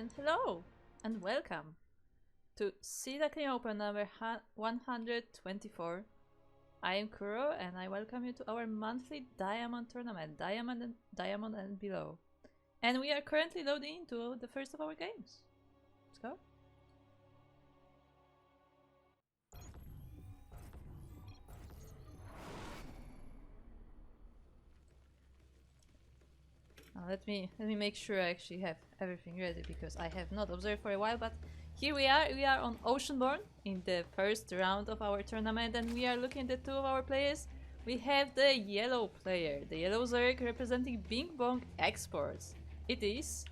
And hello and welcome to Sea Duckling Open number 124. I am Kuro and I welcome you to our monthly Diamond tournament, Diamond and below. And we are currently loading into the first of our games. Let's go. Now let me make sure I actually have everything ready because I have not observed for a while, but here we are on Oceanborn in the first round of our tournament, and we are looking at two of our players. We have the yellow player, the yellow Zerg representing Bing Bong Exports. It is...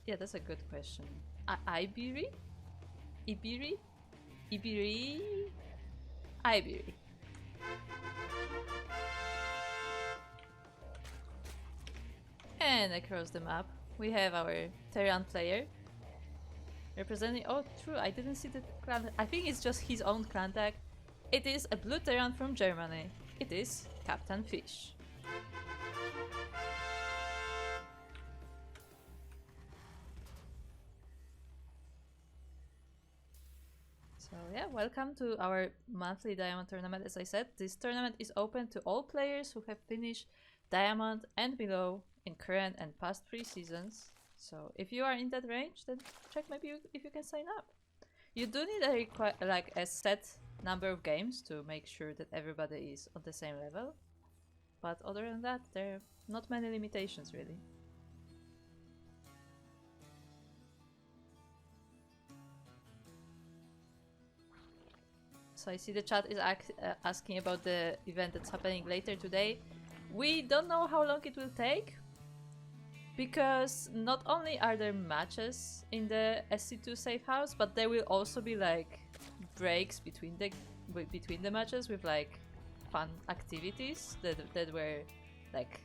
yeah, that's a good question. ibiree? Ibiree? Ibiree? Ibiree. And across the map, we have our Terran player representing. Oh, true, I didn't see the clan. I think it's just his own clan tag. It is a blue Terran from Germany. It is Captainfisch. So, yeah, welcome to our monthly Diamond tournament. As I said, this tournament is open to all players who have finished Diamond and below in current and past 3 seasons. So if you are in that range, then check maybe if you can sign up. You do need a set number of games to make sure that everybody is on the same level. But other than that, there are not many limitations really. So I see the chat is asking about the event that's happening later today. We don't know how long it will take, because not only are there matches in the SC2 safe house, but there will also be like breaks between the matches with like fun activities that were like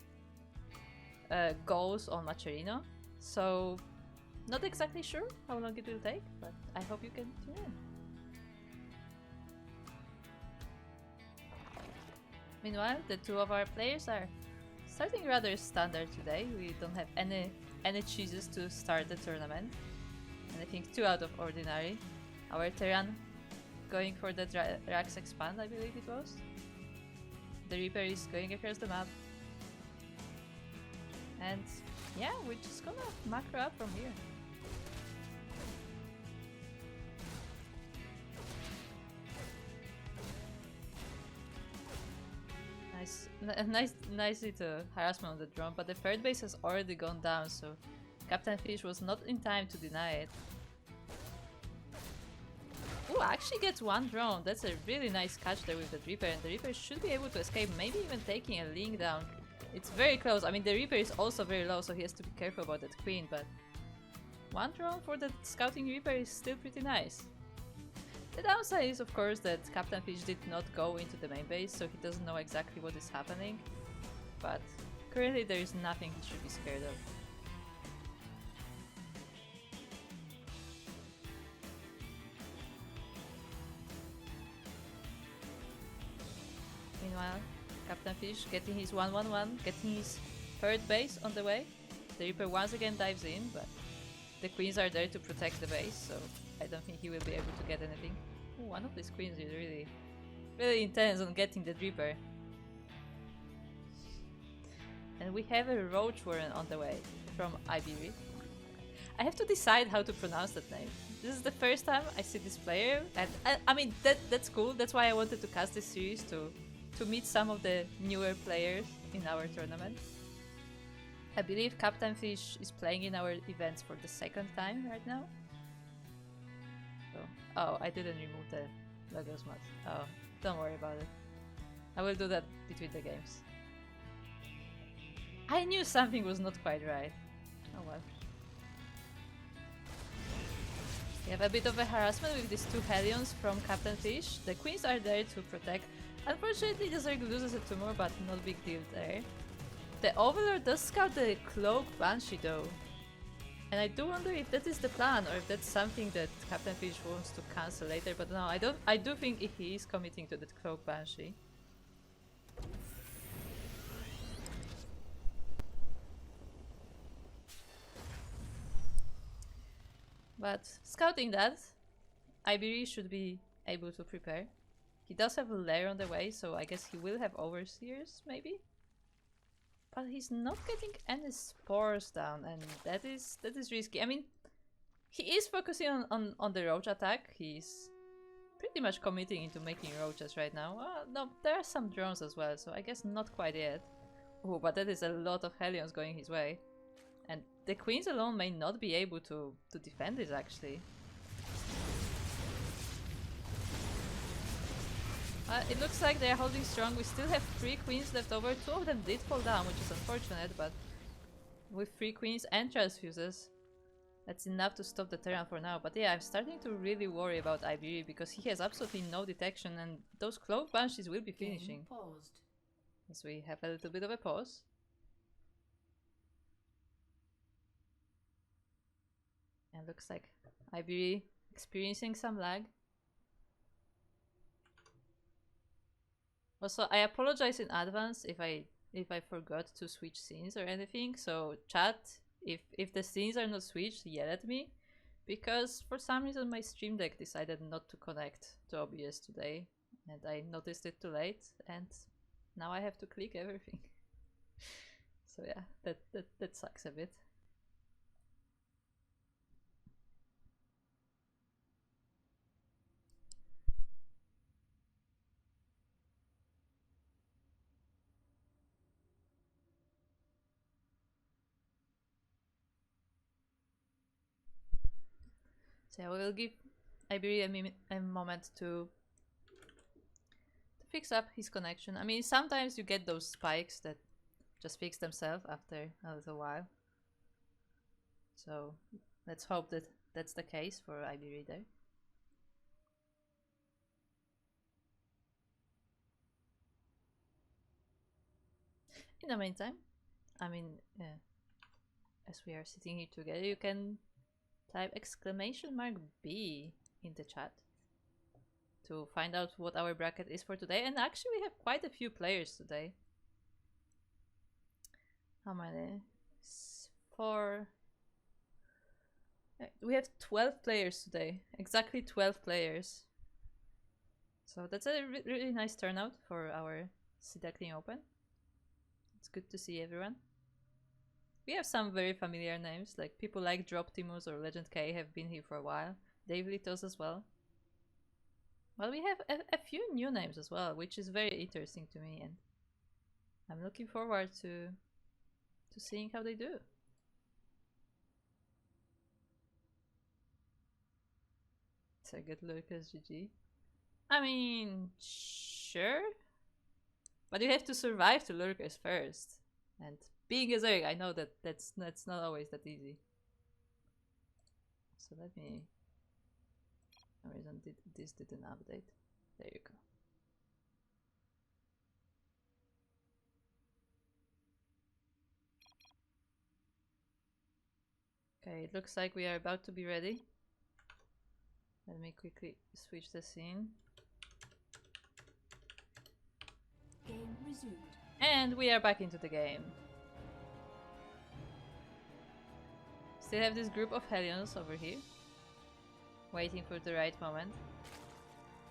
goals on Macherino. So not exactly sure how long it will take, but I hope you can tune in. Meanwhile, the two of our players are starting rather standard today. We don't have any cheeses to start the tournament. And I think 2 out of ordinary. Our Terran going for the Rax Expand, I believe it was. The Reaper is going across the map. And yeah, we're just gonna macro up from here. Nicely to harassment on the drone, but the third base has already gone down, so Captainfisch was not in time to deny it. Ooh, actually gets 1 drone. That's a really nice catch there with the Reaper, and the Reaper should be able to escape, maybe even taking a link down. It's very close. I mean, the Reaper is also very low, so he has to be careful about that Queen, but 1 drone for the Scouting Reaper is still pretty nice. The downside is, of course, that Captainfisch did not go into the main base, so he doesn't know exactly what is happening. But currently there is nothing he should be scared of. Meanwhile, Captainfisch getting his 1-1-1, getting his 3rd base on the way. The Reaper once again dives in, but the Queens are there to protect the base, so I don't think he will be able to get anything. Ooh, one of these Queens is really intense on getting the Reaper. And we have a Roach Warren on the way from ibiree. I have to decide how to pronounce that name. This is the first time I see this player, and I mean that's cool. That's why I wanted to cast this series to meet some of the newer players in our tournament. I believe Captainfisch is playing in our events for the 2nd time right now. So, oh, I didn't remove the logos mod. Oh, don't worry about it. I will do that between the games. I knew something was not quite right. Oh well. We have a bit of a harassment with these 2 Hellions from Captainfisch. The Queens are there to protect. Unfortunately, the Zerg loses a tumor, but no big deal there. The Overlord does scout the Cloak Banshee though. And I do wonder if that is the plan, or if that's something that Captainfisch wants to cancel later, but no, I do think he is committing to that Cloak Banshee. But scouting that, ibiree should be able to prepare. He does have a lair on the way, so I guess he will have overseers, maybe? But he's not getting any spores down, and that is risky. I mean, he is focusing on the roach attack. He's pretty much committing into making roaches right now. No, there are some drones as well, so I guess not quite yet. Oh, but that is a lot of Hellions going his way. And the queens alone may not be able to defend this, actually. It looks like they're holding strong. We still have 3 queens left over. 2 of them did fall down, which is unfortunate, but with 3 queens and transfuses, that's enough to stop the Terran for now. But yeah, I'm starting to really worry about ibiree because he has absolutely no detection, and those Clove Banshees will be finishing. Paused. As we have a little bit of a pause. And looks like ibiree experiencing some lag. Also, I apologize in advance if I forgot to switch scenes or anything. So chat, if the scenes are not switched, yell at me, because for some reason my stream deck decided not to connect to OBS today, and I noticed it too late, and now I have to click everything. So yeah, that sucks a bit. So I will give ibiree a moment to fix up his connection. I mean, sometimes you get those spikes that just fix themselves after a little while. So let's hope that that's the case for ibiree there. In the meantime, I mean, as we are sitting here together, you can type !B in the chat to find out what our bracket is for today. And actually we have quite a few players today. How many? 4. We have 12 players today. Exactly 12 players. So that's a really nice turnout for our Sea Duckling Open. It's good to see everyone. We have some very familiar names, like people like Droptimus or Legend K have been here for a while. Dave Litos as well. Well, we have a few new names as well, which is very interesting to me, and I'm looking forward to seeing how they do. So good Lucas, GG. I mean, sure, but you have to survive to lurkers first, and being a Zerg, I know that that's not always that easy. So let me. For some reason this didn't update. There you go. Okay, it looks like we are about to be ready. Let me quickly switch the scene. Game resumed. And we are back into the game. Still have this group of Hellions over here, waiting for the right moment.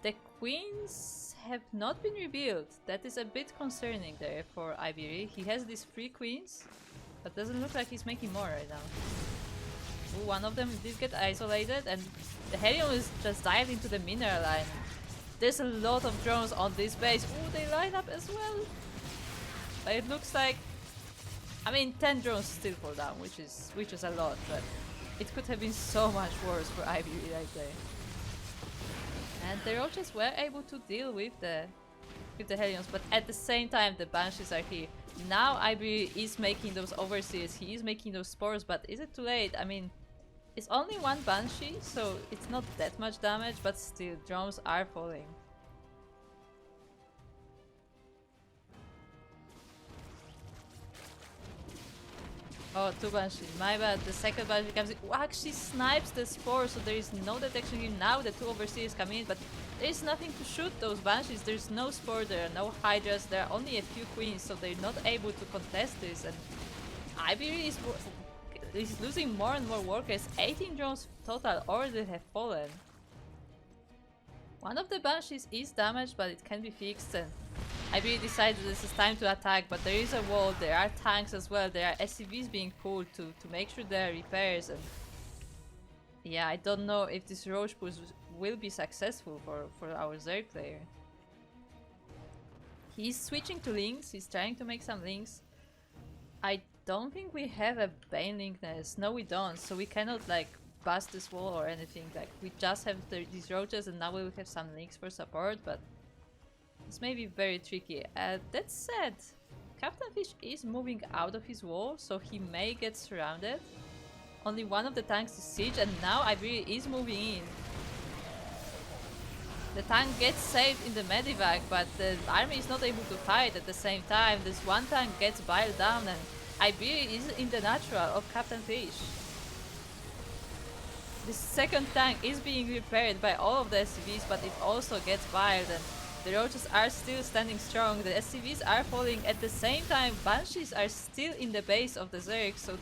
The queens have not been revealed. That is a bit concerning there for ibiree. He has these 3 queens, but doesn't look like he's making more right now. Ooh, one of them did get isolated, and the Hellion is just dived into the mineral line. There's a lot of drones on this base. Ooh, they line up as well. But it looks like, I mean, 10 drones still fall down, which is a lot, but it could have been so much worse for ibiree right there. And the roaches were able to deal with the Hellions, but at the same time the Banshees are here. Now ibiree is making those overseers, he is making those spores, but is it too late? I mean, it's only 1 Banshee, so it's not that much damage, but still, drones are falling. Oh, 2 Banshees, my bad. The second Banshee comes in. Oh, actually snipes the spore, so there is no detection here. Now the 2 overseers come in, but there is nothing to shoot those Banshees. There's no spore, there are no Hydras, there are only a few queens, so they're not able to contest this. And ibiree is he's losing more and more workers. 18 drones total already have fallen. One of the Banshees is damaged, but it can be fixed, and ibiree decided this is time to attack, but there is a wall, there are tanks as well, there are SCVs being pulled to make sure there are repairs, and yeah, I don't know if this Roach push will be successful for our Zerg player. He's switching to links, he's trying to make some links. I don't think we have a Bane link nest, no we don't, so we cannot like bust this wall or anything, like we just have these roaches and now we will have some links for support, but this may be very tricky. That said, Captainfisch is moving out of his wall, so he may get surrounded. Only one of the tanks is siege, and now ibiree is moving in. The tank gets saved in the medivac, but the army is not able to fight at the same time. This one tank gets biled down, and ibiree is in the natural of Captainfisch. The second tank is being repaired by all of the SCVs, but it also gets biled, and the roaches are still standing strong. The SCVs are falling at the same time. Banshees are still in the base of the Zerg, so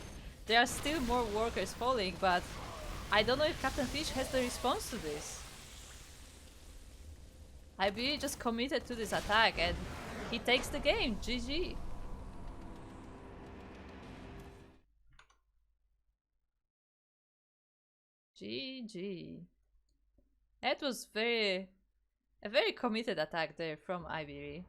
there are still more workers falling, but I don't know if Captainfisch has the response to this. ibiree just committed to this attack and he takes the game. GG. GG. That was a very committed attack there from ibiree.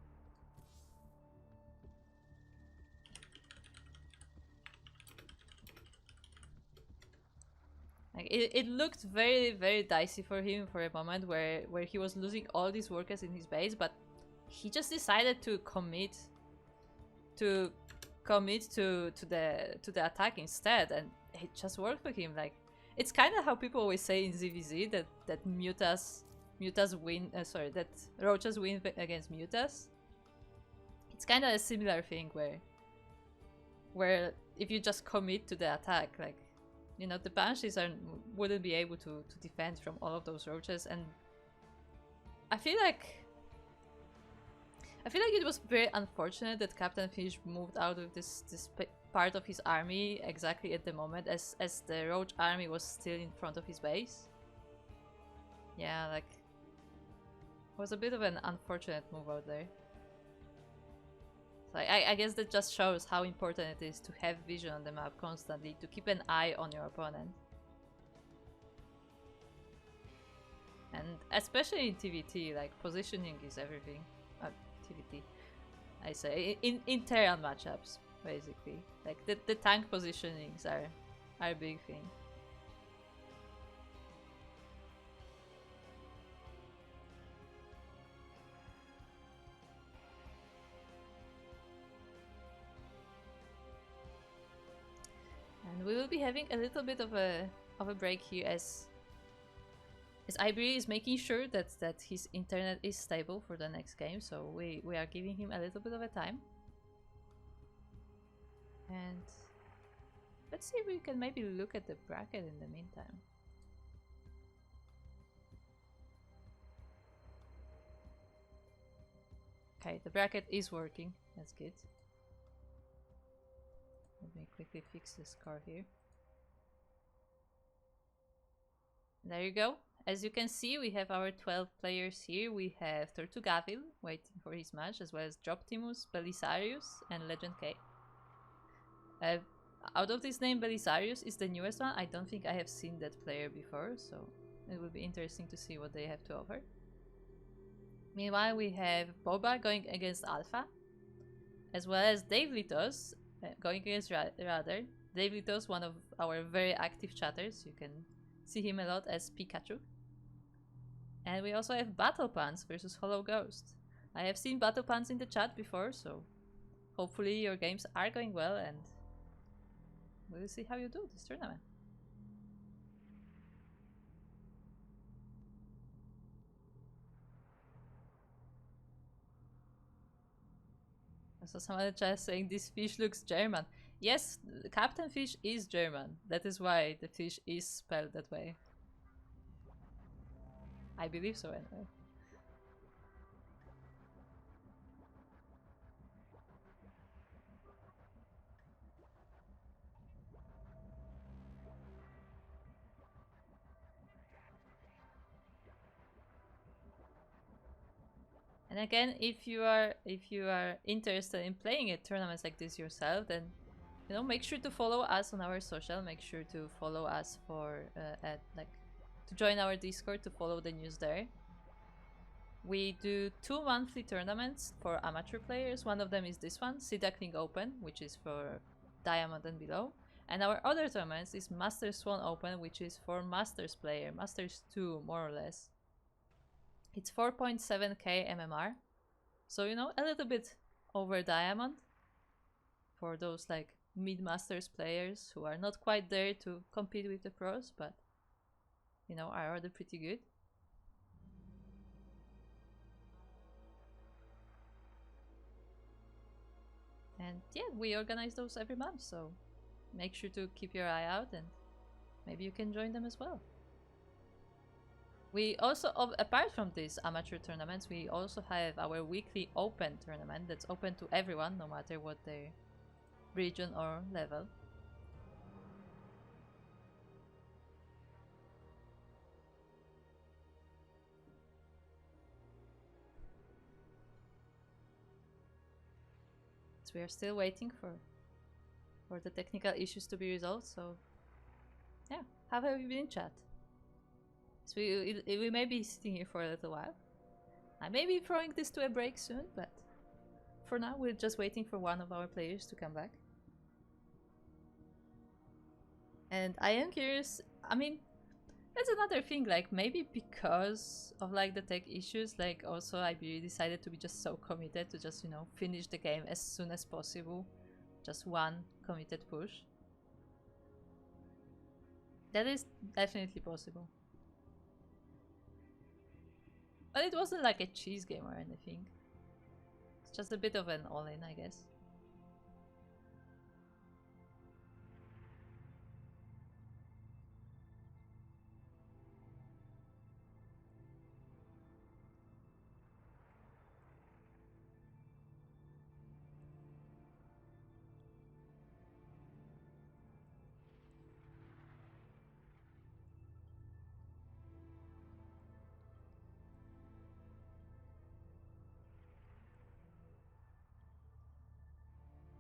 Like it looked very dicey for him for a moment where he was losing all these workers in his base, but he just decided to commit to the attack instead, and it just worked for him. Like it's kind of how people always say in ZVZ that mutas win. That roaches win against mutas. It's kind of a similar thing where if you just commit to the attack, like, you know, the Banshees wouldn't be able to defend from all of those roaches, and I feel like it was very unfortunate that Captainfisch moved out of this part of his army exactly at the moment as the roach army was still in front of his base. Yeah, like it was a bit of an unfortunate move out there. So I guess that just shows how important it is to have vision on the map constantly, to keep an eye on your opponent. And especially in TVT, like positioning is everything. TVT, I say, in Terran matchups, basically. Like the tank positionings are a big thing. And we will be having a little bit of a break here as ibiree is making sure that his internet is stable for the next game, so we are giving him a little bit of a time. And let's see if we can maybe look at the bracket in the meantime. Okay, the bracket is working, that's good. Let me quickly fix the score here. There you go. As you can see, we have our 12 players here. We have Tortugavil waiting for his match, as well as Droptimus, Belisarius, and Legend K. Out of this name, Belisarius is the newest one. I don't think I have seen that player before, so it will be interesting to see what they have to offer. Meanwhile, we have Boba going against Alpha, as well as Dave Litos going against RadAir. Dave Litos, one of our very active chatters. You can see him a lot as Pikachu. And we also have BattlePants versus Hollow Ghost. I have seen BattlePants in the chat before, so hopefully your games are going well, and we'll see how you do this tournament. I saw some other chat saying this fish looks German. Yes, Captainfisch is German. That is why the fish is spelled that way. I believe so anyway. And again, if you are interested in playing at tournaments like this yourself, then you know, make sure to follow us on our social. Make sure to follow us for to join our Discord, to follow the news there. We do 2 monthly tournaments for amateur players. One of them is this one, Sea Duckling Open, which is for Diamond and below. And our other tournaments is Masters Swan Open, which is for Masters player, Masters 2 more or less. It's 4.7k MMR, so you know, a little bit over Diamond for those like mid-Masters players who are not quite there to compete with the pros, but you know, are already pretty good. And yeah, we organize those every month, so make sure to keep your eye out and maybe you can join them as well. We also, apart from these amateur tournaments, we also have our weekly open tournament that's open to everyone, no matter what their region or level. So we are still waiting for the technical issues to be resolved, so yeah, how have you been in chat? So we may be sitting here for a little while. I may be throwing this to a break soon, but for now we're just waiting for one of our players to come back. And I am curious, I mean, that's another thing, like maybe because of like the tech issues, like also ibiree decided to be just so committed to just, you know, finish the game as soon as possible. Just one committed push. That is definitely possible. But it wasn't like a cheese game or anything. It's just a bit of an all-in, I guess.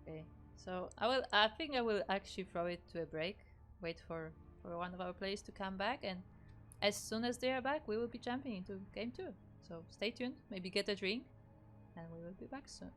Okay, so I think I will actually throw it to a break. Wait for one of our players to come back, and as soon as they are back, we will be jumping into game 2. So stay tuned, maybe get a drink, and we will be back soon.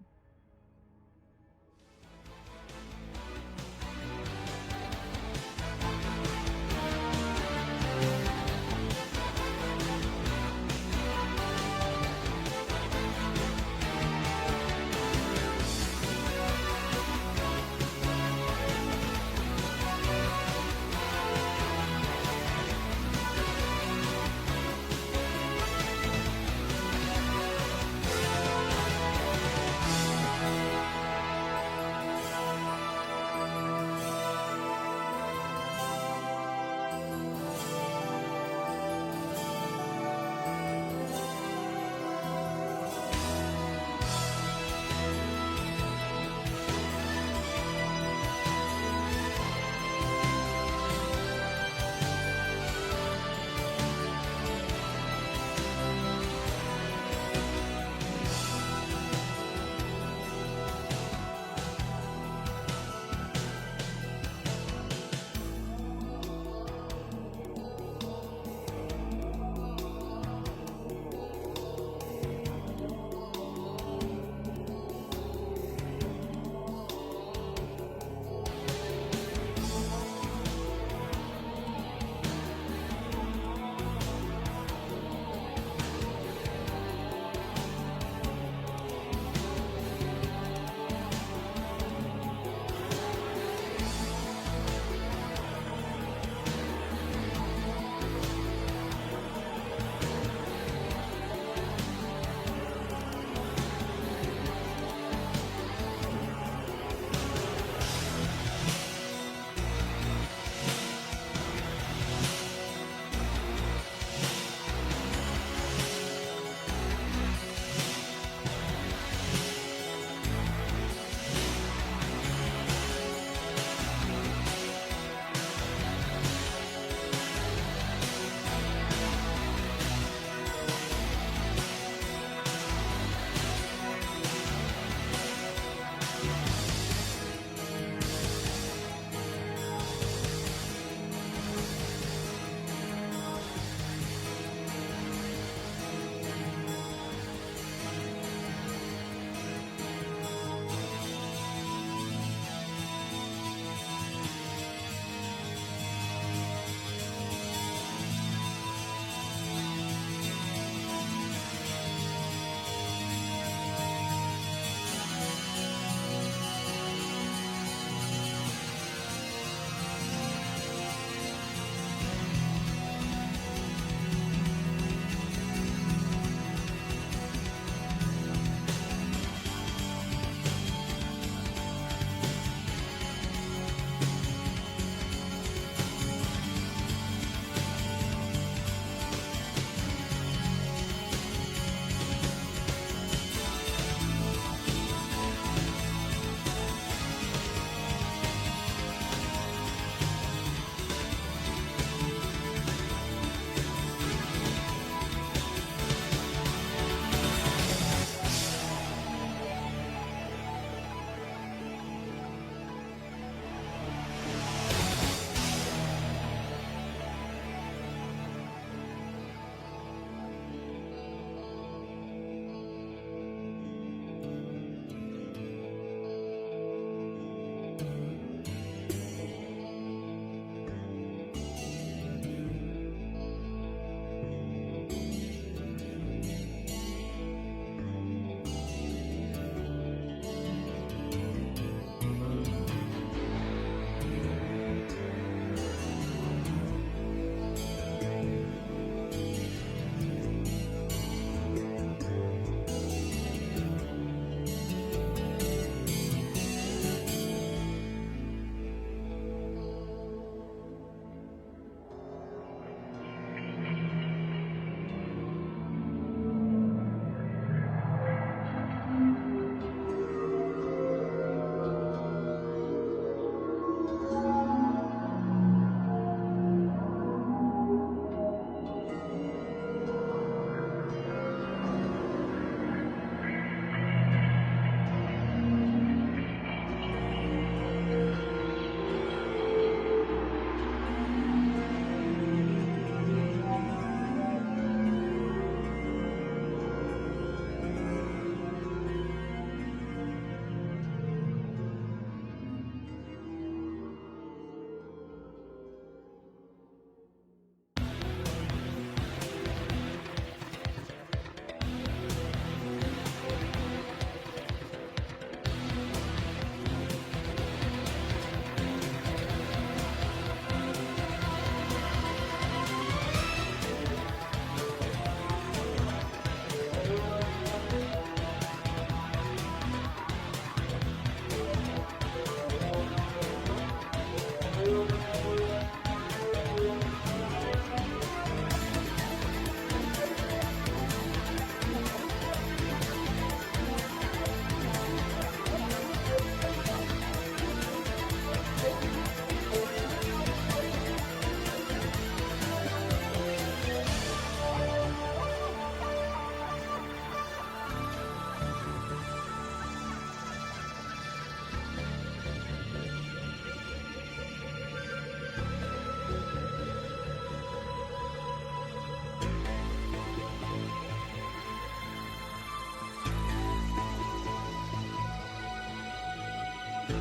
And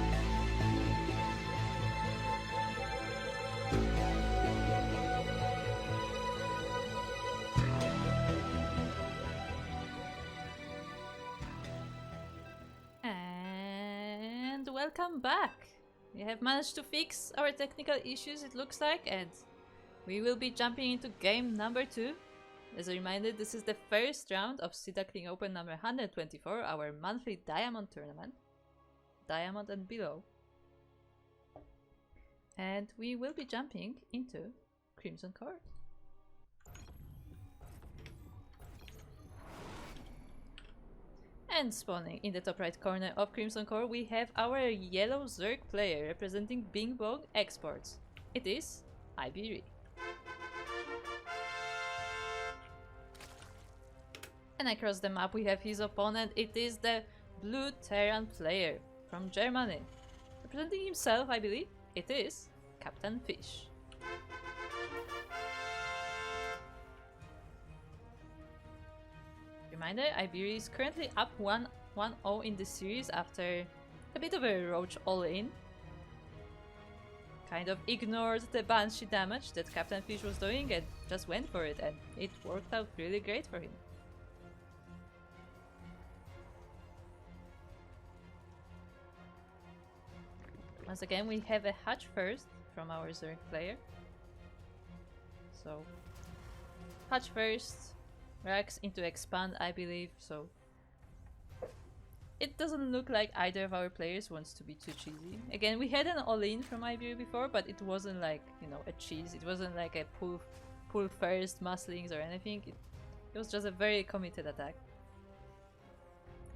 welcome back! We have managed to fix our technical issues, it looks like, and we will be jumping into game number 2. As a reminder, this is the first round of Sea Duckling Open number 124, our monthly Diamond tournament. Diamond and below. And we will be jumping into Crimson Court. And spawning in the top right corner of Crimson Core, we have our yellow Zerg player representing Bing Bong Exports. It is ibiree. And across the map we have his opponent. It is the blue Terran player from Germany. Representing himself, I believe, it is Captainfisch. Reminder, ibiree is currently up 1-0 in the series after a bit of a roach all-in. Kind of ignored the Banshee damage that Captainfisch was doing and just went for it, and it worked out really great for him. Once again, we have a hatch first from our Zerg player. So, hatch first, racks into expand, I believe, so it doesn't look like either of our players wants to be too cheesy. Again, we had an all-in from ibiree before, but it wasn't like, you know, a cheese. It wasn't like a pull first musclings or anything. It was just a very committed attack.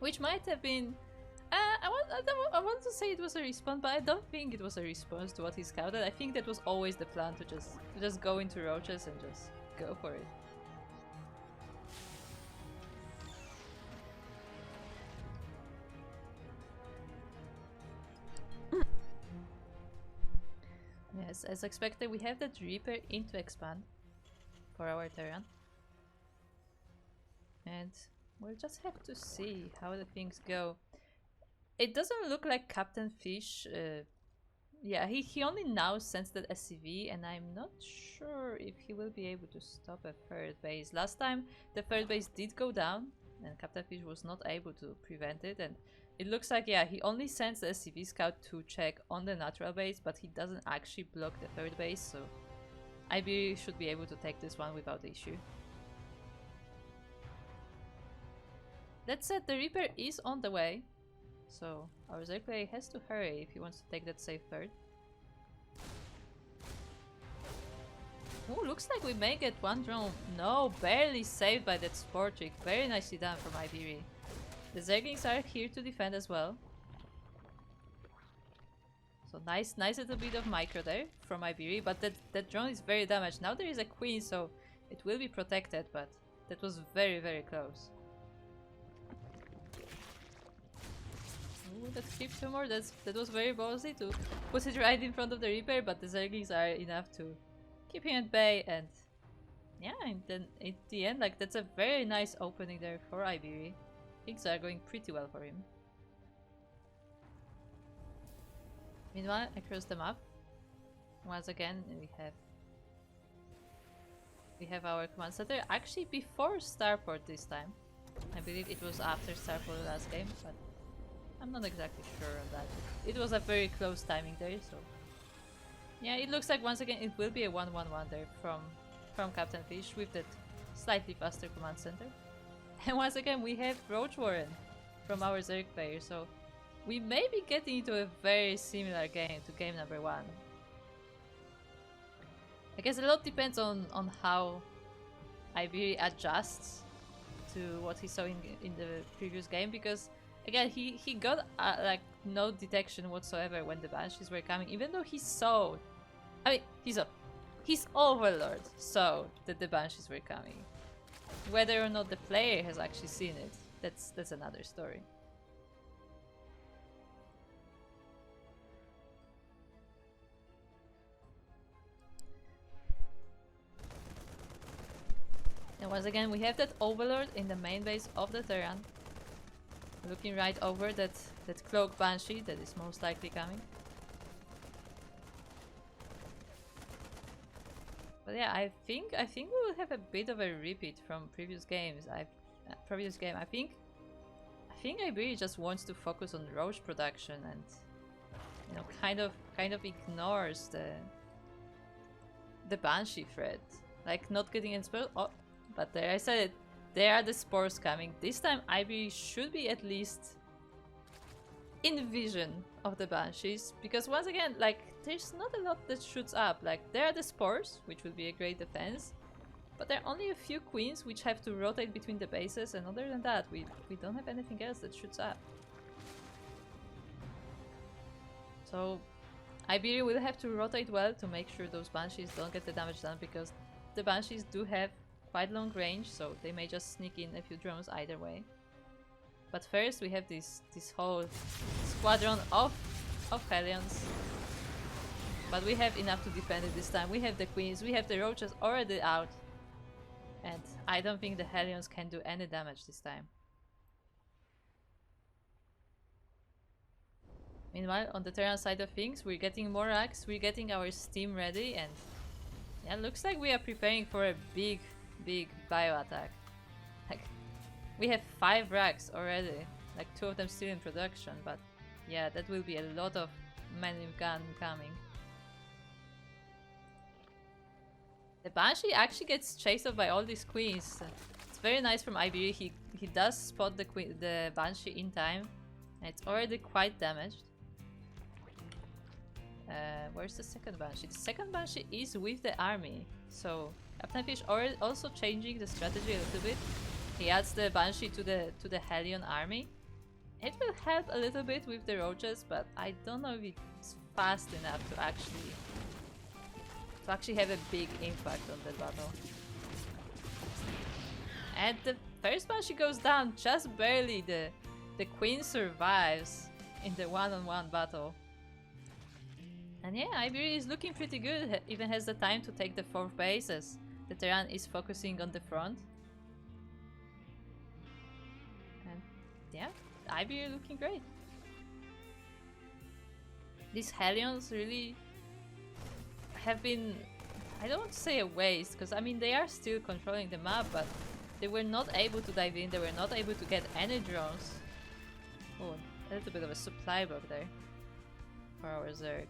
Which might have been... I want to say it was a response, but I don't think it was a response to what he scouted. I think that was always the plan, to just go into roaches and just go for it. Yes, as expected, we have that Reaper into expand for our Terran. And we'll just have to see how the things go. It doesn't look like Captainfisch. Yeah, he only now sends that SCV, and I'm not sure if he will be able to stop a third base. Last time the third base did go down, and Captainfisch was not able to prevent it, and it looks like, yeah, he only sends the SCV scout to check on the natural base, but he doesn't actually block the third base, so ibiree should be able to take this one without issue. That said, the Reaper is on the way, so our Zerg player has to hurry if he wants to take that safe third. Oh, looks like we may get one drone. No, barely saved by that sport trick. Very nicely done from ibiree. The Zerglings are here to defend as well. So nice little bit of micro there from ibiree, but that drone is very damaged. Now there is a queen, so it will be protected, but that was very, very close. Ooh, that creep tumor, that was very ballsy to put it right in front of the Reaper, but the Zerglings are enough to keep him at bay, and yeah, and then at the end, like, that's a very nice opening there for ibiree. Things are going pretty well for him. Meanwhile, across the map, once again we have our command center. Actually, before Starport this time. I believe it was after Starport last game, but I'm not exactly sure on that. It was a very close timing there, so yeah, it looks like once again it will be a 1-1-1 there from Captainfisch with that slightly faster command center. And once again we have Roach Warren from our Zerg player, so we may be getting into a very similar game to game number 1. I guess a lot depends on how ibiree adjusts to what he saw in the previous game, because again he got like no detection whatsoever when the Banshees were coming, even though he saw, I mean, his overlord saw that the Banshees were coming. Whether or not the player has actually seen it, that's another story. And once again we have that overlord in the main base of the Terran. Looking right over that cloak banshee that is most likely coming. But yeah, I think we will have a bit of a repeat from previous games. I think ibiree just wants to focus on roach production and, you know, kind of ignores the banshee threat, like not getting exposed. Oh, but there, I said it. There are the spores coming. This time ibiree should be at least in vision of the banshees, because once again, like, there's not a lot that shoots up. Like, there are the spores, which would be a great defense, but there are only a few queens which have to rotate between the bases, and other than that, we don't have anything else that shoots up. So ibiree will have to rotate well to make sure those banshees don't get the damage done, because the banshees do have quite long range, so they may just sneak in a few drones either way. But first we have this whole squadron of Hellions. But we have enough to defend it this time. We have the queens, we have the roaches already out. And I don't think the Hellions can do any damage this time. Meanwhile, on the Terran side of things, we're getting more racks, we're getting our steam ready, and yeah, looks like we are preparing for a big bio attack. Like, we have 5 racks already, like 2 of them still in production, but yeah, that will be a lot of men in gun coming. The Banshee actually gets chased off by all these queens. It's very nice from ibiree. He does spot the Banshee in time, and it's already quite damaged. Where's the second Banshee? The second Banshee is with the army, so Captainfisch also changing the strategy a little bit. He adds the Banshee to the Hellion army. It will help a little bit with the roaches, but I don't know if it's fast enough to actually have a big impact on that battle. And the first Banshee goes down just barely. The queen survives in the one-on-one battle. And yeah, ibiree is looking pretty good. Even has the time to take the 4th base as the Terran is focusing on the front. And yeah, ibiree looking great. These Hellions really have been, I don't want to say a waste, because I mean they are still controlling the map, but they were not able to dive in, they were not able to get any drones. Oh, a little bit of a supply block there for our Zerg.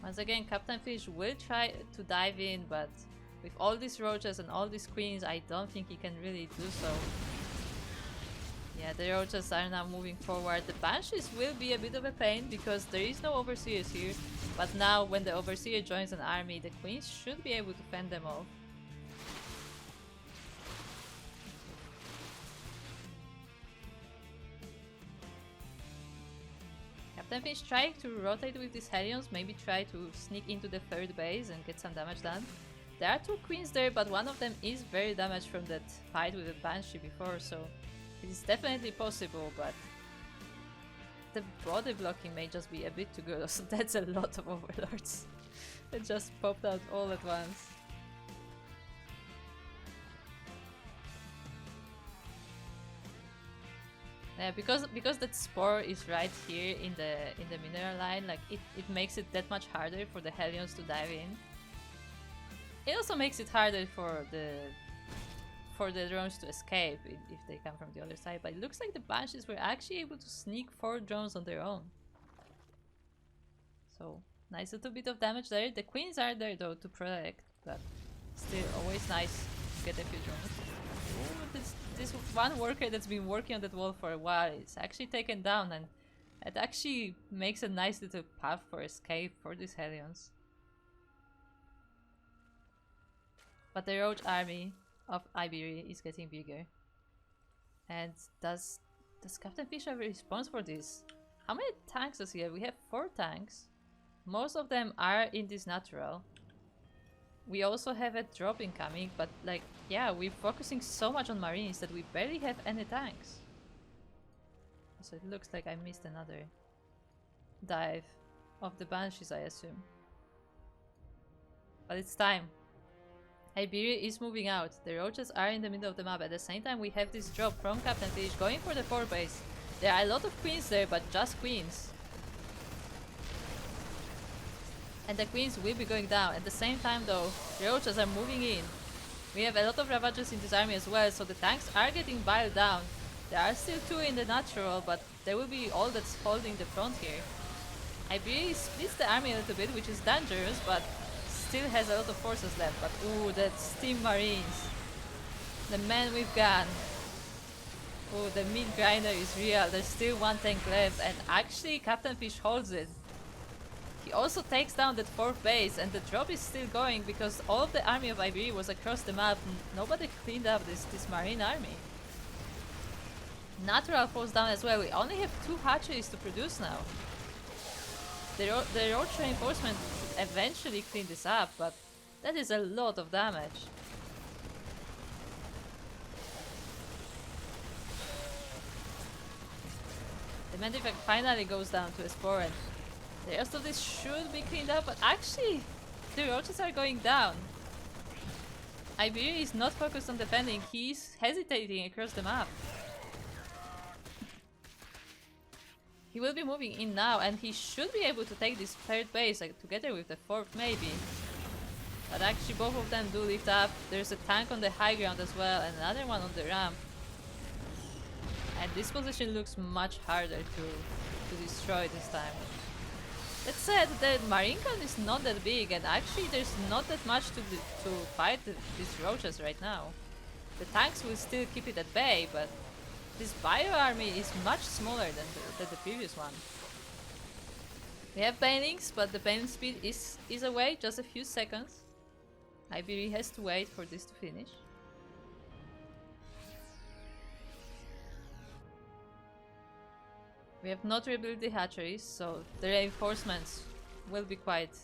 Once again, Captainfisch will try to dive in, but with all these roaches and all these queens, I don't think he can really do so. Yeah, the roaches are now moving forward. The banshees will be a bit of a pain because there is no overseers here, but now when the overseer joins an army, the queens should be able to fend them off. Captainfisch trying to rotate with these Hellions, maybe try to sneak into the 3rd base and get some damage done. There are 2 queens there, but one of them is very damaged from that fight with the Banshee before, so it is definitely possible, but the body blocking may just be a bit too good. So that's a lot of overlords. It just popped out all at once. Yeah, because that spore is right here in the mineral line, like it makes it that much harder for the Hellions to dive in. It also makes it harder for the drones to escape if they come from the other side. But it looks like the Banshees were actually able to sneak 4 drones on their own. So nice little bit of damage there. The queens are there though to protect, but still always nice to get a few drones. Ooh, this one worker that's been working on that wall for a while is actually taken down, and it actually makes a nice little path for escape for these Hellions. But the roach army of ibiree is getting bigger. And does Captainfisch have a response for this? How many tanks does he have? We have 4 tanks. Most of them are in this natural. We also have a drop incoming, but like, yeah, we're focusing so much on marines that we barely have any tanks. So it looks like I missed another dive of the Banshees, I assume. But it's time. Ibiree is moving out. The roaches are in the middle of the map. At the same time, we have this drop from Captainfisch going for the 4 base. There are a lot of queens there, but just queens. And the queens will be going down. At the same time though, the roaches are moving in. We have a lot of ravagers in this army as well, so the tanks are getting biled down. There are still 2 in the natural, but there will be all that's holding the front here. Ibiree splits the army a little bit, which is dangerous, but still has a lot of forces left. But ooh, that's Steam Marines. The man with gun. Ooh, the meat grinder is real. There's still 1 tank left, and actually Captainfisch holds it. He also takes down that 4th base, and the drop is still going because all of the army of Ibiree was across the map. Nobody cleaned up this marine army. Natural falls down as well. We only have 2 hatcheries to produce now. The roach reinforcement should eventually clean this up, but that is a lot of damage. The Mantifact finally goes down to a spore, and the rest of this should be cleaned up, but actually the roaches are going down. Ibiree is not focused on defending, he's hesitating across the map. He will be moving in now, and he should be able to take this 3rd base together with the 4th maybe. But actually both of them do lift up. There's a tank on the high ground as well, and another one on the ramp. And this position looks much harder to destroy this time. That said, the marine gun is not that big, and actually there's not that much to fight these roaches right now. The tanks will still keep it at bay, but this bio army is much smaller than the previous one. We have banelings, but the baneling speed is away, just a few seconds. Ibiree has to wait for this to finish. We have not rebuilt the hatcheries, so the reinforcements will be quite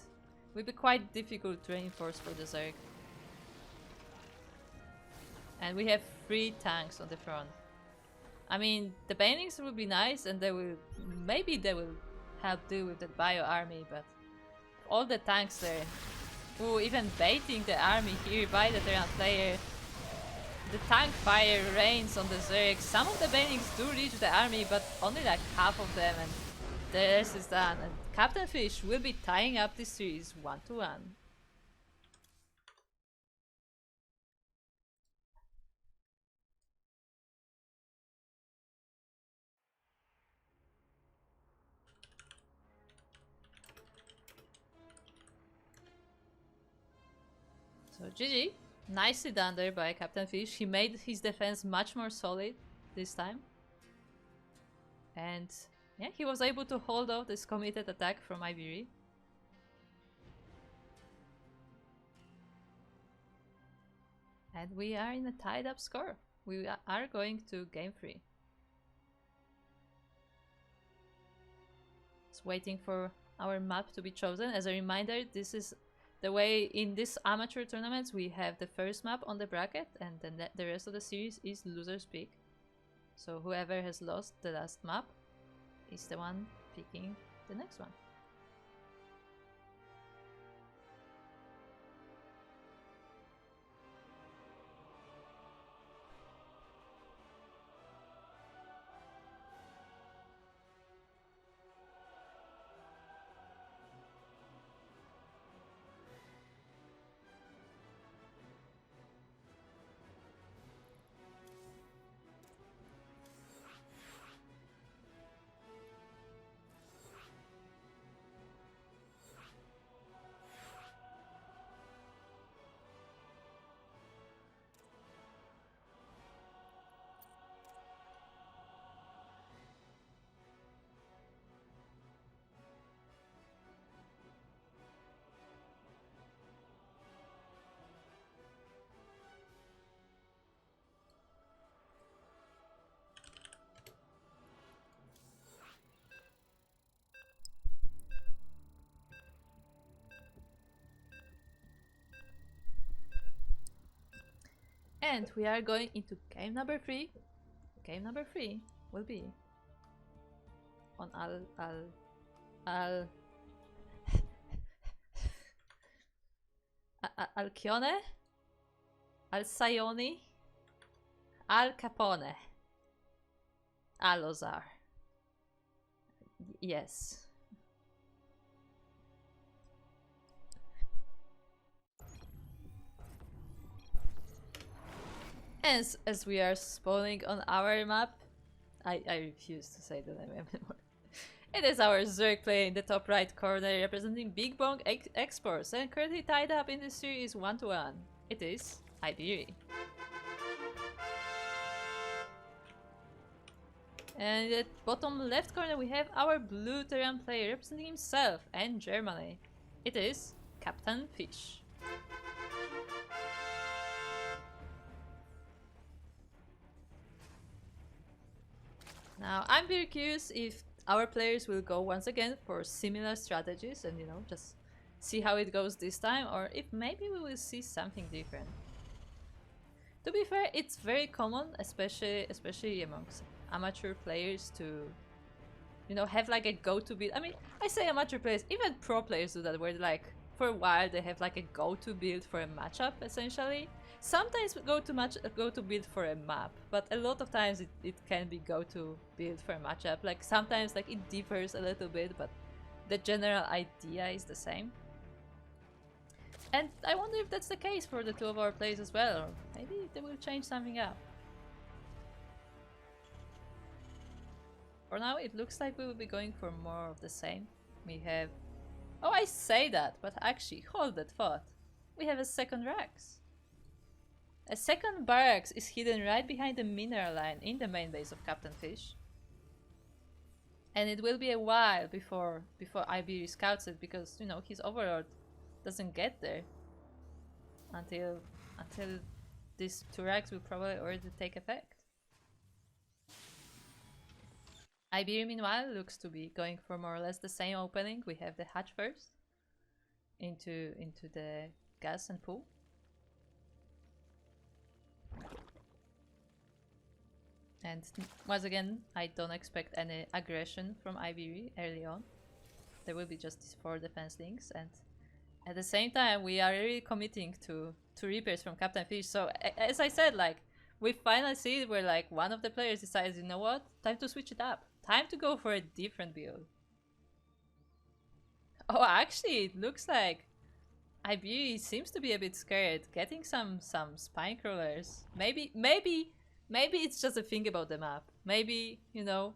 difficult to reinforce for the Zerg. And we have 3 tanks on the front. I mean, the banelings will be nice, and maybe they will help deal with that bio army, but all the tanks there. Ooh, even baiting the army here by the Terran player. The tank fire rains on the Zerg. Some of the banelings do reach the army, but only like half of them, and the rest is done. And Captainfisch will be tying up this series 1-1. So GG. Nicely done there by Captainfisch. He made his defense much more solid this time. And yeah, he was able to hold off this committed attack from Ibiree. And we are in a tied up score. We are going to game 3. Just waiting for our map to be chosen. As a reminder, this is the way in this amateur tournaments we have the first map on the bracket, and then the rest of the series is loser's pick. So whoever has lost the last map is the one picking the next one. And we are going into game number 3. Game number 3 will be on Alcyone. Alcyone, Al Capone, Alozar. Yes. As we are spawning on our map, I refuse to say the name anymore. It is our Zerg player in the top right corner representing Big Bong Exports and currently tied up in the series 1-1. It is ibiree. And at bottom left corner we have our blue Terran player representing himself and Germany. It is Captainfisch. Now I'm very curious if our players will go once again for similar strategies and, you know, just see how it goes this time, or if maybe we will see something different. To be fair, it's very common, especially amongst amateur players, to, you know, have like a go-to build. I mean, I say amateur players, even pro players do that, where like for a while they have like a go-to build for a matchup essentially. Sometimes go to build for a map, but a lot of times it can be go to build for a matchup. Like sometimes like it differs a little bit, but the general idea is the same. And I wonder if that's the case for the two of our players as well, or maybe they will change something up. For now it looks like we will be going for more of the same. We have... Oh, I say that, but actually, hold that thought. We have a second Rax. A second barracks is hidden right behind the mineral line in the main base of Captainfisch. And it will be a while before ibiree scouts it, because, you know, his overlord doesn't get there until these two racks will probably already take effect. ibiree meanwhile looks to be going for more or less the same opening. We have the hatch first into the gas and pool. And once again, I don't expect any aggression from ibiree early on. There will be just these 4 defense links, and at the same time we are really committing to repairs from Captainfisch. So as I said, like, we finally see it where like one of the players decides, you know what, time to switch it up. Time to go for a different build. Oh, actually it looks like ibiree seems to be a bit scared, getting some spine crawlers. Maybe it's just a thing about the map. Maybe, you know,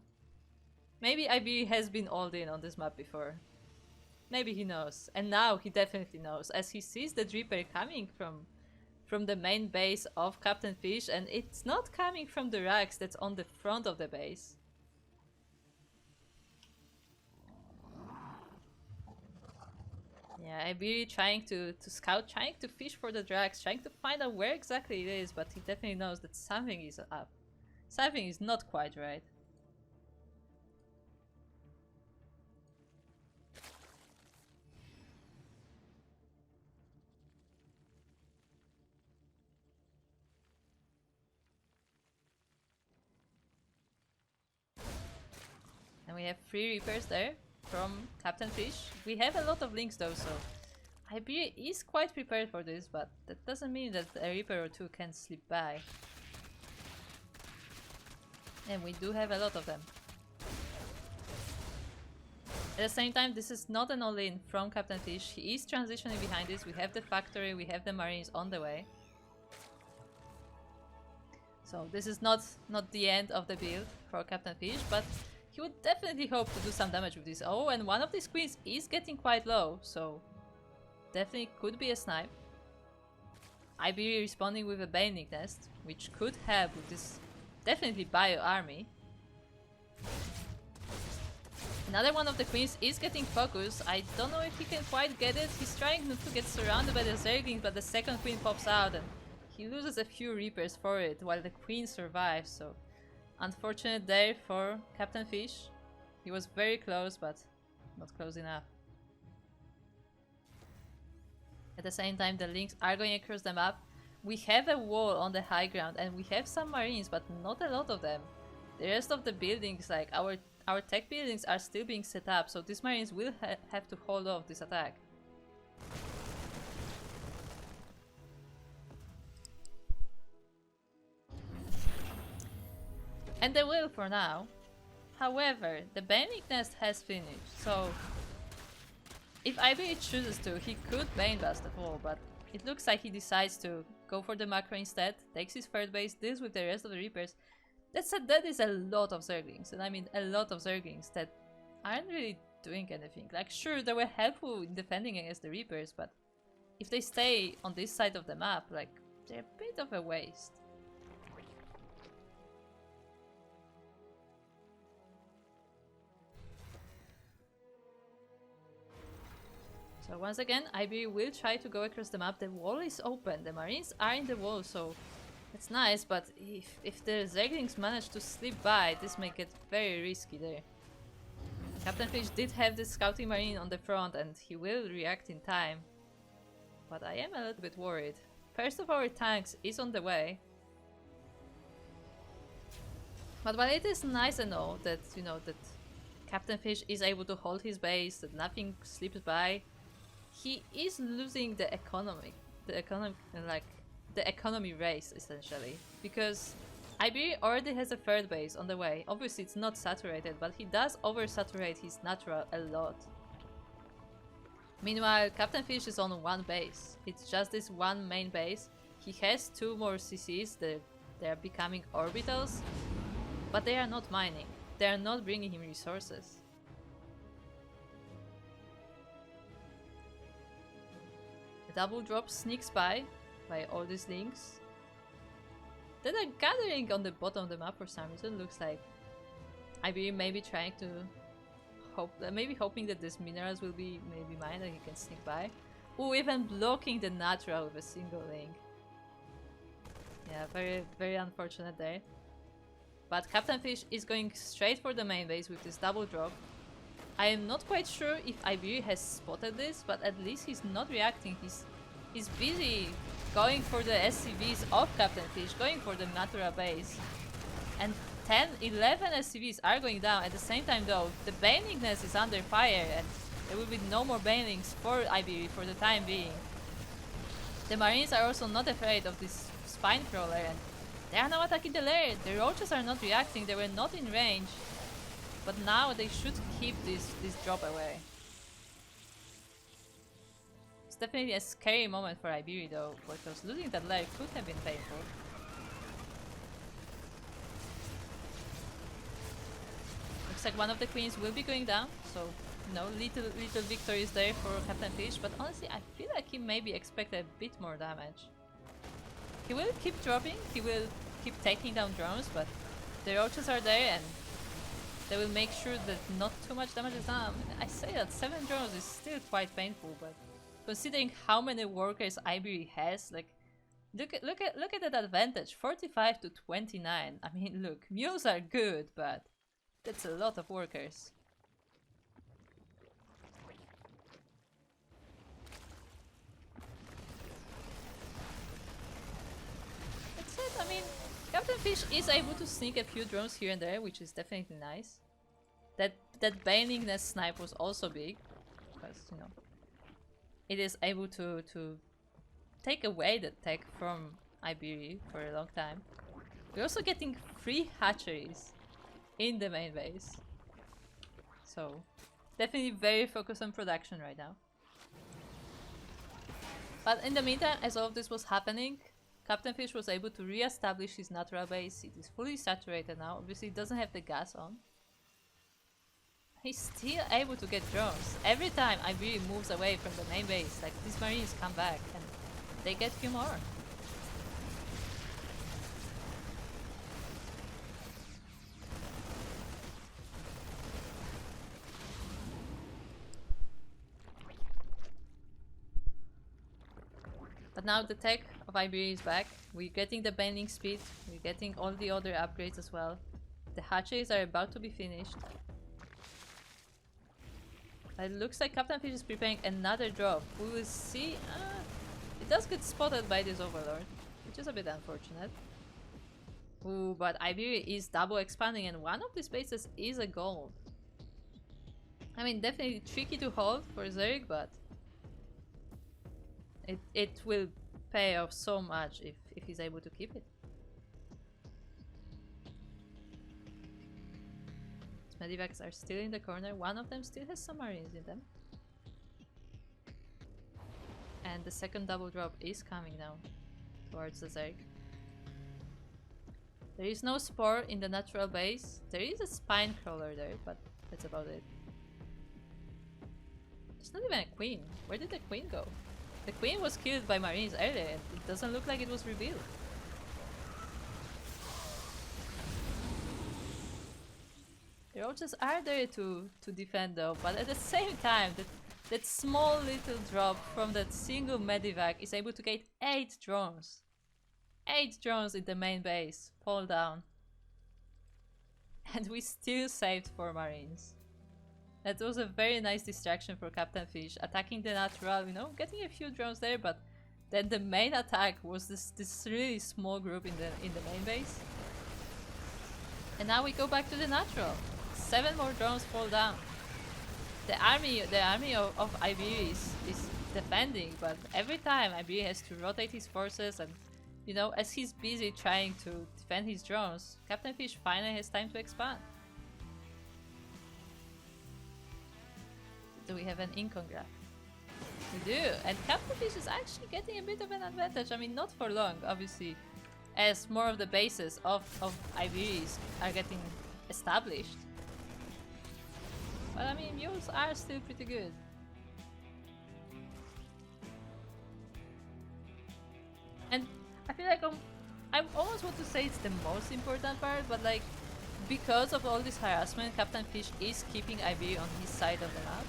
maybe ibiree has been all in on this map before. Maybe he knows, and now he definitely knows, as he sees the Reaper coming from the main base of Captainfisch, and it's not coming from the racks that's on the front of the base. Yeah, ibiree trying to scout, trying to fish for the drags, trying to find out where exactly it is, but he definitely knows that something is up. Something is not quite right. And we have 3 Reapers there from Captainfisch. We have a lot of links though, so ibiree is quite prepared for this, but that doesn't mean that a Reaper or 2 can slip by. And we do have a lot of them. At the same time, this is not an all-in from Captainfisch. He is transitioning behind this. We have the factory, we have the marines on the way. So this is not the end of the build for Captainfisch, but he would definitely hope to do some damage with this. Oh, and one of these queens is getting quite low, so definitely could be a snipe. ibiree responding with a Baneling Nest, which could help with this definitely bio army. Another one of the queens is getting focused. I don't know if he can quite get it. He's trying not to get surrounded by the Zerglings, but the second queen pops out and he loses a few Reapers for it, while the queen survives, so unfortunate there for Captainfisch. He was very close, but not close enough. At the same time, the links are going across the map. We have a wall on the high ground and we have some marines, but not a lot of them. The rest of the buildings, like our tech buildings, are still being set up, so these marines will have to hold off this attack. And they will for now. However, the Baning Nest has finished, so if ibiree chooses to, he could Bane Blast the wall, but it looks like he decides to go for the macro instead, takes his third base, deals with the rest of the Reapers. That said, that is a lot of Zerglings, and I mean a lot of Zerglings that aren't really doing anything. Like, sure, they were helpful in defending against the Reapers, but if they stay on this side of the map, like, they're a bit of a waste. So once again, ibiree will try to go across the map. The wall is open, the Marines are in the wall, so it's nice, but if the Zerglings manage to slip by, this may get very risky there. Captainfisch did have the Scouting Marine on the front and he will react in time. But I am a little bit worried. First of our tanks is on the way. But while it is nice and all that, you know, that Captainfisch is able to hold his base, that nothing slips by, he is losing the economy race essentially, because ibiree already has a third base on the way. Obviously it's not saturated, but he does oversaturate his natural a lot. Meanwhile, Captainfisch is on one base. It's just this one main base. He has two more CCs, they are becoming orbitals, but they are not mining. They are not bringing him resources. Double drop sneaks by all these links that are gathering on the bottom of the map for some reason. Looks like ibiree maybe trying to maybe hoping that these minerals will be maybe mined and he can sneak by. Ooh, even blocking the natural with a single link. Yeah, very, very unfortunate there. But Captainfisch is going straight for the main base with this double drop. I am not quite sure if ibiree has spotted this, but at least he's not reacting. He's busy going for the SCVs of Captainfisch, going for the natural base. And 10, 11 SCVs are going down. At the same time though, the Baning Nest is under fire and there will be no more Banelings for ibiree for the time being. The Marines are also not afraid of this Spine Crawler and they are now attacking the lair. The Roaches are not reacting, they were not in range. But now they should keep this drop away. It's definitely a scary moment for ibiree though, because losing that lair could have been painful. Looks like one of the queens will be going down, so no little victories there for Captainfisch, but honestly I feel like he maybe expected a bit more damage. He will keep dropping, he will keep taking down drones, but the Roaches are there and they will make sure that not too much damage is done. I say that 7 drones is still quite painful, but considering how many workers ibiree has, like look at that advantage, 45 to 29. I mean, look, mules are good, but that's a lot of workers. That's it. I mean, Captainfisch is able to sneak a few drones here and there, which is definitely nice. That Baning Nest snipe was also big, because, you know, it is able to take away the tech from ibiree for a long time. We're also getting 3 hatcheries in the main base. So, definitely very focused on production right now. But in the meantime, as all of this was happening, Captainfisch was able to re-establish his natural base. It is fully saturated now. Obviously, it doesn't have the gas on. He's still able to get drones. Every time ibiree moves away from the main base, like, these Marines come back and they get few more. But now the tech of ibiree is back. We're getting the bending speed, we're getting all the other upgrades as well. The hatcheries are about to be finished. It looks like Captainfisch is preparing another drop. We will see. It does get spotted by this Overlord, which is a bit unfortunate. Ooh, but ibiree is double expanding and one of these bases is a gold. I mean, definitely tricky to hold for Zerg, but it will pay off so much if he's able to keep it. Medivacs are still in the corner. One of them still has some marines in them. And the second double drop is coming now towards the Zerg. There is no Spore in the natural base. There is a Spine Crawler there, but that's about it. There's not even a Queen. Where did the Queen go? The Queen was killed by Marines earlier and it doesn't look like it was revealed. The roaches are there to defend though, but at the same time, that small little drop from that single Medivac is able to get 8 drones. 8 drones in the main base, fall down. And we still saved 4 Marines. That was a very nice distraction for Captainfisch, attacking the natural, you know, getting a few drones there, but then the main attack was this really small group in the main base. And now we go back to the natural. 7 more drones fall down. The army of ibiree is defending, but every time ibiree has to rotate his forces, and you know, as he's busy trying to defend his drones, Captainfisch finally has time to expand. Do we have an incon graph? We do, and Captainfisch is actually getting a bit of an advantage. I mean, not for long, obviously, as more of the bases of ibiree are getting established. But I mean, mules are still pretty good. And I feel like I almost want to say it's the most important part, but like, because of all this harassment, Captainfisch is keeping ibiree on his side of the map.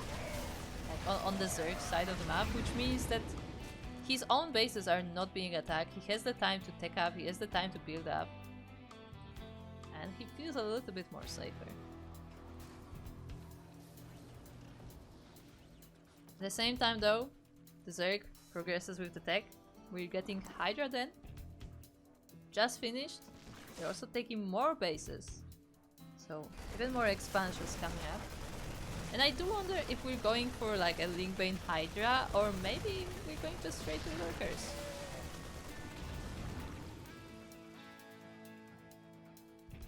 Like on the Zerg side of the map, which means that his own bases are not being attacked. He has the time to tech up, he has the time to build up. And he feels a little bit more safer. At the same time though, the Zerg progresses with the tech. We're getting Hydra then. Just finished. They're also taking more bases. So even more expansions coming up. And I do wonder if we're going for like a Linkbane Hydra, or maybe we're going just straight to Lurkers.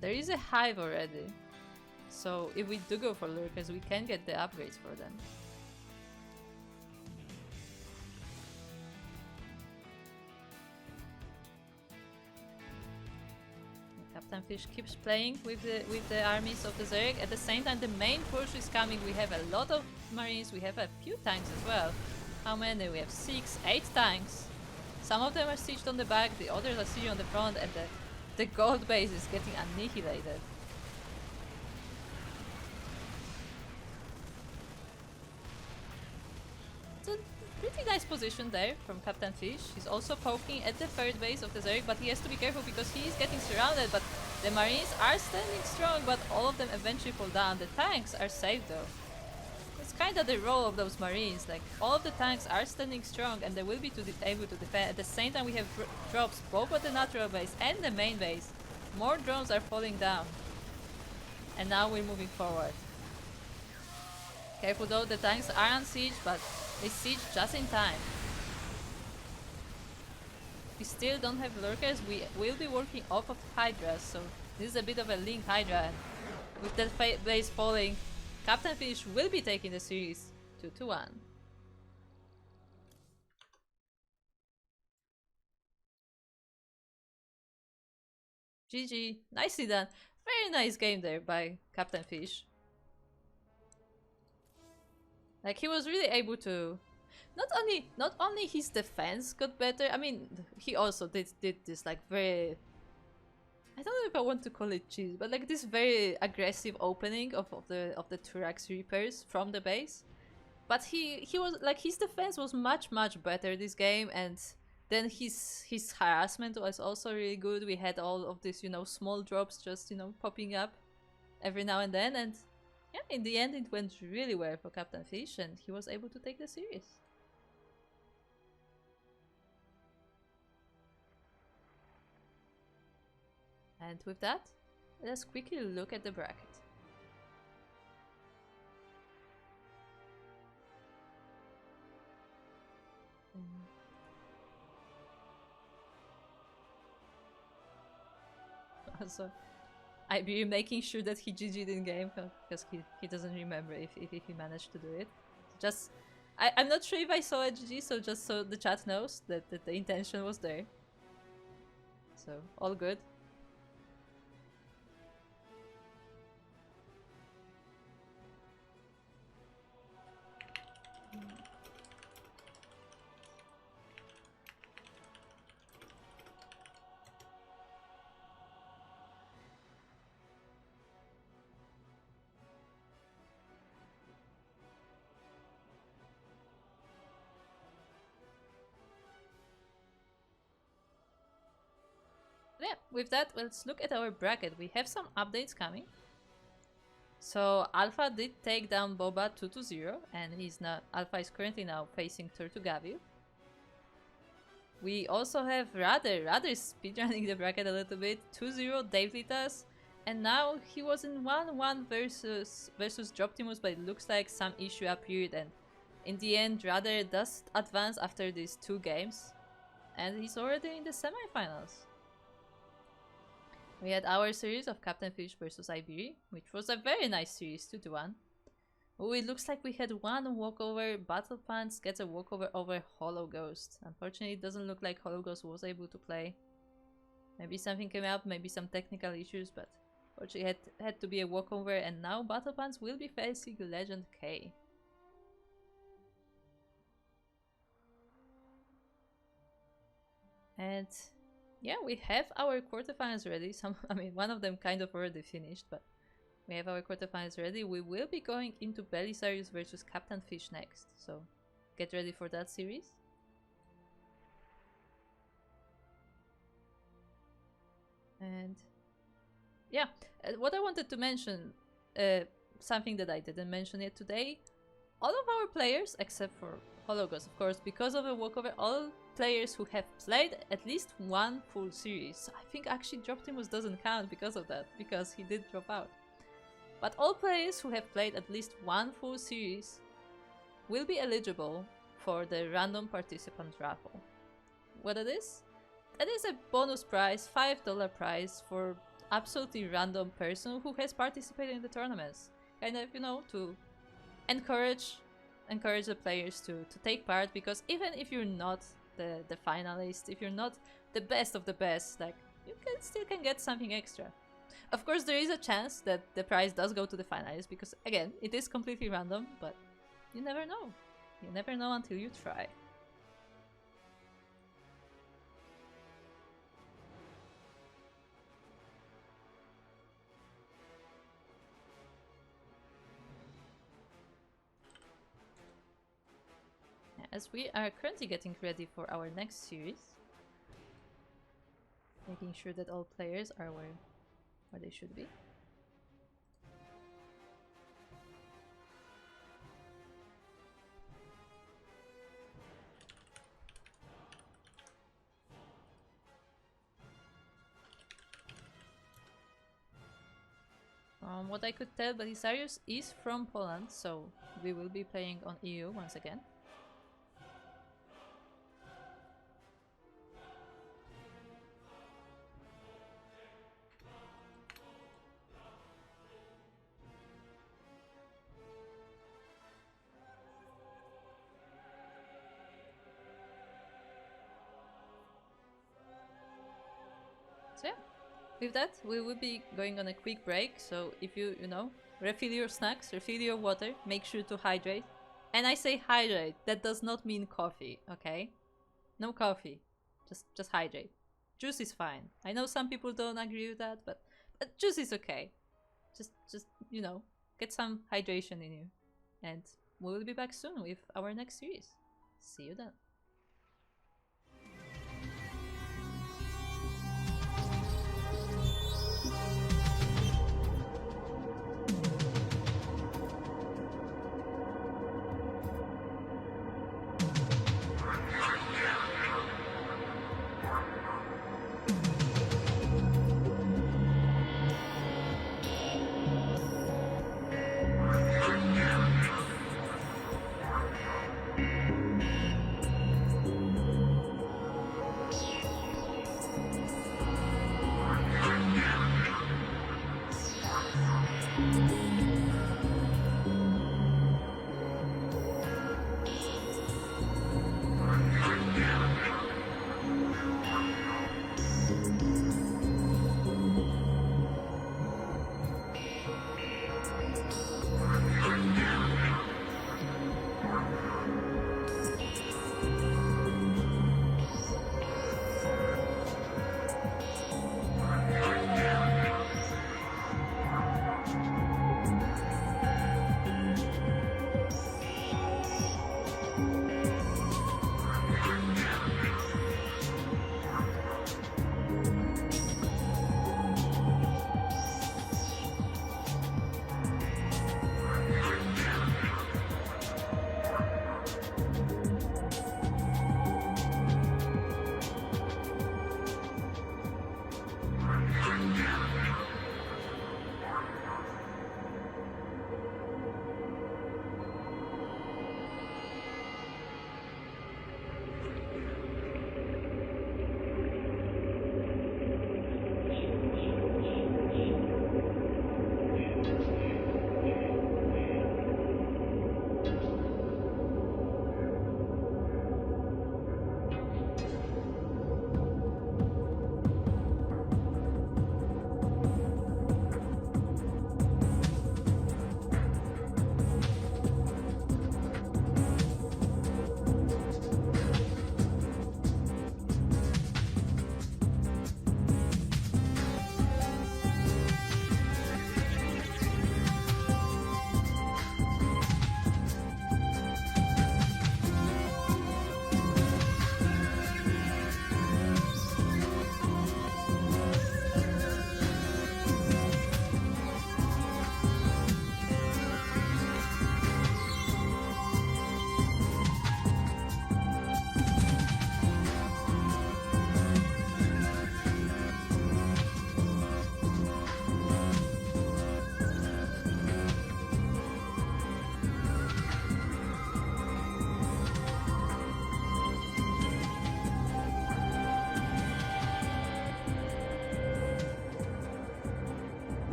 There is a Hive already. So if we do go for Lurkers, we can get the upgrades for them. Captainfisch keeps playing with the armies of the Zerg. At the same time, the main push is coming. We have a lot of Marines, we have a few tanks as well. How many? We have 6, 8 tanks. Some of them are sieged on the back, the others are sieged on the front, and the gold base is getting annihilated. It's a pretty nice position there from Captainfisch. He's also poking at the third base of the Zerg, but he has to be careful because he is getting surrounded. But the Marines are standing strong, but all of them eventually fall down. The tanks are safe though. It's kind of the role of those Marines. Like, all of the tanks are standing strong and they will be able to defend. At the same time, we have drops both at the natural base and the main base. More drones are falling down. And now we're moving forward. Careful though, the tanks are on siege, but they siege just in time. We still don't have Lurkers. We will be working off of Hydras, so this is a bit of a Link Hydra. And with the base falling, Captainfisch will be taking the series 2-1. GG, nicely done. Very nice game there by Captainfisch. Like, he was really able to not only his defense got better. I mean, he also did this like very, I don't know if I want to call it cheese, but like this very aggressive opening of the Turax Reapers from the base. But he was like, his defense was much better this game, and then his harassment was also really good. We had all of these, you know, small drops just, you know, popping up every now and then, and yeah, in the end it went really well for Captainfisch and he was able to take the series. And with that, let's quickly look at the bracket. So ibiree making sure that he GG'd in game because he doesn't remember if he managed to do it. Just I'm not sure if I saw a GG, so just so the chat knows that the intention was there. So all good. Yeah, with that, let's look at our bracket. We have some updates coming. So Alpha did take down Boba 2-0, and Alpha is currently now facing Tortugavil. We also have RadAir. RadAir is speedrunning the bracket a little bit. 2-0 Davlitas, and now he was in 1-1 versus Droptimus, but it looks like some issue appeared, and in the end RadAir does advance after these 2 games, and he's already in the semifinals. We had our series of Captainfisch versus ibiree, which was a very nice series, 2-1. Oh, it looks like we had one walkover. BattlePants gets a walkover over Hollow Ghost. Unfortunately, it doesn't look like Hollow Ghost was able to play. Maybe something came up, maybe some technical issues, but unfortunately it had to be a walkover, and now BattlePants will be facing Legend K. And yeah, we have our quarterfinals ready. One of them kind of already finished, but we have our quarterfinals ready. We will be going into Belisarius versus Captainfisch next, so get ready for that series. And yeah, what I wanted to mention, something that I didn't mention yet today, all of our players, except for Hollow Ghost, of course, because of a walkover, all players who have played at least one full series. I think actually Droptimus doesn't count because of that, because he did drop out. But all players who have played at least one full series will be eligible for the random participant raffle. What it is? That is a bonus prize, $5 prize for absolutely random person who has participated in the tournaments. Kind of, you know, to encourage the players to take part, because even if you're not the finalist, if you're not the best of the best, like, you still can get something extra. Of course, there is a chance that the prize does go to the finalists, because again, it is completely random, but you never know. You never know until you try. As we are currently getting ready for our next series, making sure that all players are where they should be. From what I could tell, Belisarius is from Poland, so we will be playing on EU once again. So yeah, with that, we will be going on a quick break. So if you know, refill your snacks, refill your water, make sure to hydrate. And I say hydrate, that does not mean coffee, okay? No coffee, just hydrate. Juice is fine. I know some people don't agree with that, but juice is okay. Just you know, get some hydration in you. And we will be back soon with our next series. See you then.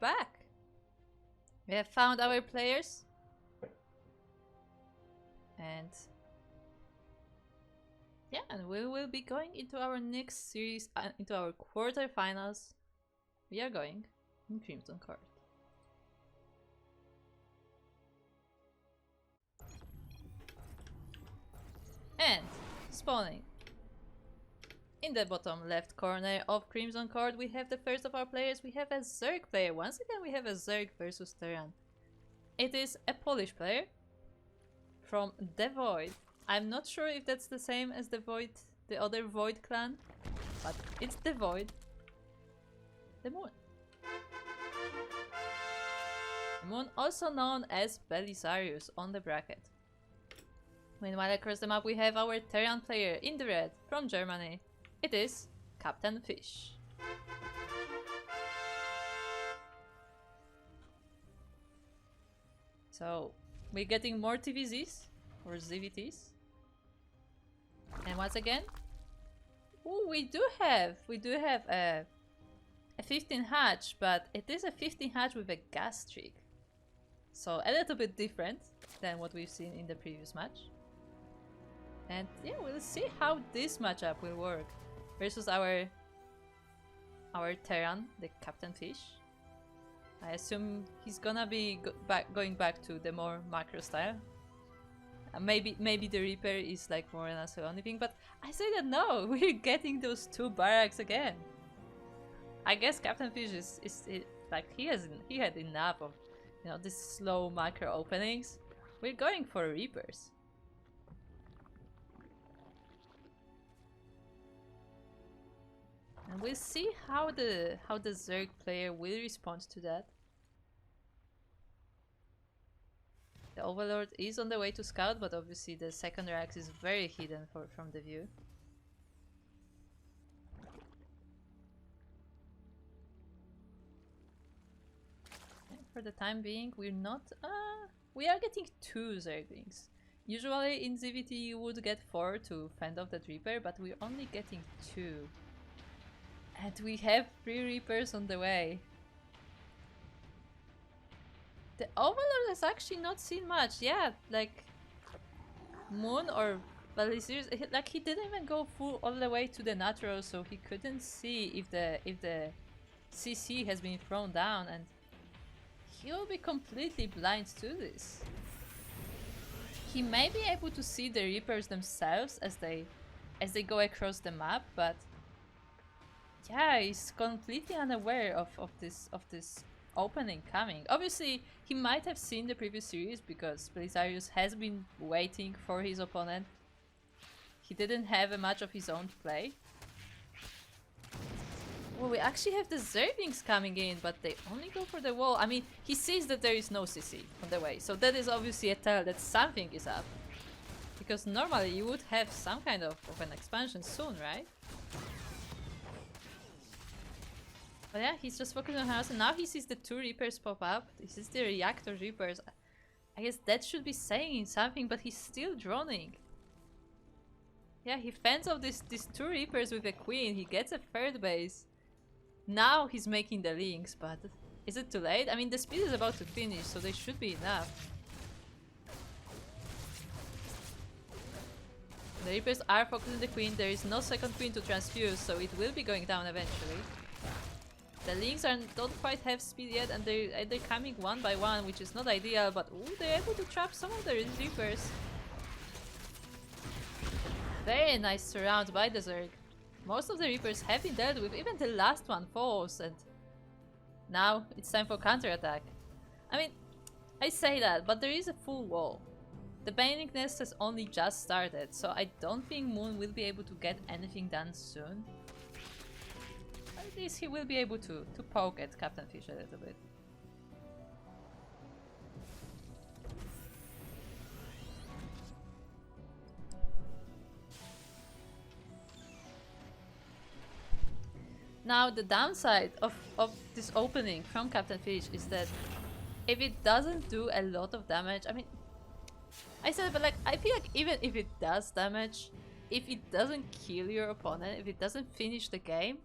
back. We have found our players. And yeah, and we will be going into our next series, into our quarterfinals. We are going in Crimson Court. And spawning in the bottom left corner of Crimson Court, we have the first of our players. We have a Zerg player. Once again, we have a Zerg versus Terran. It is a Polish player from the Void. I'm not sure if that's the same as the Void, the other Void clan, but it's the Void. The Moon. The Moon, also known as Belisarius on the bracket. Meanwhile, across the map we have our Terran player in the red from Germany. It is Captainfisch. So we're getting more TVZs or ZVTs. And once again, ooh, we do have a 15 hatch, but it is a 15 hatch with a gas streak. So a little bit different than what we've seen in the previous match. And yeah, we'll see how this matchup will work versus our Terran, the Captainfisch. I assume he's gonna be going back to the more macro style. Maybe the Reaper is like more an only thing, but I say that no, we're getting those two barracks again. I guess Captainfisch is like he had enough of, you know, these slow macro openings. We're going for Reapers. And we'll see how the Zerg player will respond to that. The Overlord is on the way to scout, but obviously the second rack is very hidden from the view. And for the time being, we're not. We are getting 2 Zerglings. Usually in ZVT you would get 4 to fend off that Reaper, but we're only getting 2. And we have 3 Reapers on the way. The Overlord has actually not seen much. Yeah, like Moon or Belisarius, like he didn't even go full all the way to the natural, so he couldn't see if the CC has been thrown down, and he will be completely blind to this. He may be able to see the Reapers themselves as they go across the map, but yeah, he's completely unaware of this opening coming. Obviously, he might have seen the previous series because Belisarius has been waiting for his opponent. He didn't have much of his own to play. Well, we actually have the Zerglings coming in, but they only go for the wall. I mean, he sees that there is no CC on the way, so that is obviously a tell that something is up. Because normally you would have some kind of an expansion soon, right? But yeah, he's just focusing on house, and now he sees the 2 Reapers pop up. This is the Reactor Reapers. I guess that should be saying something, but he's still droning. Yeah, he fends off these 2 Reapers with a Queen. He gets a 3rd base. Now he's making the links, but is it too late? I mean, the speed is about to finish, so they should be enough. The Reapers are focusing the Queen. There is no second Queen to transfuse, so it will be going down eventually. The links don't quite have speed yet, and they're coming one by one, which is not ideal, but ooh, they're able to trap some of the Reapers. Very nice surround by the Zerg. Most of the Reapers have been dealt with, even the last one falls, and now it's time for counterattack. I mean, I say that, but there is a full wall. The Binding Nest has only just started, so I don't think Moon will be able to get anything done soon. At least he will be able to poke at Captainfisch a little bit. Now the downside of this opening from Captainfisch is that if it doesn't do a lot of damage, I mean, I said, but like, I feel like even if it does damage, if it doesn't kill your opponent, if it doesn't finish the game,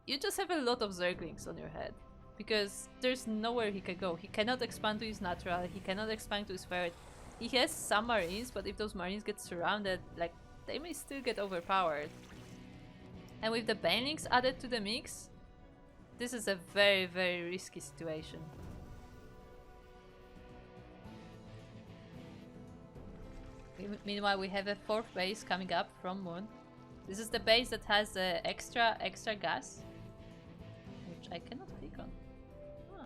you just have a lot of Zerglings on your head. because there's nowhere he can go. He cannot expand to his natural, he cannot expand to his ferret. He has some marines, but if those marines get surrounded, like, they may still get overpowered. And with the banelings added to the mix, this is a very, very risky situation. Meanwhile, we have a 4th base coming up from Moon. This is the base that has extra gas, which I cannot click on. Huh.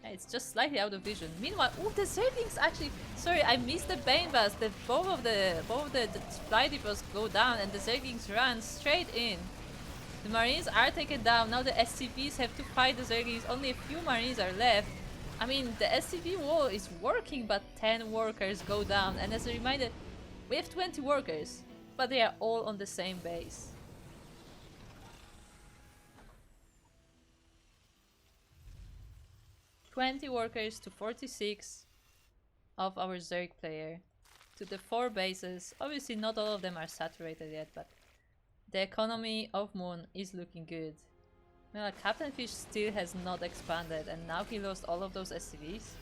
Yeah, it's just slightly out of vision. Meanwhile, oh, the Zerglings actually. Sorry, I missed the Bane Bus. Both of the supply depots go down, and the Zerglings run straight in. The Marines are taken down. Now the SCVs have to fight the Zerglings. Only a few Marines are left. I mean, the SCV wall is working, but 10 workers go down. And as a reminder, we have 20 workers, but they are all on the same base. "20 workers to 46 of our Zerg player to the 4 bases. Obviously, not all of them are saturated yet, but the economy of Moon is looking good. Well, Captainfisch still has not expanded, and now he lost all of those SCVs.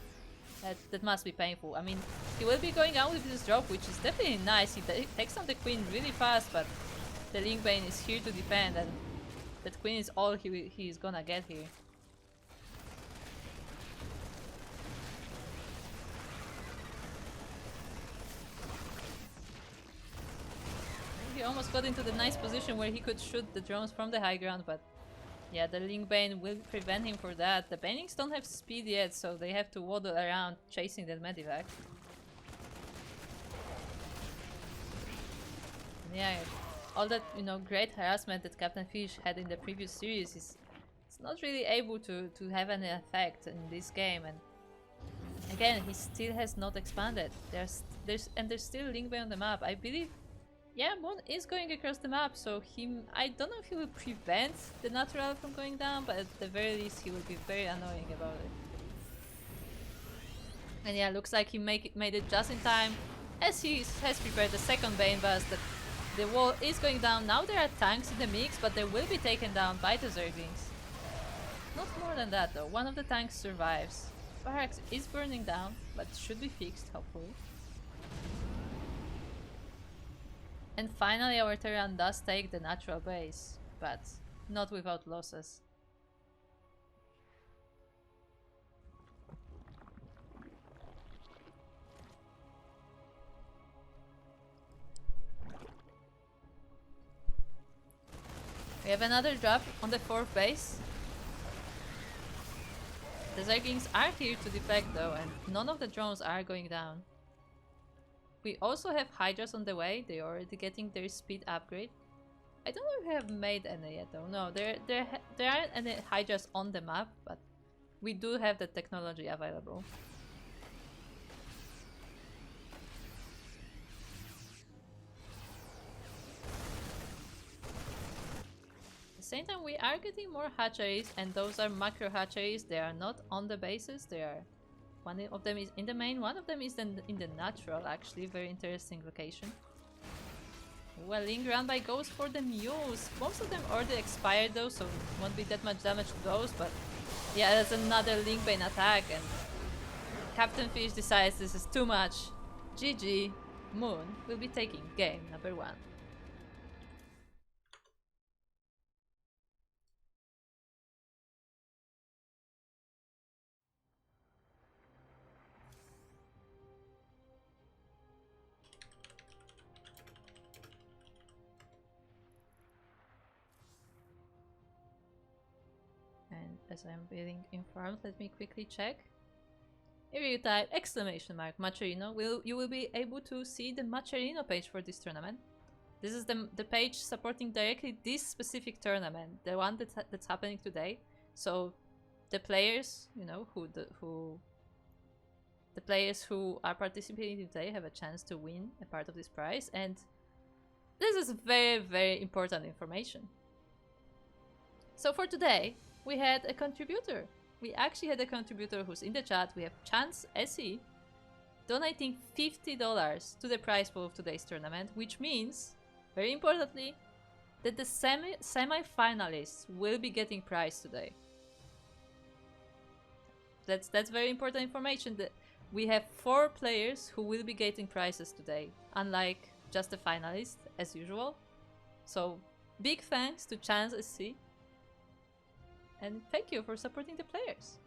That must be painful. I mean, he will be going out with this drop, which is definitely nice. He takes on the Queen really fast, but the Lingbane is here to defend, and that Queen is all he is gonna get here. He almost got into the nice position where he could shoot the drones from the high ground, but yeah, the Lingbane will prevent him for that. The Banelings don't have speed yet, so they have to waddle around chasing that medivac. Yeah, all that, you know, great harassment that Captainfisch had in the previous series it's not really able to have any effect in this game, and again, he still has not expanded. There's still Lingbane on the map. I believe, yeah, Moon is going across the map, so I don't know if he will prevent the natural from going down, but at the very least he will be very annoying about it. And yeah, looks like he made it just in time, as he has prepared the second Bane Bust. That the wall is going down. Now there are tanks in the mix, but they will be taken down by the Zerglings. Not more than that though. One of the tanks survives. Barracks is burning down, but should be fixed, hopefully. And finally our Terran does take the natural base, but not without losses. We have another drop on the 4th base. The Zerglings are here to defect though, and none of the drones are going down. We also have Hydras on the way. They are already getting their speed upgrade. I don't know if we have made any yet though. No, there aren't any Hydras on the map, but we do have the technology available. At the same time, we are getting more hatcheries, and those are macro hatcheries. They are not on the bases. They are, one of them is in the main, one of them is in the natural, actually. Very interesting location. Well, Ling Runby goes for the mules. Most of them already expired though, so won't be that much damage to those, but yeah, that's another Lingbane attack, and Captainfisch decides this is too much. GG. Moon will be taking game number 1. And as I'm being informed, let me quickly check. If you type exclamation mark Macherino, you will be able to see the Macherino page for this tournament. This is the page supporting directly this specific tournament, the one that's happening today. So the players, you know, the players who are participating today have a chance to win a part of this prize, and this is very, very important information. So for today, we had a contributor. We actually had a contributor who's in the chat. We have Chance SE donating $50 to the prize pool of today's tournament, which means, very importantly, that the semi-finalists will be getting prize today. That's very important information. That we have 4 players who will be getting prizes today, unlike just the finalists as usual. So big thanks to Chance SC, and thank you for supporting the players.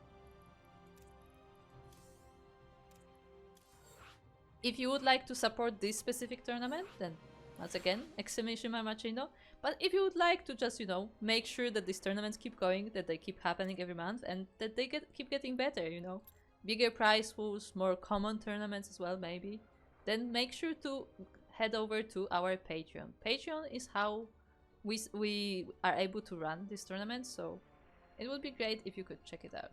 If you would like to support this specific tournament, then once again, exclamation mark Machino. But if you would like to just, you know, make sure that these tournaments keep going, that they keep happening every month, and that they keep getting better, you know, bigger prize pools, more common tournaments as well, maybe, then make sure to head over to our Patreon. Patreon is how we are able to run these tournaments, so it would be great if you could check it out.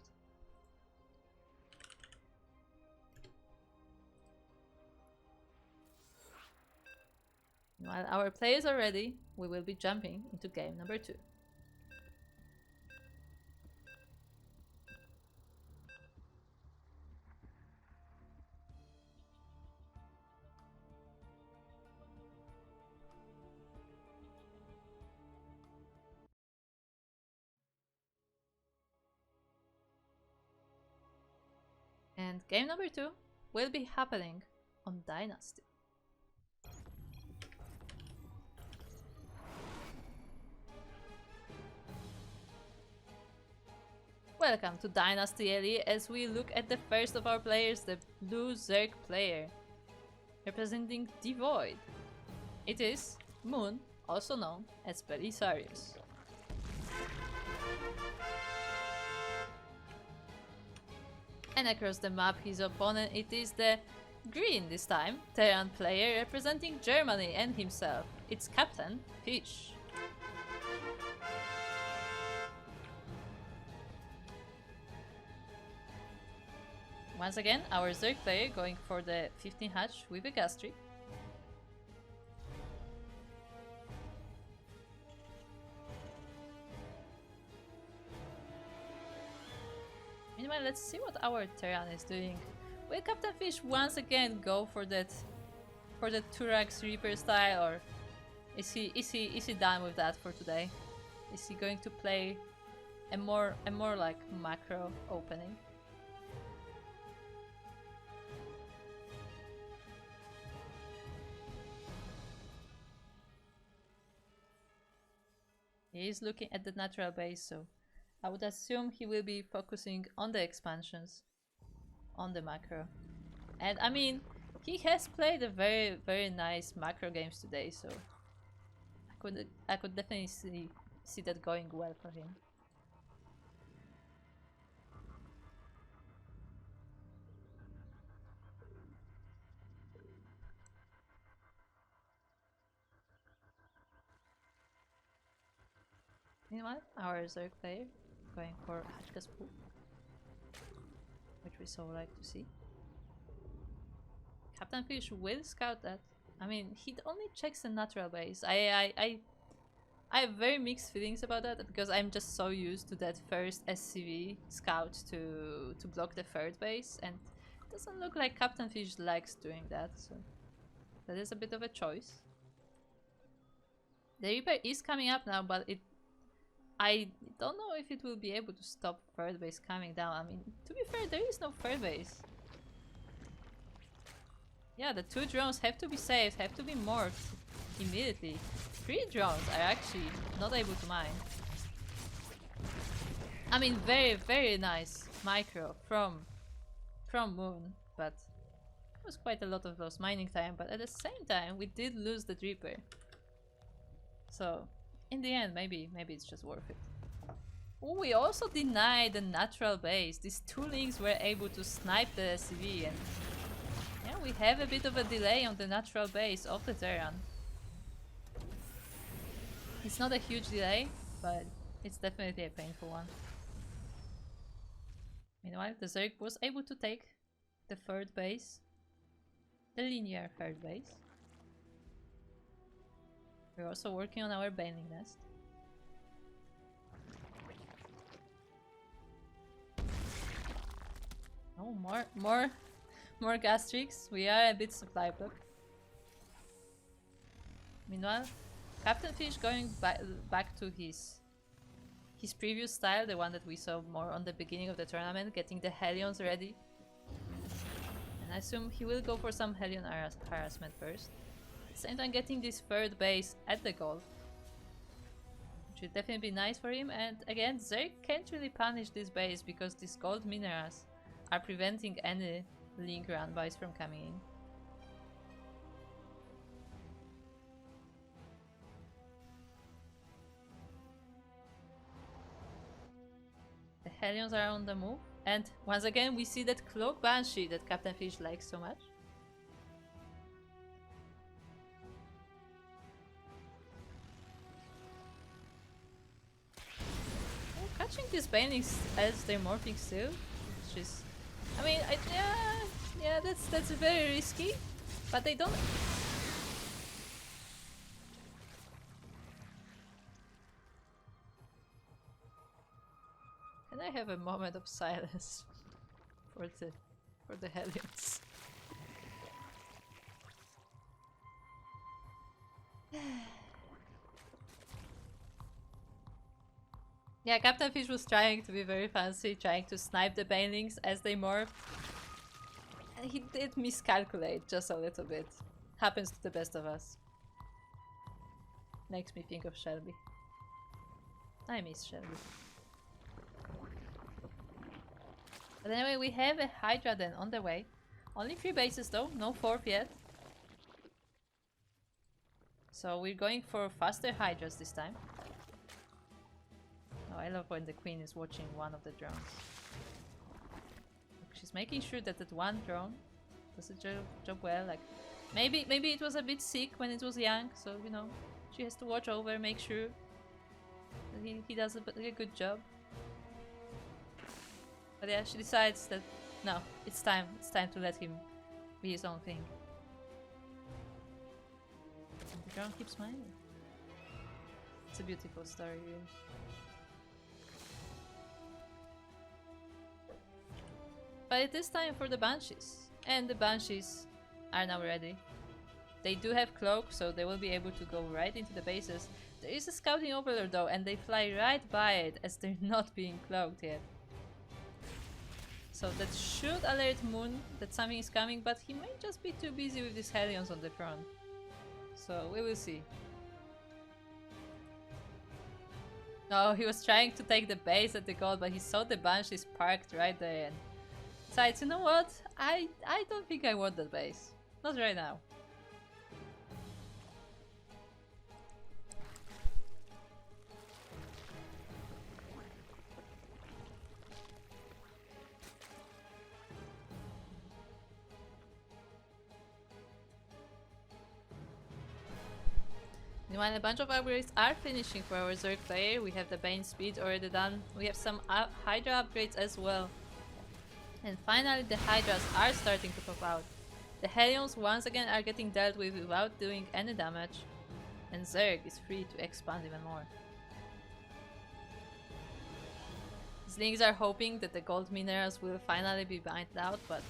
While our players are ready, we will be jumping into game number 2. And game number 2 will be happening on Dynasty. Welcome to Dynasty LE as we look at the first of our players, the blue Zerg player, representing Devoid. It is Moon, also known as Belisarius. And across the map, his opponent, it is the green this time, Terran player representing Germany and himself. It's Captainfisch. Once again, our Zerg player going for the 15 hatch with a Gastry. Meanwhile, let's see what our Terran is doing. Will Captainfisch once again go for the Turax Reaper style, or is he done with that for today? Is he going to play a more like macro opening? He is looking at the natural base, so I would assume he will be focusing on the expansions, on the macro. And I mean, he has played a very nice macro games today, so I could definitely see that going well for him. Meanwhile, our Zerg player going for Hachka's pool, which we so like to see. Captainfisch will scout that. I mean, he only checks the natural base. I have very mixed feelings about that because I'm just so used to that first SCV scout to block the third base, and it doesn't look like Captainfisch likes doing that, so that is a bit of a choice. The Reaper is coming up now, but I don't know if it will be able to stop third base coming down. I mean, to be fair, there is no third base. Yeah, the 2 drones have to be saved, have to be morphed immediately. 3 drones are actually not able to mine. I mean, very nice micro from Moon, but it was quite a lot of lost mining time. But at the same time, we did lose the Reaper. So in the end, maybe it's just worth it. Oh, we also denied the natural base. These 2 links were able to snipe the SCV, and yeah, we have a bit of a delay on the natural base of the Terran. It's not a huge delay, but it's definitely a painful one. Meanwhile, the Zerg was able to take the third base, the linear third base. We're also working on our Baneling Nest. Oh, more Gastrix. We are a bit supply block. Meanwhile, Captainfisch going back to his his previous style, the one that we saw more on the beginning of the tournament, getting the Hellions ready. And I assume he will go for some Hellion harassment first. At the same time getting this third base at the gold, which would definitely be nice for him. And again, Zerg can't really punish this base because these gold minerals are preventing any link runbys from coming in. The Hellions are on the move, and once again we see that Cloak Banshee that Captainfisch likes so much. Oh, catching these Banelings as they're morphing still, which is, I mean, yeah, that's very risky, but they don't. Can I have a moment of silence for the Hellions? Yeah, Captainfisch was trying to be very fancy, trying to snipe the Banelings as they morph. And he did miscalculate just a little bit. Happens to the best of us. Makes me think of Shelby. I miss Shelby. But anyway, we have a Hydra then on the way. Only 3 bases though, no 4th yet. So we're going for faster Hydras this time. Oh, I love when the Queen is watching one of the drones. She's making sure that that one drone does the job well. Like, maybe it was a bit sick when it was young, so you know, she has to watch over, make sure that he does a good job. But yeah, she decides that no, it's time to let him be his own thing. And the drone keeps smiling. It's a beautiful story, really. But it is time for the Banshees. And the Banshees are now ready. They do have cloak, so they will be able to go right into the bases. There is a scouting overlord though, and they fly right by it as they're not being cloaked yet. So that should alert Moon that something is coming, but he might just be too busy with these Hellions on the front. So we will see. No, he was trying to take the base at the gold, but he saw the Banshees parked right there and decides, you know what? I don't think I want that base. Not right now. Meanwhile, a bunch of upgrades are finishing for our Zerg player. We have the Bane speed already done. We have some Hydra upgrades as well. And finally the Hydras are starting to pop out. The Hellions once again are getting dealt with without doing any damage. And Zerg is free to expand even more. Slings are hoping that the gold minerals will finally be mined out, but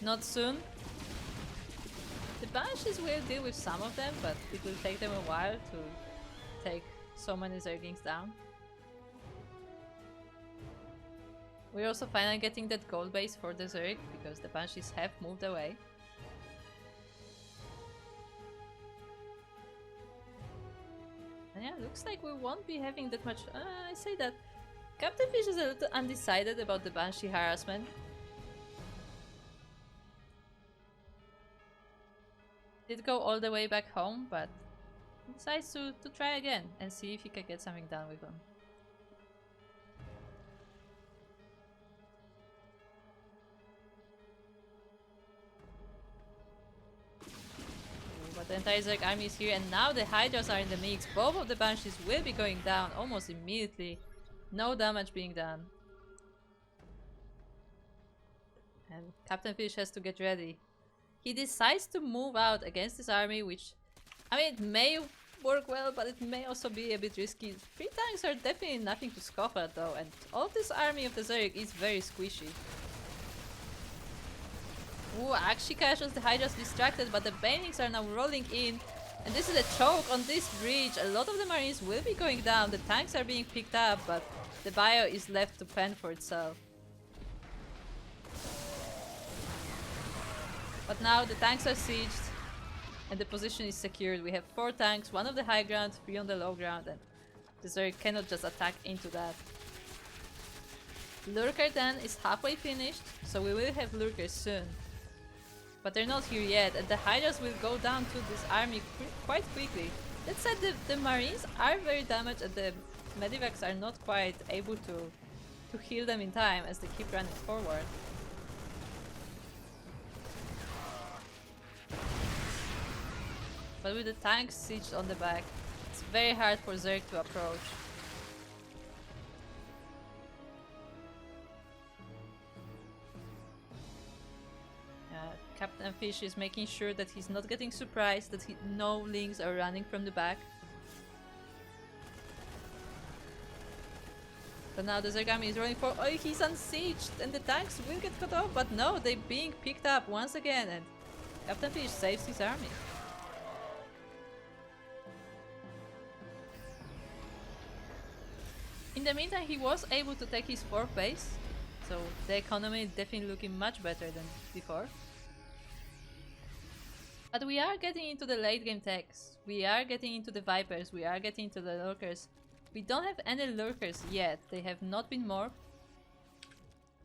not soon. The Banshees will deal with some of them, but it will take them a while to take so many Zerglings down. We're also finally getting that gold base for the Zerg, because the Banshees have moved away. And yeah, looks like we won't be having that much... I say that Captainfisch is a little undecided about the Banshee harassment. Did go all the way back home, but decides to try again and see if he can get something done with them. But the entire Zerg army is here, and now the Hydras are in the mix. Both of the Banshees will be going down almost immediately. No damage being done. And Captainfisch has to get ready. He decides to move out against this army, which, I mean, it may work well, but it may also be a bit risky. 3 tanks are definitely nothing to scoff at though, and all of this army of the Zerg is very squishy. Ooh, Akshikash as the Hydra's distracted, but the Banelings are now rolling in, And this is a choke on this bridge. A lot of the Marines will be going down. The tanks are being picked up, but the bio is left to fend for itself. But now the tanks are sieged and the position is secured. We have 4 tanks, 1 on the high ground, 3 on the low ground, and the Zerg cannot just attack into that. Lurker then is halfway finished, so we will have Lurkers soon. But they're not here yet, and the Hydras will go down to this army quite quickly. That said, the Marines are very damaged and the Medivacs are not quite able to heal them in time as they keep running forward. But with the tanks sieged on the back, it's very hard for Zerg to approach. Captainfisch is making sure that he's not getting surprised, that no lings are running from the back. But now the Zerg army is rolling for. Oh, he's unsieged and the tanks will get cut off, but no, they're being picked up once again and Captainfisch saves his army. In the meantime, he was able to take his 4th base, so the economy is definitely looking much better than before. But we are getting into the late game techs, we are getting into the Vipers, we are getting into the Lurkers. We don't have any Lurkers yet, they have not been morphed,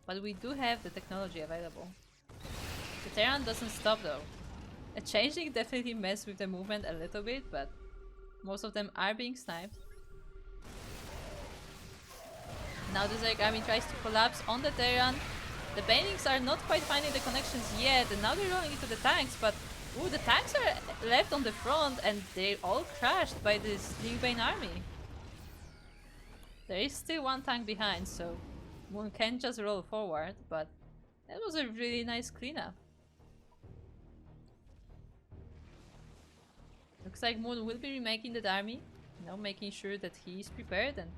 but we do have the technology available. The Terran doesn't stop though. A changeling definitely messed with the movement a little bit, but most of them are being sniped. Now the Zerg army tries to collapse on the Terran. The Banelings are not quite finding the connections yet, and now they're rolling into the tanks, but ooh, the tanks are left on the front and they're all crushed by this Linkbane army. There is still 1 tank behind, so Moon can just roll forward, but that was a really nice cleanup. Looks like Moon will be remaking that army, making sure that he is prepared, and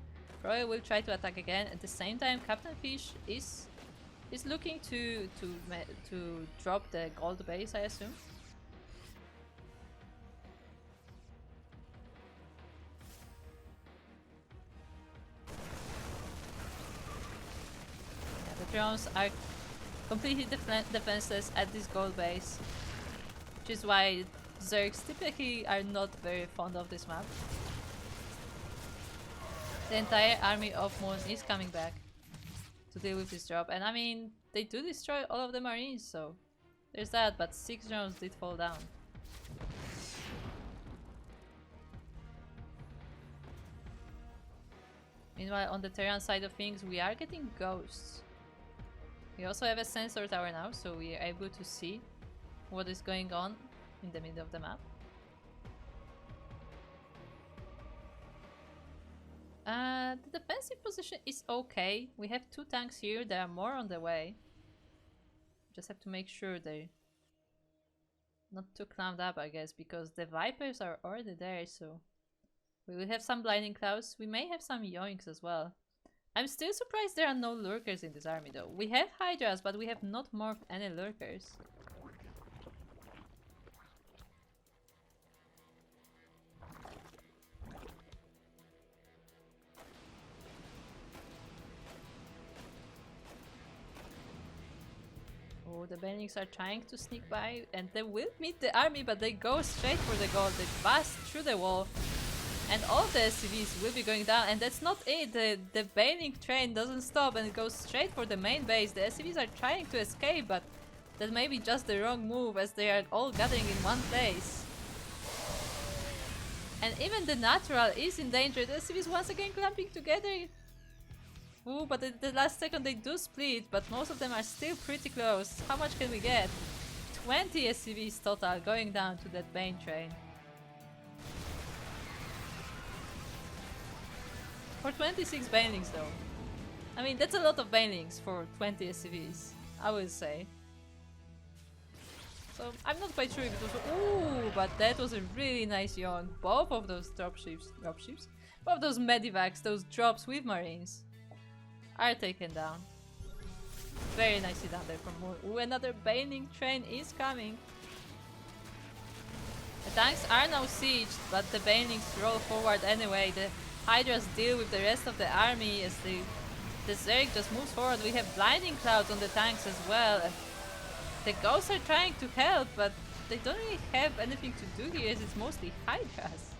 Roy will try to attack again. At the same time, Captainfisch is looking to drop the gold base, I assume. Yeah, the drones are completely defenseless at this gold base, which is why Zergs typically are not very fond of this map. The entire army of Moon is coming back to deal with this drop, and I mean, they do destroy all of the Marines, so there's that, but 6 drones did fall down. Meanwhile, on the Terran side of things, we are getting ghosts. We also have a sensor tower now, so we are able to see what is going on in the middle of the map. The defensive position is okay. We have 2 tanks here, there are more on the way. Just have to make sure they're not too clammed up, I guess, because the Vipers are already there, so we will have some Blinding Clouds. We may have some Yoinks as well. I'm still surprised there are no Lurkers in this army though. We have Hydras, but we have not morphed any Lurkers. Oh, the Banelings are trying to sneak by and they will meet the army, but they go straight for the gold. They bust through the wall and all the SCVs will be going down, and that's not it. The Baneling train doesn't stop and it goes straight for the main base. The SCVs are trying to escape, but that may be just the wrong move as they are all gathering in one place. And even the natural is in danger. The SCVs once again clamping together. Ooh, but at the last second they do split, but most of them are still pretty close. How much can we get? 20 SCVs total going down to that Bane train. For 26 Banelings though. I mean, that's a lot of Banelings for 20 SCVs, I would say. So I'm not quite sure if it was... Ooh, but that was a really nice yawn. Both of those dropships, both those medivacs, those drops with Marines are taken down. Very nicely done there from Moon. Ooh, another Baneling train is coming. The tanks are now sieged, but the banelings roll forward anyway. The Hydras deal with the rest of the army as the Zerg just moves forward. We have blinding clouds on the tanks as well. And the ghosts are trying to help, but they don't really have anything to do here as it's mostly Hydras.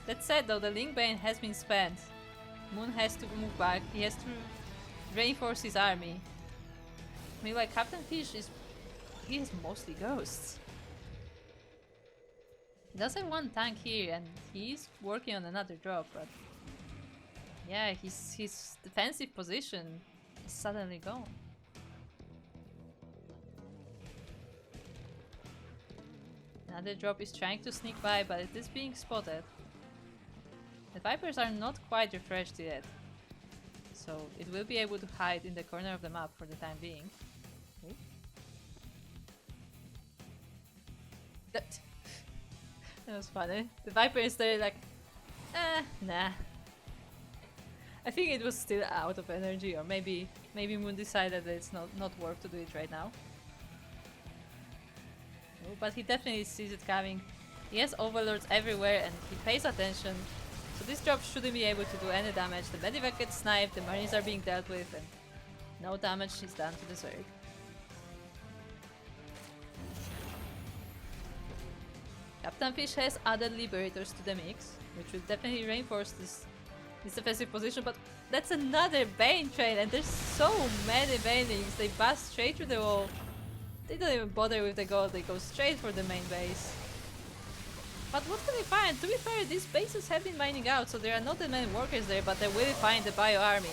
That said though, the Link Bane has been spent. Moon has to move back. He has to reinforce his army. Meanwhile, Captainfisch he has mostly ghosts. He does have one tank here and he's working on another drop, but yeah, his defensive position is suddenly gone. Another drop is trying to sneak by, but it is being spotted. The Vipers are not quite refreshed yet, so it will be able to hide in the corner of the map for the time being. Ooh. That was funny. The Viper is there like, nah. I think it was still out of energy, or maybe Moon decided that it's not worth to do it right now. Oh, but he definitely sees it coming. He has overlords everywhere and he pays attention. So this drop shouldn't be able to do any damage. The medevac gets sniped, the marines are being dealt with, and no damage is done to the Zerg. Captainfisch has added Liberators to the mix, which will definitely reinforce this defensive position, but that's another Bane train, and there's so many Banelings. They bust straight through the wall. They don't even bother with the gold, they go straight for the main base. But what can they find? To be fair, these bases have been mining out, so there are not that many workers there, but they will find the bio army.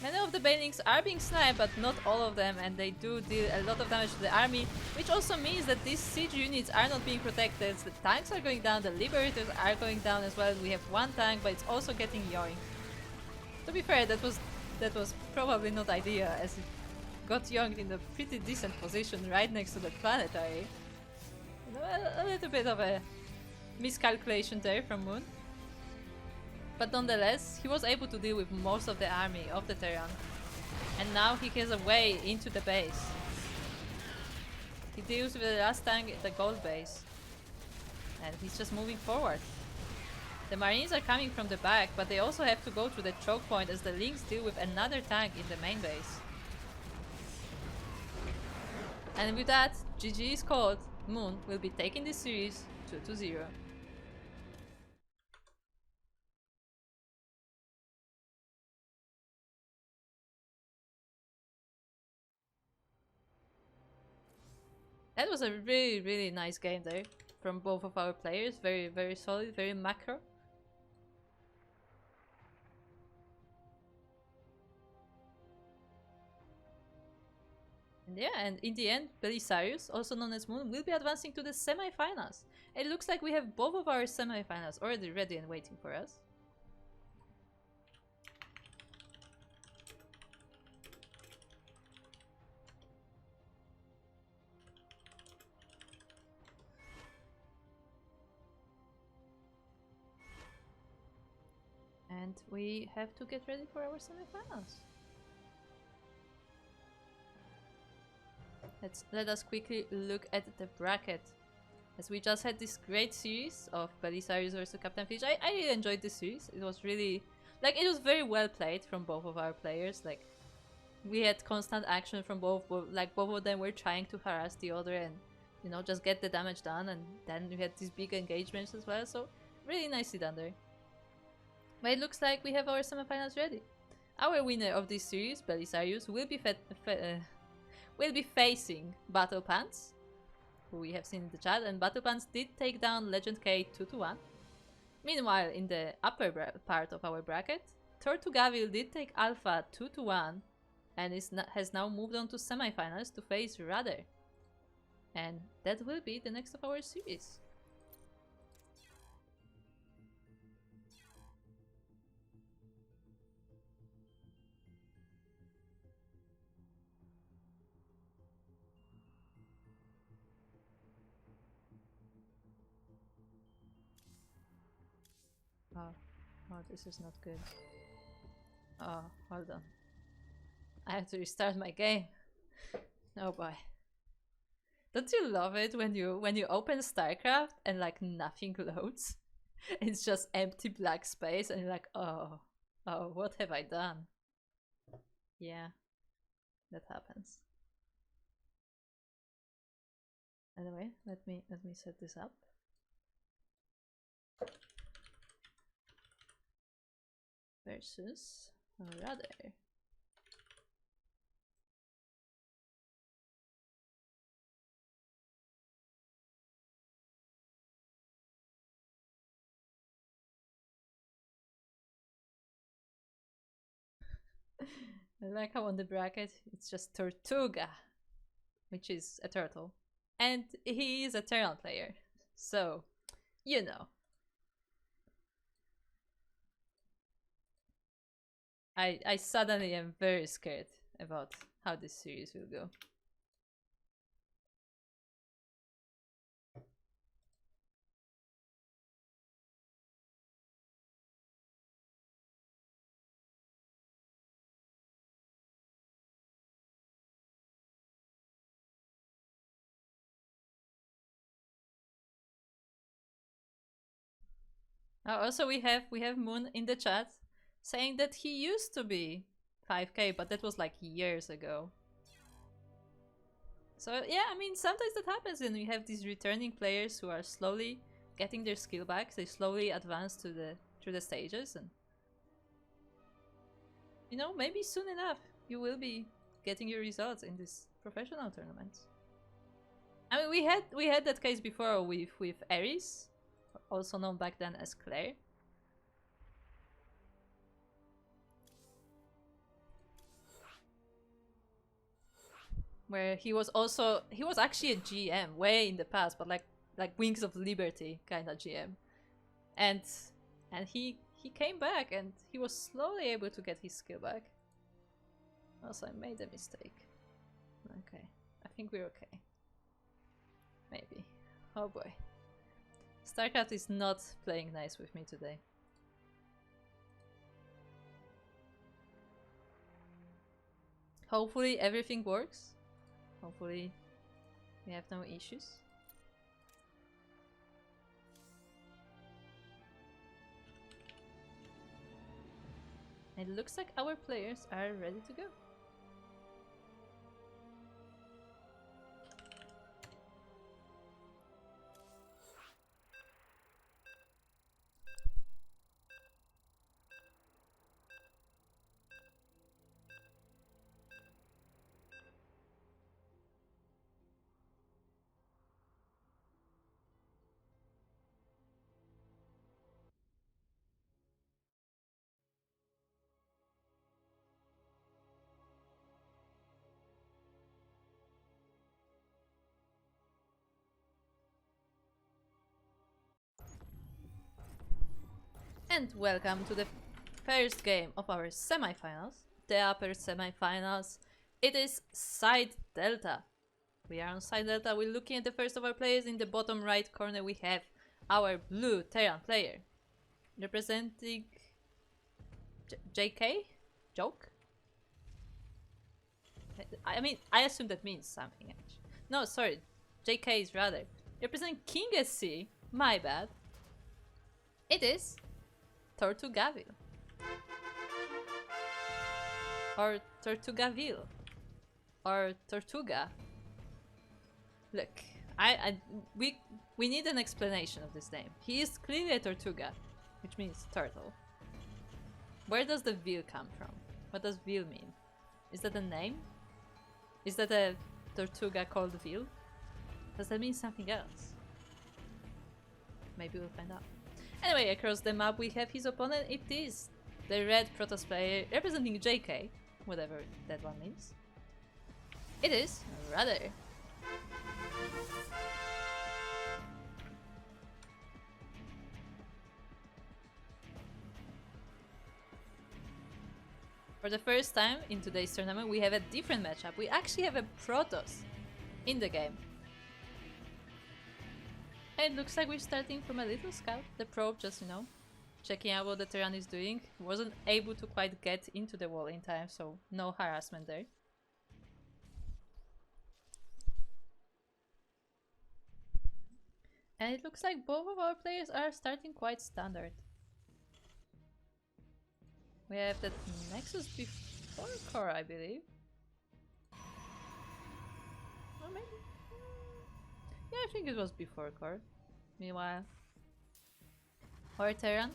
Many of the Banelings are being sniped, but not all of them, and they do deal a lot of damage to the army, which also means that these siege units are not being protected. The tanks are going down, the Liberators are going down as well. We have one tank, but it's also getting yoinked. To be fair, that was probably not ideal, as it got yoinked in a pretty decent position right next to the planetary. You know, a little bit of a miscalculation there from Moon. But nonetheless, he was able to deal with most of the army of the Terran. And now he has a way into the base. He deals with the last tank at the gold base. And he's just moving forward. The marines are coming from the back, but they also have to go through the choke point as the Lynx deal with another tank in the main base. And with that, GG is called. Moon will be taking this series 2-0. That was a really, really nice game there from both of our players. Very, very solid, very macro. And yeah, and in the end, Belisarius, also known as Moon, will be advancing to the semi-finals. It looks like we have both of our semi-finals already ready and waiting for us. And we have to get ready for our semi-finals. Let us quickly look at the bracket. As we just had this great series of Belisarius versus Captainfisch. I really enjoyed this series. It was really... like, it was very well played from both of our players. Like, we had constant action from both. Like, both of them were trying to harass the other and, you know, just get the damage done. And then we had these big engagements as well. So, really nicely done there. But it looks like we have our semifinals ready. Our winner of this series, Belisarius, will be facing BattlePants, who we have seen in the chat, and BattlePants did take down Legend K 2-1. Meanwhile, in the upper part of our bracket, Tortugavil did take Alpha 2-1 and has now moved on to semifinals to face RadAir. And that will be the next of our series. Oh, this is not good. Oh, hold on. I have to restart my game. Oh boy. Don't you love it when you open StarCraft and like nothing loads? It's just empty black space and you're like, oh, what have I done? Yeah, that happens. Anyway, let me set this up. Versus RadAir. I like how on the bracket it's just Tortuga, which is a turtle. And he is a Terran player, so, you know. I suddenly am very scared about how this series will go. Also, we have Moon in the chat saying that he used to be 5k, but that was like years ago. So yeah, I mean, sometimes that happens and we have these returning players who are slowly getting their skill back. They slowly advance through the stages, and you know, maybe soon enough you will be getting your results in this professional tournaments. I mean, we had that case before with Ares, also known back then as Claire. Where he was actually a GM way in the past, but like Wings of Liberty kind of GM, and he came back and he was slowly able to get his skill back. Also, I made a mistake. Okay, I think we're okay. Maybe. Oh boy. StarCraft is not playing nice with me today. Hopefully everything works. Hopefully we have no issues. It looks like our players are ready to go. And welcome to the first game of our semifinals, the upper semifinals. It is side delta. We are on side delta. We're looking at the first of our players. In the bottom right corner we have our blue Terran player, representing JK? Joke? I mean, I assume that means something actually. No, sorry, JK is rather. Representing King SC, my bad. It is Tortugavil. Or Tortugavil. Or Tortuga. Look, we need an explanation of this name. He is clearly a Tortuga, which means turtle. Where does the vil come from? What does vil mean? Is that a name? Is that a Tortuga called vil? Does that mean something else? Maybe we'll find out. Anyway, across the map we have his opponent. It is the red Protoss player representing JK, whatever that one means. It is RadAir. For the first time in today's tournament we have a different matchup. We actually have a Protoss in the game. And it looks like we're starting from a little scout. The probe just, you know, checking out what the Terran is doing. Wasn't able to quite get into the wall in time, so no harassment there. And it looks like both of our players are starting quite standard. We have that Nexus before core, I believe. Or maybe... yeah, I think it was before core. Meanwhile, our Terran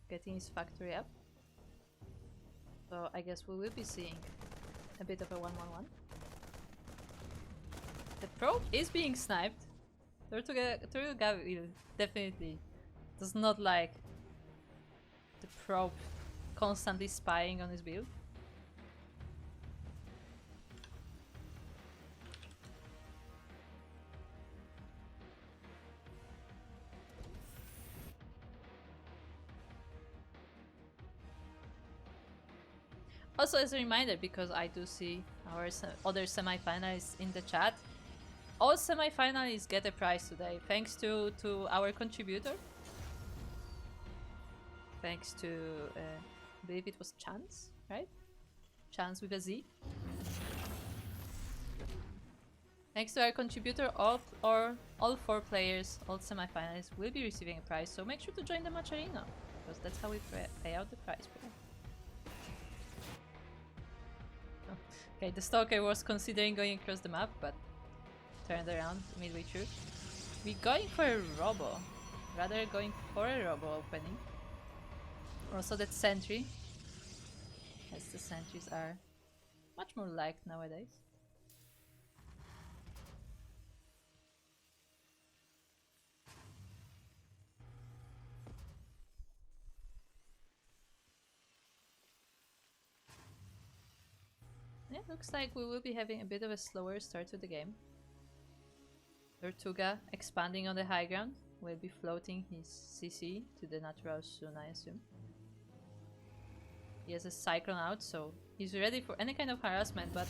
getting his factory up. So I guess we will be seeing a bit of a 1-1-1. The probe is being sniped. Tortugavil definitely does not like the probe constantly spying on his build. Also, as a reminder, because I do see our other semi-finalists in the chat, all semi-finalists get a prize today, thanks to our contributor. Thanks to, I believe it was Chance, right? Chance with a Z. Thanks to our contributor, all 4 players, all semi-finalists will be receiving a prize, so make sure to join the match arena, because that's how we pay out the prize pool. Okay, the Stalker was considering going across the map, but turned around midway through. We're going for a Robo. Rather going for a Robo opening. Also that Sentry, as the Sentries are much more liked nowadays. Yeah, looks like we will be having a bit of a slower start to the game. Tortuga expanding on the high ground, will be floating his CC to the natural soon, I assume. He has a Cyclone out, so he's ready for any kind of harassment, but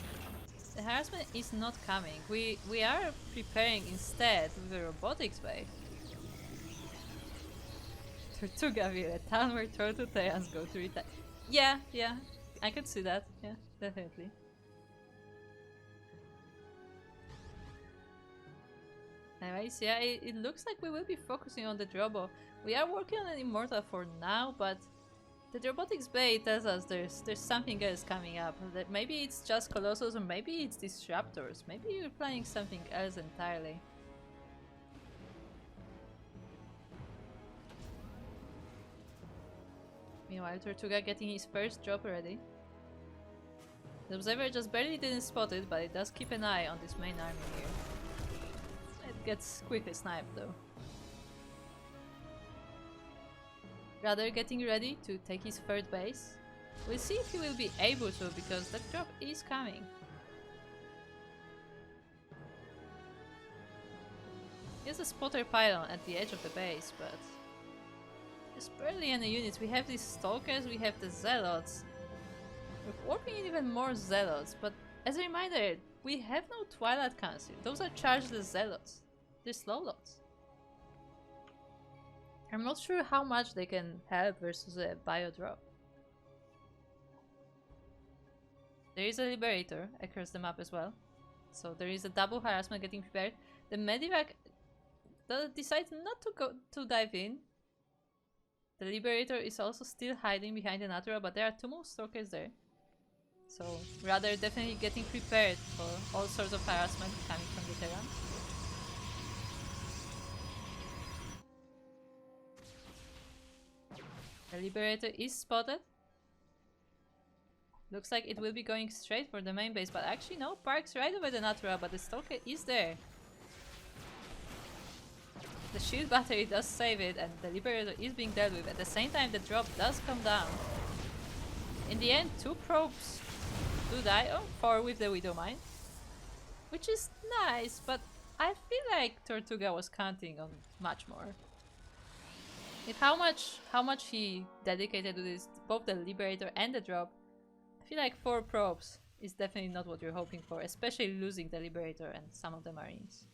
the harassment is not coming. We are preparing instead with a robotics bay. Tortugavil, a town where turtle Terrans go to retire. Yeah, I could see that. Yeah, definitely. Anyways, yeah, it looks like we will be focusing on the Drobo. We are working on an Immortal for now, but the robotics bay tells us there's something else coming up. That maybe it's just Colossus, or maybe it's Disruptors. Maybe you're playing something else entirely. Meanwhile, Tortuga getting his first drop already. The Observer just barely didn't spot it, but it does keep an eye on this main army here. It gets quickly sniped though. RadAir getting ready to take his third base. We'll see if he will be able to, because that drop is coming. He has a spotter pylon at the edge of the base, but there's barely any units. We have these Stalkers, we have the Zealots. We're warping in even more Zealots, but as a reminder, we have no Twilight Council. Those are chargeless Zealots. They're slow lots. I'm not sure how much they can help versus a bio drop. There is a Liberator across the map as well. So there is a double harassment getting prepared. The Medivac decides not to dive in. The Liberator is also still hiding behind the Natural, but there are 2 more Stalkers there. So RadAir definitely getting prepared for all sorts of harassment coming from the Terran. The Liberator is spotted. Looks like it will be going straight for the main base, but actually no, parks right over the Natural, but the Stalker is there. The shield battery does save it, and the Liberator is being dealt with. At the same time, the drop does come down. In the end, 2 probes do die. Oh, 4 with the Widow Mine, which is nice, but I feel like Tortuga was counting on much more. With how much he dedicated to this, both the Liberator and the drop, I feel like 4 probes is definitely not what you're hoping for, especially losing the Liberator and some of the Marines.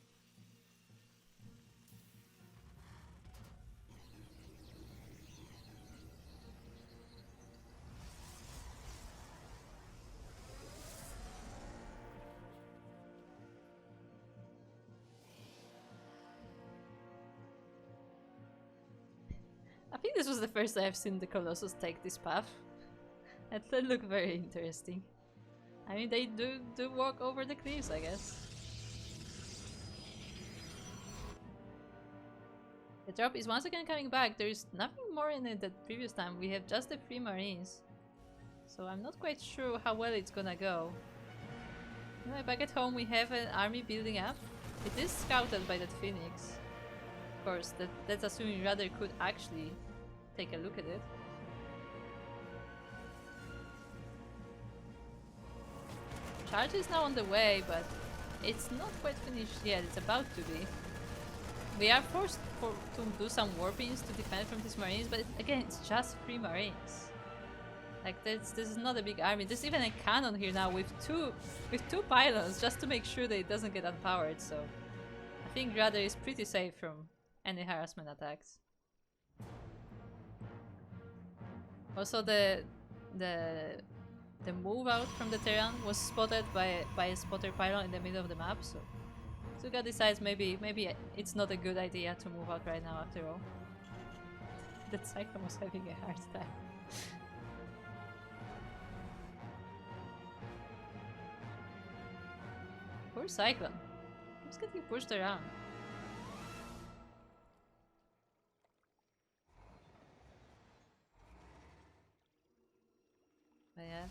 I think this was the first time I've seen the Colossus take this path. And they look very interesting. I mean, they do walk over the cliffs, I guess. The drop is once again coming back. There is nothing more in it than previous time. We have just the 3 marines. So I'm not quite sure how well it's gonna go. Anyway, back at home we have an army building up. It is scouted by that phoenix. Of course, that's assuming RadAir could actually take a look at it. Charge is now on the way, but it's not quite finished yet. It's about to be. We are forced to do some warpings to defend from these marines, but again, it's just 3 marines. Like this is not a big army. There's even a cannon here now with two pylons just to make sure that it doesn't get unpowered. So I think RadAir is pretty safe from any harassment attacks. Also, the move out from the Terran was spotted by a spotter pylon in the middle of the map. So Tuga decides maybe it's not a good idea to move out right now after all. That Cyclone was having a hard time. Poor Cyclone. He's getting pushed around. But yeah,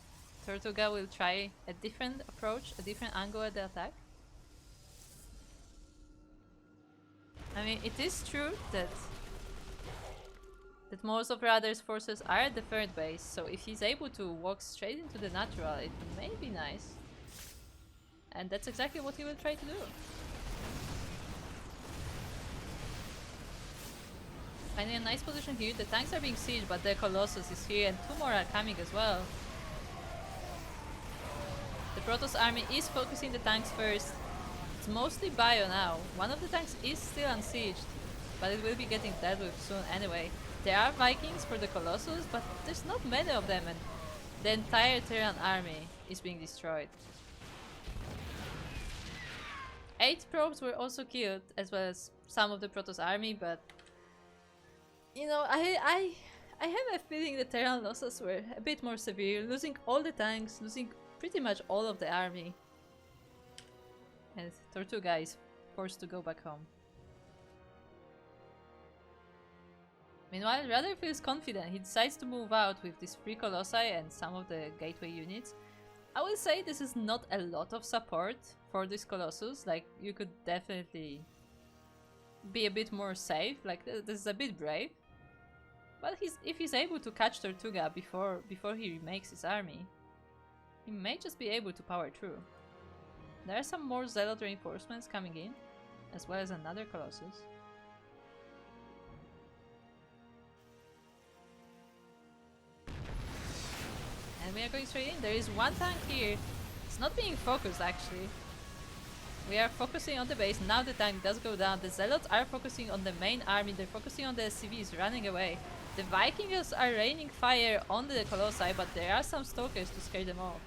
Tortuga will try a different approach, a different angle at the attack. I mean, it is true that most of RadAir's forces are at the third base, so if he's able to walk straight into the natural, it may be nice. And that's exactly what he will try to do. Finding a nice position here. The tanks are being sieged, but the Colossus is here and 2 more are coming as well. The Protoss army is focusing the tanks first. It's mostly bio now. One of the tanks is still unsieged, but it will be getting dealt with soon anyway. There are Vikings for the Colossus, but there's not many of them and the entire Terran army is being destroyed. 8 probes were also killed, as well as some of the Protoss army, but you know, I have a feeling the Terran losses were a bit more severe, losing all the tanks, losing pretty much all of the army. And Tortuga is forced to go back home. Meanwhile, RadAir feels confident. He decides to move out with these 3 Colossi and some of the gateway units. I will say this is not a lot of support for this Colossus. Like, you could definitely be a bit more safe. Like, this is a bit brave. But if he's able to catch Tortuga before he remakes his army, he may just be able to power through. There are some more Zealot reinforcements coming in, as well as another Colossus. And we are going straight in. There is 1 tank here. It's not being focused actually. We are focusing on the base. Now the tank does go down. The Zealots are focusing on the main army. They're focusing on the CVs running away. The Vikings are raining fire on the Colossi, but there are some Stokers to scare them off.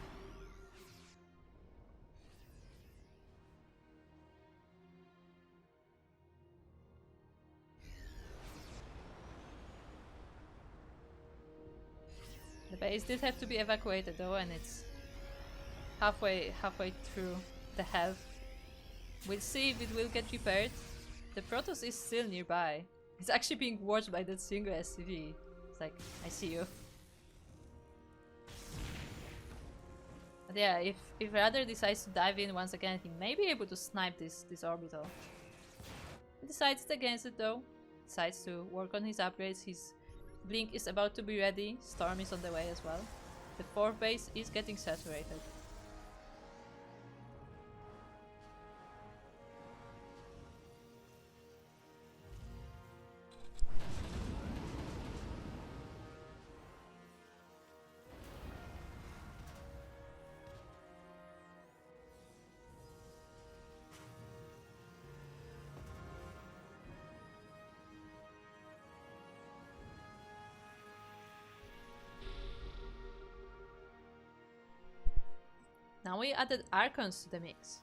The base did have to be evacuated though, and it's halfway through the health. We'll see if it will get repaired. The Protoss is still nearby. It's actually being watched by that single SCV. It's like, I see you. But yeah, if RadAir decides to dive in once again, he may be able to snipe this orbital. He decides against it though. Decides to work on his upgrades. His Blink is about to be ready. Storm is on the way as well. The 4th base is getting saturated. Now we added Archons to the mix.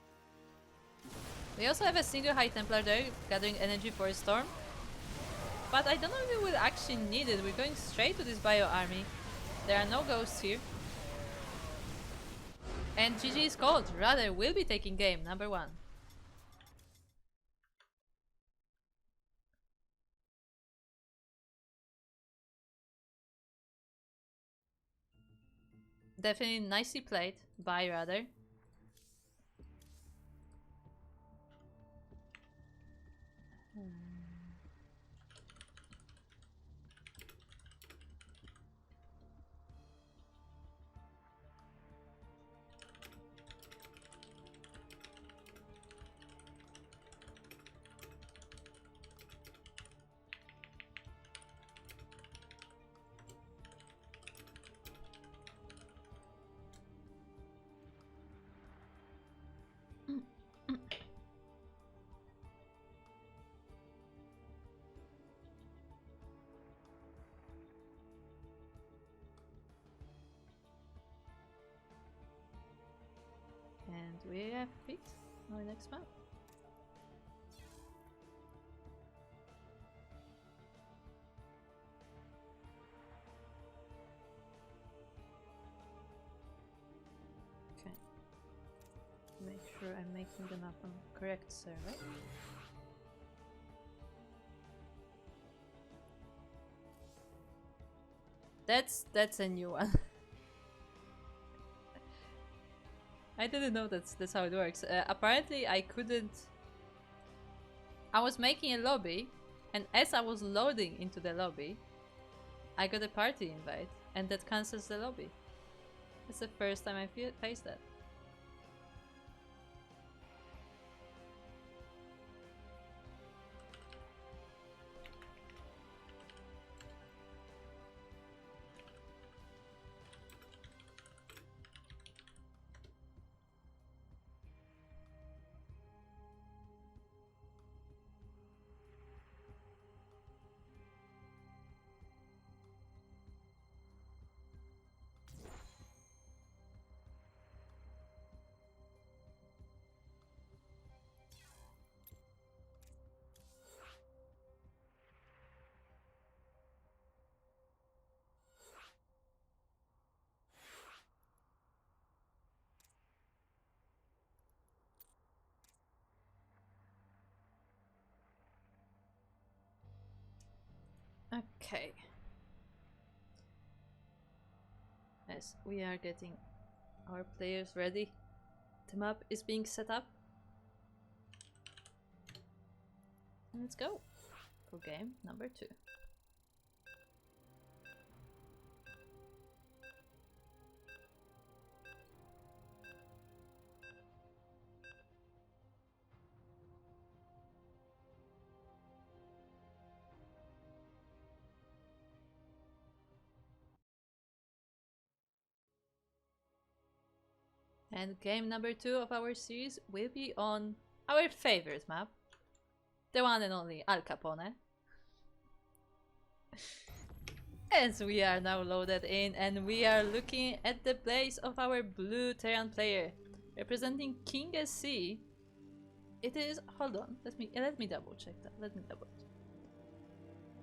We also have a single High Templar there, gathering energy for a storm. But I don't know if we will actually need it. We're going straight to this bio army. There are no ghosts here. And GG is called. RadAir will be taking game number 1. Definitely nicely played by RadAir. And we have picked our next map. Okay. Make sure I'm making the map on correct server. That's a new one. I didn't know that's how it works. Apparently I couldn't... I was making a lobby, and as I was loading into the lobby, I got a party invite, and that cancels the lobby. It's the first time I faced that. Okay. Yes, we are getting our players ready. The map is being set up. And let's go for game number 2. And game number 2 of our series will be on our favorite map, the one and only Al Capone. As we are now loaded in, and we are looking at the place of our blue Terran player, representing King SC. It is, hold on, let me double check that.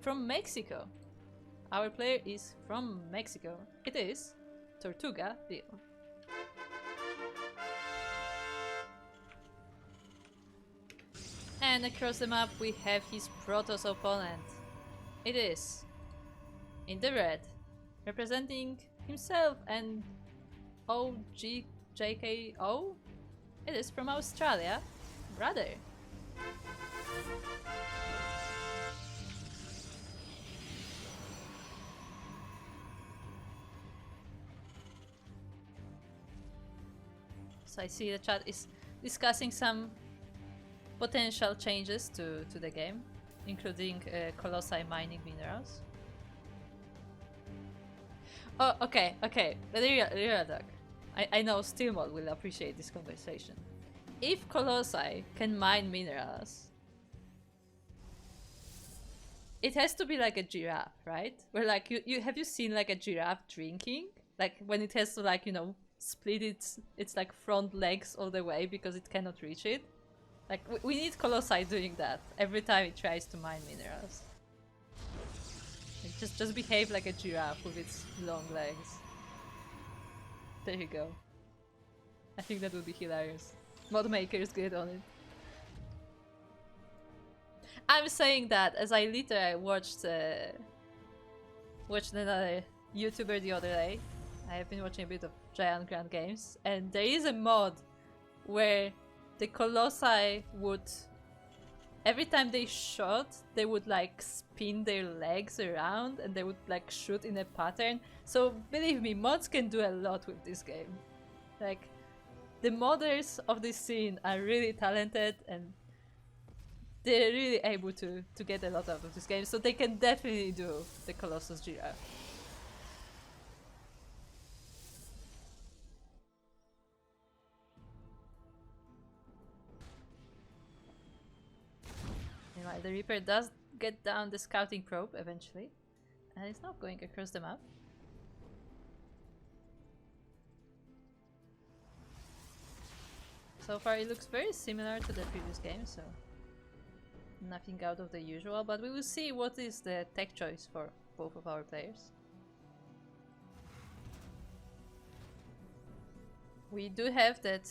From Mexico. Our player is from Mexico. It is Tortugavil. And across the map we have his Protoss opponent. It is, in the red, representing himself and OGJKO. It is from Australia, RadAir. So I see the chat is discussing some potential changes to the game, including Colossi mining minerals. Oh, okay. Real talk. I know Steelmod will appreciate this conversation. If Colossi can mine minerals, it has to be like a giraffe, right? Where like you have you seen like a giraffe drinking? Like when it has to like, you know, split its like front legs all the way because it cannot reach it. Like we need Colossi doing that every time it tries to mine minerals. Just behave like a giraffe with its long legs. There you go. I think that would be hilarious. Mod makers get on it. I'm saying that as I literally watched another YouTuber the other day. I have been watching a bit of Giant Grand Games, and there is a mod where the Colossi would, every time they shot, they would like spin their legs around and they would like shoot in a pattern. So believe me, mods can do a lot with this game. Like, the modders of this scene are really talented and they're really able to get a lot out of this game, so they can definitely do the Colossus Giraffe. Meanwhile, the Reaper does get down the scouting probe eventually, and it's not going across the map. So far it looks very similar to the previous game, so nothing out of the usual, but we will see what is the tech choice for both of our players. We do have that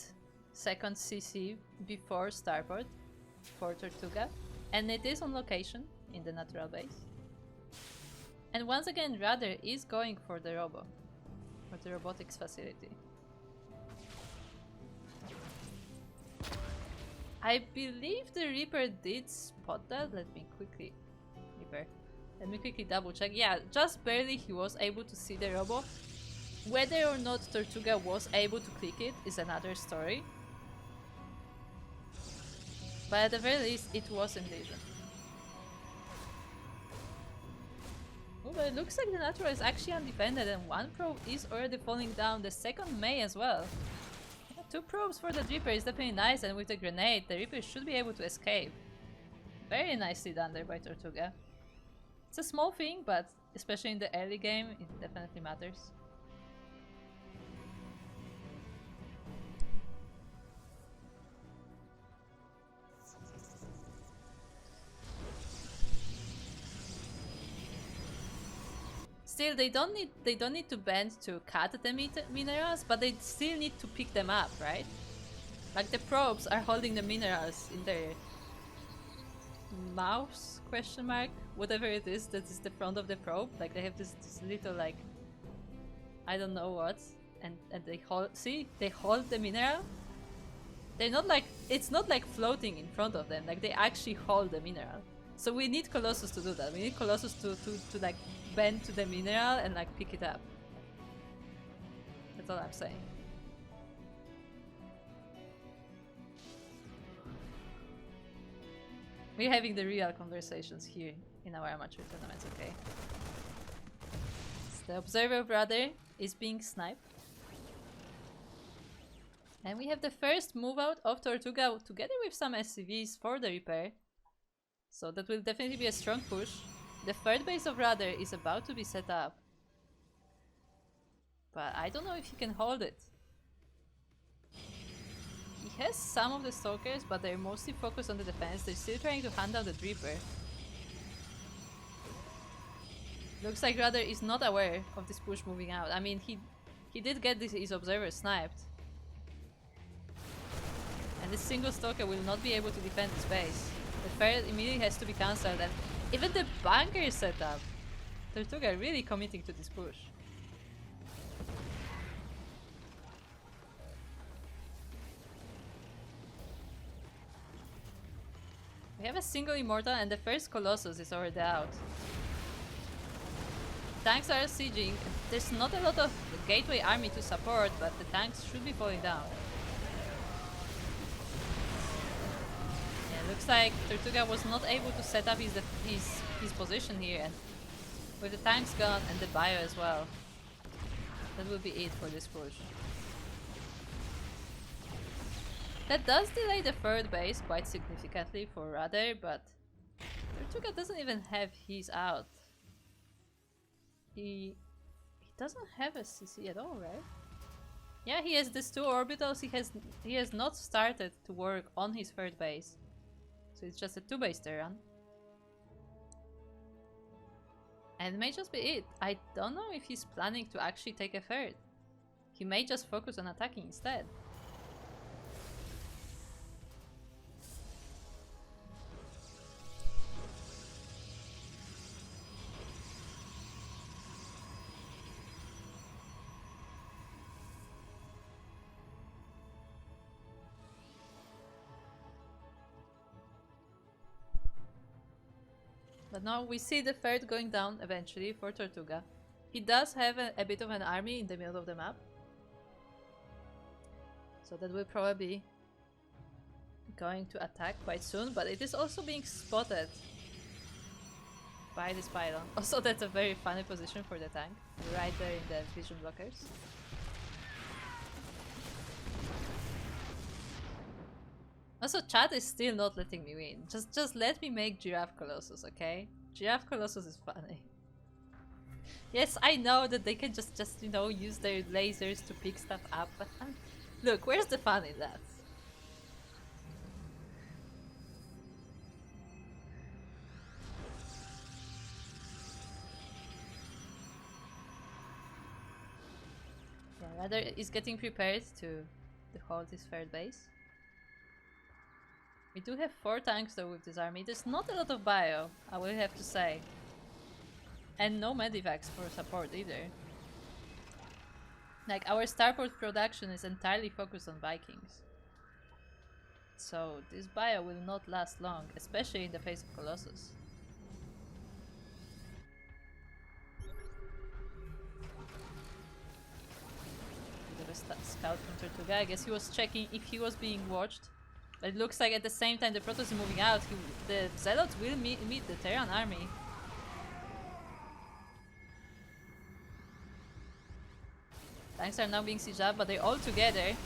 second CC before starport for Tortuga, and it is on location in the natural base. And once again, RadAir is going for the robo, for the robotics facility. I believe the Reaper did spot that. Let me quickly double check. Yeah, just barely he was able to see the robo. Whether or not Tortuga was able to click it is another story. But at the very least, it was in vision. Oh, but it looks like the natural is actually undefended and one probe is already falling down. The second may as well. 2 probes for the Reaper is definitely nice, and with the grenade, the Reaper should be able to escape. Very nicely done there by Tortuga. It's a small thing, but especially in the early game, it definitely matters. Still, they don't need to bend to cut the minerals, but they still need to pick them up, right? Like the probes are holding the minerals in their mouths, question mark, whatever it is that is the front of the probe. Like they have this little like, I don't know what, and they hold. See, they hold the mineral. They're not like, it's not like floating in front of them. Like they actually hold the mineral. So we need Colossus to do that. We need Colossus to like bend to the mineral and like pick it up. That's all I'm saying. We're having the real conversations here in our amateur tournaments, okay? So the observer brother is being sniped. And we have the first move out of Tortuga together with some SCVs for the repair. So that will definitely be a strong push. The third base of RadAir is about to be set up. But I don't know if he can hold it. He has some of the stalkers, but they're mostly focused on the defense. They're still trying to hunt down the Reaper. Looks like RadAir is not aware of this push moving out. I mean, he did get his observer sniped. And this single stalker will not be able to defend his base. The third immediately has to be cancelled, and even the bunker is set up. Tortuga really committing to this push. We have a single Immortal and the first Colossus is already out. Tanks are sieging. There's not a lot of gateway army to support, but the tanks should be falling down. Yeah, looks like Tortuga was not able to set up his position here, and with the tanks gone and the bio as well, that will be it for this push. That does delay the third base quite significantly for RadAir, but Tortuga doesn't even have his out. He doesn't have a CC at all, right? Yeah, he has these 2 orbitals. He has not started to work on his third base, so it's just a 2 base turn. And it may just be it. I don't know if he's planning to actually take a third. He may just focus on attacking instead. But now we see the third going down eventually for Tortuga. He does have a bit of an army in the middle of the map. So that will probably be going to attack quite soon, but it is also being spotted by this pylon. Also, that's a very funny position for the tank, right there in the vision blockers. Also, chat is still not letting me win. Just let me make Giraffe Colossus, okay? Giraffe Colossus is funny. Yes, I know that they can just you know, use their lasers to pick stuff up, but look, where's the fun in that? Yeah, RadAir is getting prepared to hold his third base. We do have 4 tanks though with this army. There's not a lot of bio, I will have to say. And no medivacs for support either. Like, our starport production is entirely focused on Vikings. So this bio will not last long, especially in the face of Colossus. Bit of a scout from Tortuga. I guess he was checking if he was being watched. But it looks like at the same time the Protoss is moving out, the Zealots will meet the Terran army. Tanks are now being sieged up, but they're all together.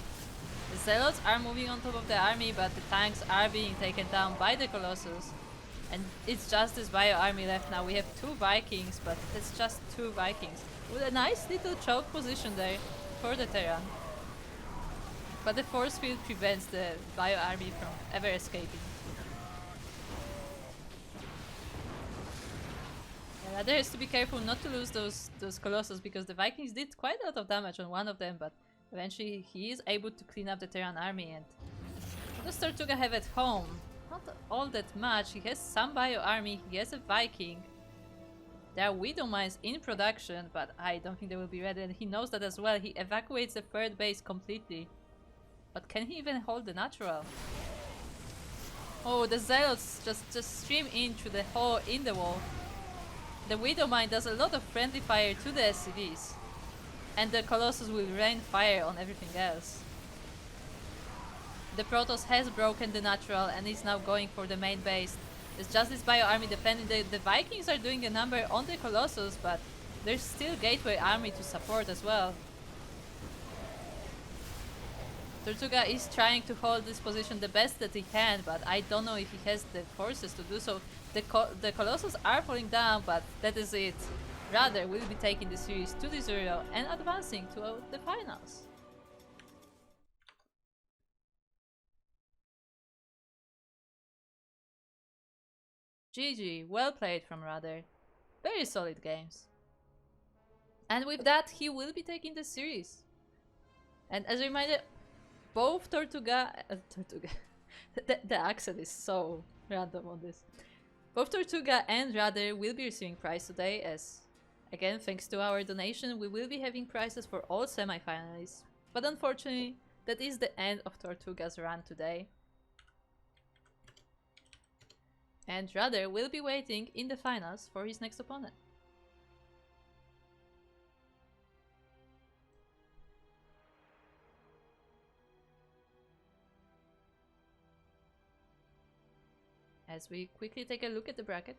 The Zealots are moving on top of the army, but the tanks are being taken down by the Colossus. And it's just this bio army left now. We have 2 Vikings, but it's just 2 Vikings. With a nice little choke position there for the Terran. But the force field prevents the bio army from ever escaping. Yeah, there is to be careful not to lose those Colossus, because the Vikings did quite a lot of damage on one of them, but eventually he is able to clean up the Terran army. And what does Tortuga have at home? Not all that much. He has some bio army, he has a Viking. There are Widow Mines in production, but I don't think they will be ready, and he knows that as well. He evacuates the third base completely. But can he even hold the natural? Oh, the Zealots just stream in through the hole in the wall. The Widow Mine does a lot of friendly fire to the SCVs. And the Colossus will rain fire on everything else. The Protoss has broken the natural and is now going for the main base. It's just this bio army defending. The Vikings are doing a number on the Colossus, but there's still Gateway army to support as well. Tortuga is trying to hold this position the best that he can, but I don't know if he has the forces to do so. The Colossus are falling down, but that is it. RadAir will be taking the series 2-0 and advancing to the finals. GG, well played from RadAir. Very solid games. And with that, he will be taking the series. And as a reminder, both Tortuga... the accent is so random on this. Both Tortuga and RadAir will be receiving prize today, as, again, thanks to our donation, we will be having prizes for all semi-finalists. But unfortunately, that is the end of Tortuga's run today. And RadAir will be waiting in the finals for his next opponent. As we quickly take a look at the bracket.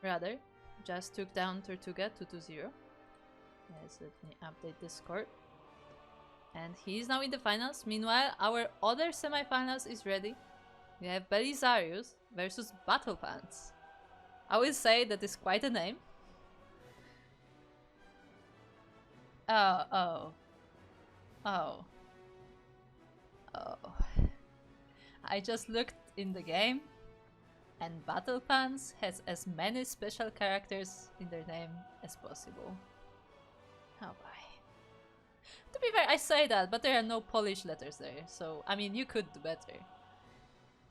RadAir just took down Tortuga 2-0. Yes, let me update the score. And he is now in the finals. Meanwhile, our other semi-finals is ready. We have Belisarius versus BattlePants. I will say that is quite a name. Oh. I just looked in the game. And BattlePants has as many special characters in their name as possible. Oh boy. To be fair, I say that, but there are no Polish letters there, so I mean, you could do better.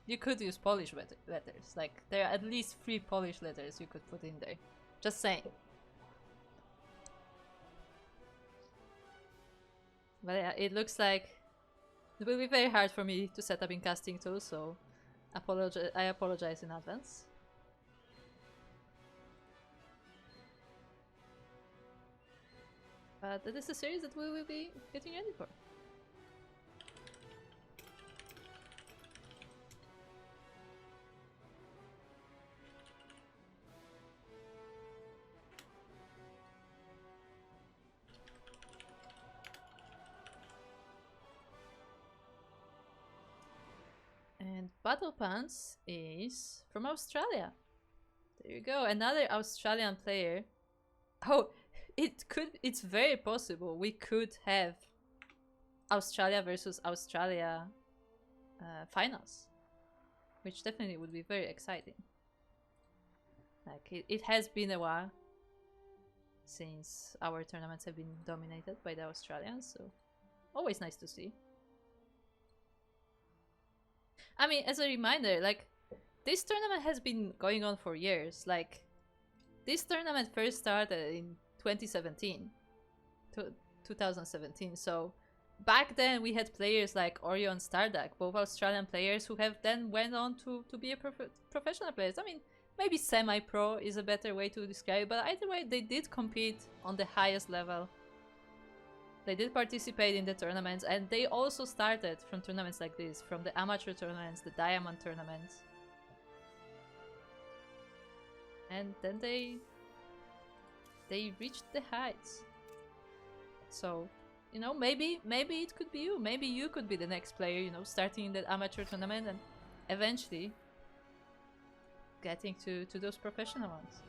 You could use Polish letters, like there are at least 3 Polish letters you could put in there. Just saying. But yeah, it looks like it will be very hard for me to set up in casting tools, so I apologize in advance. But that is a series that we will be getting ready for. And BattlePants is from Australia. There you go, another Australian player. Oh, it's very possible we could have Australia versus Australia finals, which definitely would be very exciting. Like it has been a while since our tournaments have been dominated by the Australians, so always nice to see. I mean, as a reminder, like, this tournament has been going on for years. Like, this tournament first started in 2017. 2017, so back then we had players like Orion Starduck, both Australian players who have then went on to be a professional players. I mean, maybe semi-pro is a better way to describe it, but either way, they did compete on the highest level. They did participate in the tournaments, and they also started from tournaments like this, from the amateur tournaments, the diamond tournaments. And then they reached the heights. So, you know, maybe it could be you. Maybe you could be the next player, you know, starting in the amateur tournament and eventually getting to those professional ones.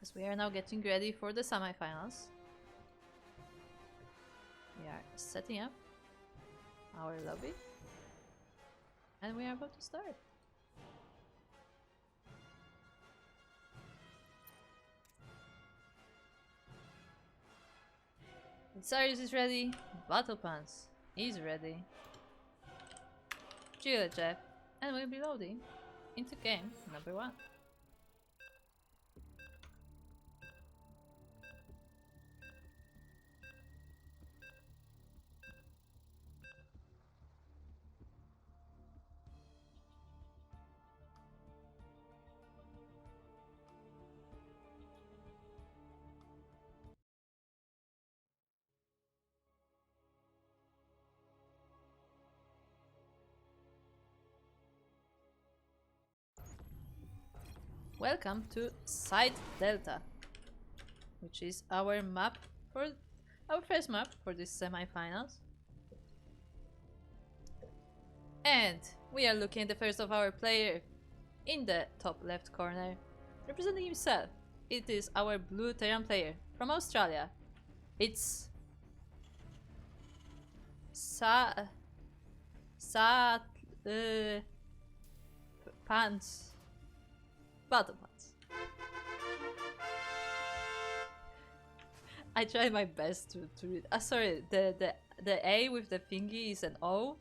As we are now getting ready for the semifinals. We are setting up our lobby. And we are about to start. Belisarius is ready. BattlePants is ready. Jeff, and we'll be loading into game number 1. Welcome to Side Delta, which is our map for our first map for this semi-finals. And we are looking at the first of our player in the top left corner, representing himself. It is our blue Terran player from Australia. It's Pants. BattlePants. I try my best to read. Sorry, the A with the thingy is an O.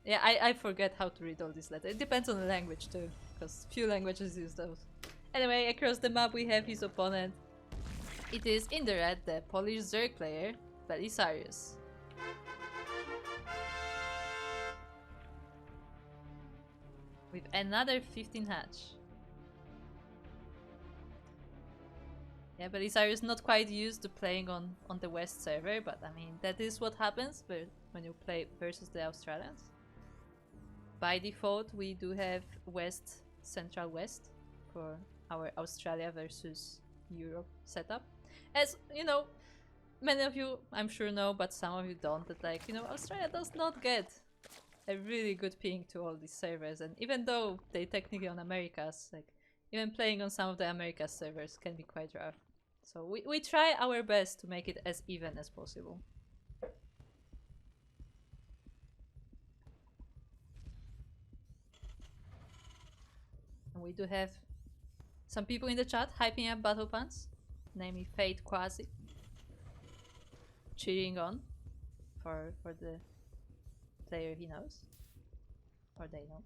Yeah, I forget how to read all these letters. It depends on the language too, because few languages use those. Anyway, across the map we have his opponent. It is in the red, the Polish Zerg player, Belisarius. With another 15 hatch. Yeah, Belisarius is not quite used to playing on the West server, but I mean, that is what happens when you play versus the Australians. By default, we do have West, Central West for our Australia versus Europe setup. As, you know, many of you, I'm sure know, but some of you don't, that like, you know, Australia does not get a really good ping to all these servers, and even though they technically on Americas, like, even playing on some of the Americas servers can be quite rough. So we try our best to make it as even as possible. And we do have some people in the chat hyping up BattlePants, namely Fate Quasi, cheering on for the player he knows, or they know.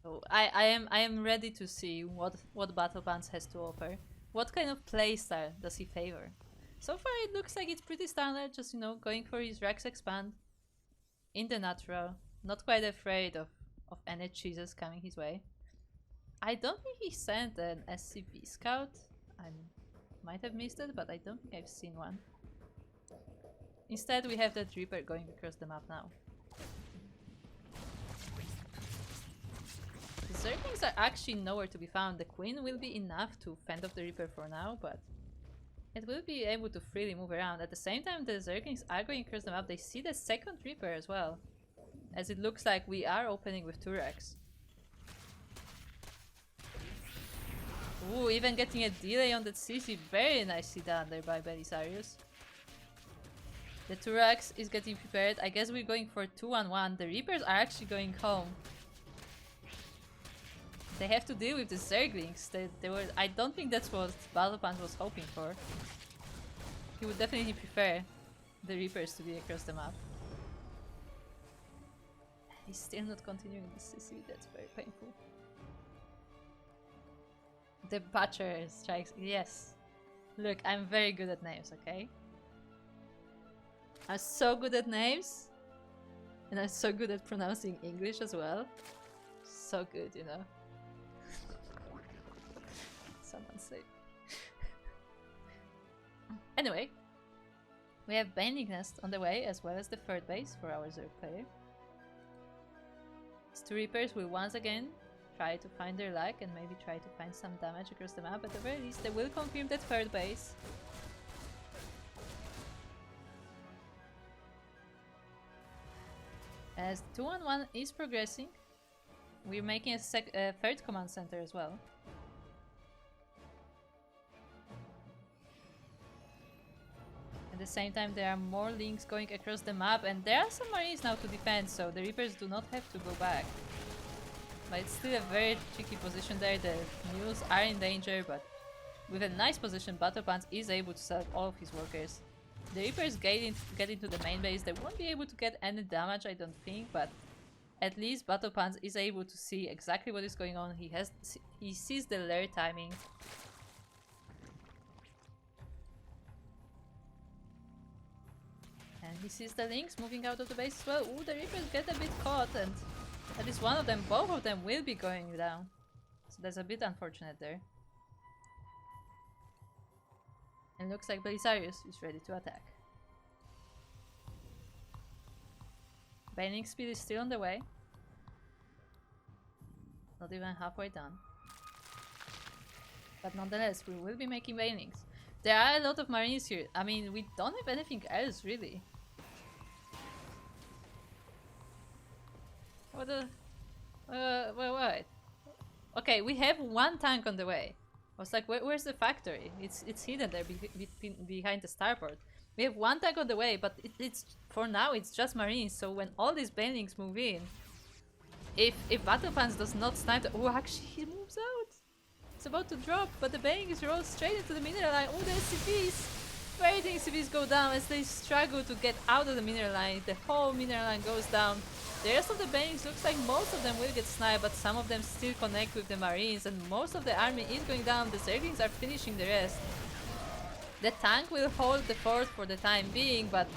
So I am ready to see what BattlePants has to offer. What kind of playstyle does he favor? So far it looks like it's pretty standard, just, you know, going for his Rex expand in the natural, not quite afraid of any cheeses coming his way. I don't think he sent an SCP scout. I might have missed it, but I don't think I've seen one. Instead we have that Reaper going across the map now. The Zerglings are actually nowhere to be found. The Queen will be enough to fend off the Reaper for now, but it will be able to freely move around. At the same time, the Zerglings are going across the map. They see the second Reaper as well, as it looks like we are opening with 2 Rex. Ooh, even getting a delay on that CC. Very nicely done there by Belisarius. The 2 Rex is getting prepared. I guess we're going for 2-on-1. The Reapers are actually going home. They have to deal with the Zerglings. They were. I don't think that's what BattlePants was hoping for. He would definitely prefer the Reapers to be across the map. He's still not continuing the CC. That's very painful. The Butcher strikes. Yes. Look, I'm very good at names, okay? I'm so good at names. And I'm so good at pronouncing English as well. So good, you know. Someone save. Anyway, we have Binding Nest on the way, as well as the third base for our Zerg player. These 2 Reapers will once again try to find their luck and maybe try to find some damage across the map. At the very least, they will confirm that third base. As 2-on-1 is progressing, we're making a third command center as well. At the same time, there are more links going across the map, and there are some Marines now to defend, so the Reapers do not have to go back. But it's still a very tricky position there. The mules are in danger, but with a nice position, BattlePants is able to save all of his workers. The Reapers get into the main base. They won't be able to get any damage, I don't think, but at least BattlePants is able to see exactly what is going on. He sees the lair timing. And he sees the links moving out of the base as well. Ooh, the Reapers get a bit caught, and at least one of them, both of them will be going down. So that's a bit unfortunate there. And looks like Belisarius is ready to attack. Bailing speed is still on the way. Not even halfway done. But nonetheless, we will be making bailings. There are a lot of Marines here. I mean, we don't have anything else, really. What the... Wait. Okay, we have 1 tank on the way. I was like, where's the factory? It's hidden there behind the starport. We have 1 tank on the way, but it's for now it's just Marines. So when all these bailings move in, if BattlePants does not snipe, oh, actually he moves out. It's about to drop, but the bailing is rolled straight into the mineral line. Oh, the SCVs! Waiting SCVs go down as they struggle to get out of the mineral line. The whole mineral line goes down. The rest of the bailings looks like most of them will get sniped, but some of them still connect with the Marines, and most of the army is going down. The Zerglings are finishing the rest. The tank will hold the fort for the time being, but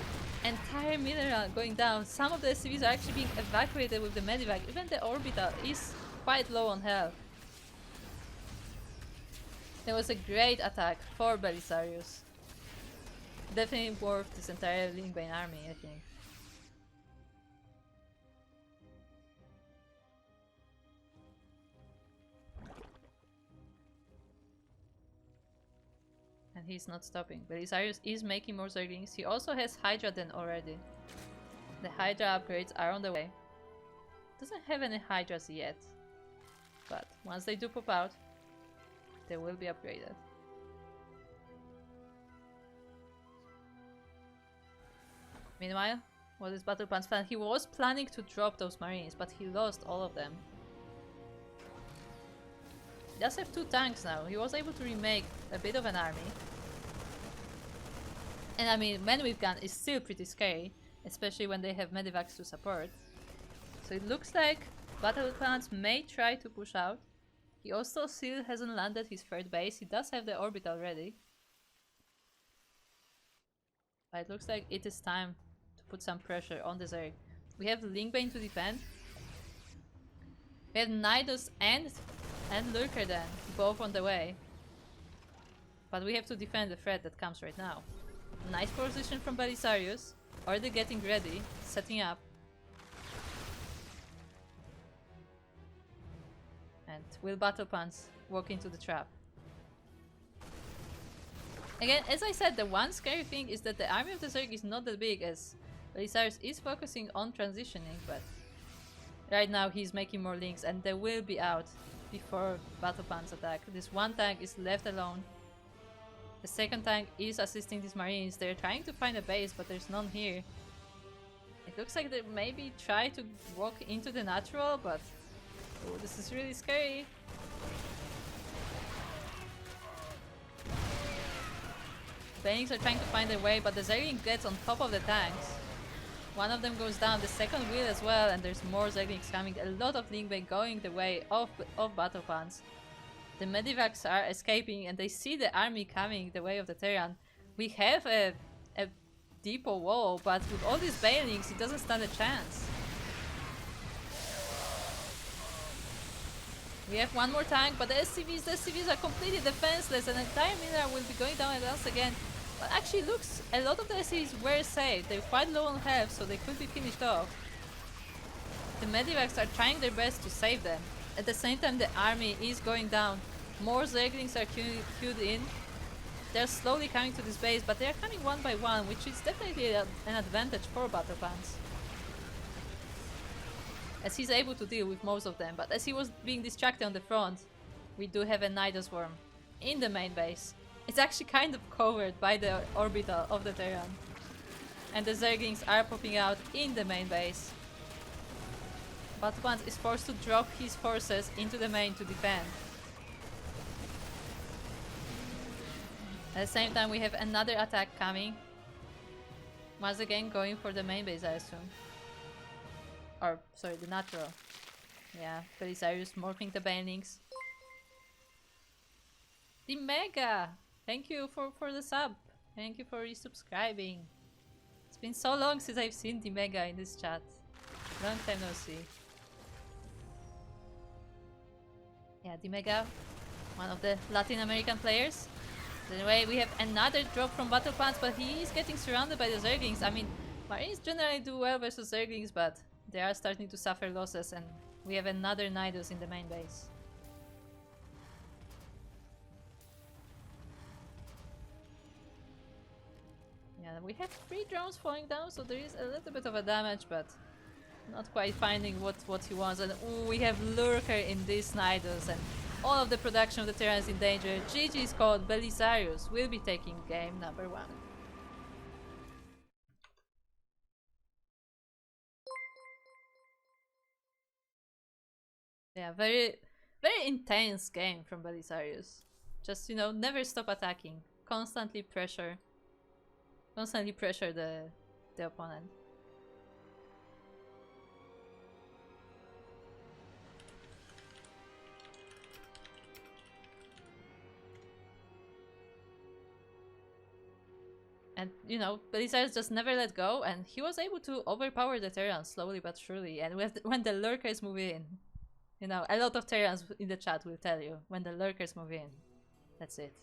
entire mineral going down. Some of the SCVs are actually being evacuated with the medivac. Even the orbital is quite low on health. It was a great attack for Belisarius. Definitely worth this entire Lingbane army, I think. And he's not stopping. Belisarius is making more Zerglings. He also has Hydra then already. The Hydra upgrades are on the way. Doesn't have any Hydras yet. But once they do pop out, they will be upgraded. Meanwhile, what is BattlePants' plan? He was planning to drop those Marines, but he lost all of them. He does have 2 tanks now. He was able to remake a bit of an army. And I mean, Men with Gun is still pretty scary, especially when they have Medivacs to support. So it looks like BattlePants may try to push out. He also still hasn't landed his 3rd base. He does have the orbital ready. But it looks like it is time to put some pressure on the Zerg. We have Lingbane to defend. We have Nidus and Lurker then, both on the way. But we have to defend the threat that comes right now. Nice position from Belisarius. Already getting ready, setting up. And will BattlePants walk into the trap? Again, as I said, the one scary thing is that the army of the Zerg is not that big, as Belisarius is focusing on transitioning, but right now he's making more links and they will be out before BattlePants attack. This one tank is left alone. The 2nd tank is assisting these Marines. They're trying to find a base, but there's none here. It looks like they maybe try to walk into the natural, but oh, this is really scary. Banks are trying to find a way, but the Zergling gets on top of the tanks. One of them goes down, the 2nd will as well, and there's more Zerglings coming. A lot of Lingbane going the way of BattlePants. The Medivacs are escaping and they see the army coming the way of the Terran. We have a depot wall, but with all these Banelings, it doesn't stand a chance. We have one more tank, but the SCVs are completely defenseless, and the entire Mineral will be going down once again. But actually looks, a lot of the SCVs were saved. They're quite low on health, so they could be finished off. The Medivacs are trying their best to save them. At the same time, the army is going down. More Zerglings are queued in. They're slowly coming to this base, but they're coming one by one, which is definitely an advantage for BattlePants, as he's able to deal with most of them. But as he was being distracted on the front, we do have a Nidus Worm in the main base. It's actually kind of covered by the orbital of the Terran. And the Zerglings are popping out in the main base. BattlePants is forced to drop his forces into the main to defend. At the same time, we have another attack coming. Once again, going for the main base, I assume. Or, sorry, the natural. Yeah, Belisarius morphing the Banelings. The Mega! Thank you for the sub. Thank you for resubscribing. It's been so long since I've seen the Mega in this chat. Long time no see. Yeah, the Mega, one of the Latin American players. Anyway, we have another drop from BattlePants, but he is getting surrounded by the Zerglings. I mean, Marines generally do well versus Zerglings, but they are starting to suffer losses, and we have another Nidus in the main base. Yeah, we have 3 drones falling down, so there is a little bit of a damage, but not quite finding what he wants. And ooh, we have Lurker in this Nidus, and all of the production of the Terran is in danger. GG is called. Belisarius will be taking game number 1. Yeah, very intense game from Belisarius. Just, you know, never stop attacking. Constantly pressure the opponent. And, you know, Belisarius just never let go, and he was able to overpower the Terrans slowly but surely. And when the Lurkers move in, you know, a lot of Terrans in the chat will tell you, when the Lurkers move in, That's it.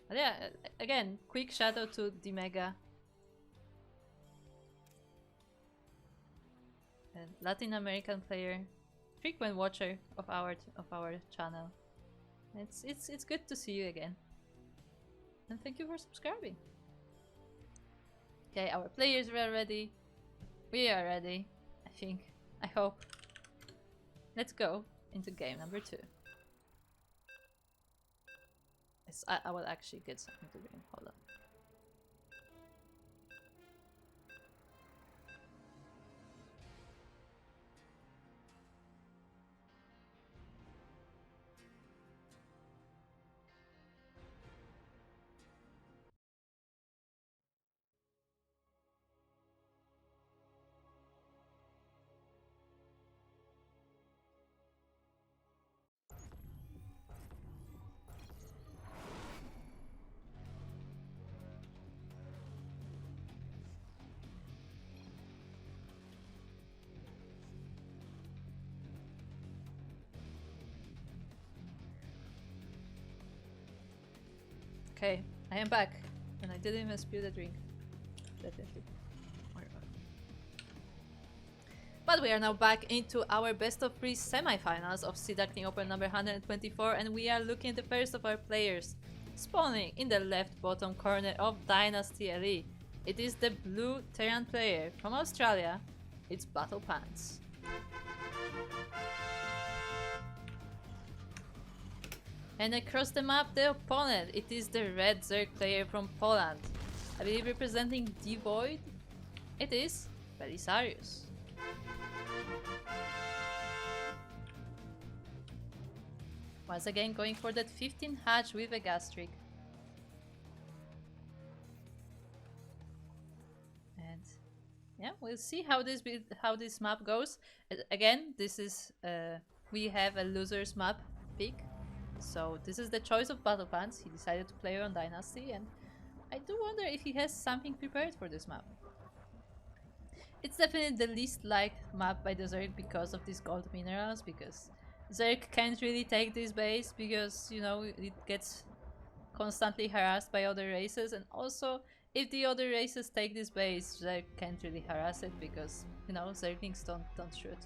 But yeah, again, quick shout out to the Mega. A Latin American player, frequent watcher of our channel. It's good to see you again. And thank you for subscribing. Okay, our players were ready. We are ready, I think. I hope. Let's go into game number 2. I will actually get something to drink. Hold on. Okay, I am back, and I didn't even spill the drink. Definitely. But we are now back into our best of 3 semi-finals of Sea Duckling Open number 124, and we are looking at the first of our players, spawning in the left bottom corner of Dynasty LE. It is the blue Terran player from Australia. It's BattlePants. And across the map, the opponent, it is the red Zerg player from Poland. I believe representing the Void, it is Belisarius. Once again going for that 15 hatch with a gas streak. And yeah, we'll see how this map goes. Again, this is we have a loser's map pick. So this is the choice of BattlePants. He decided to play on Dynasty, and I do wonder if he has something prepared for this map. It's definitely the least liked map by the Zerg because of these gold minerals, because Zerg can't really take this base because, you know, it gets constantly harassed by other races, and also if the other races take this base, Zerg can't really harass it because, you know, Zerglings don't shoot.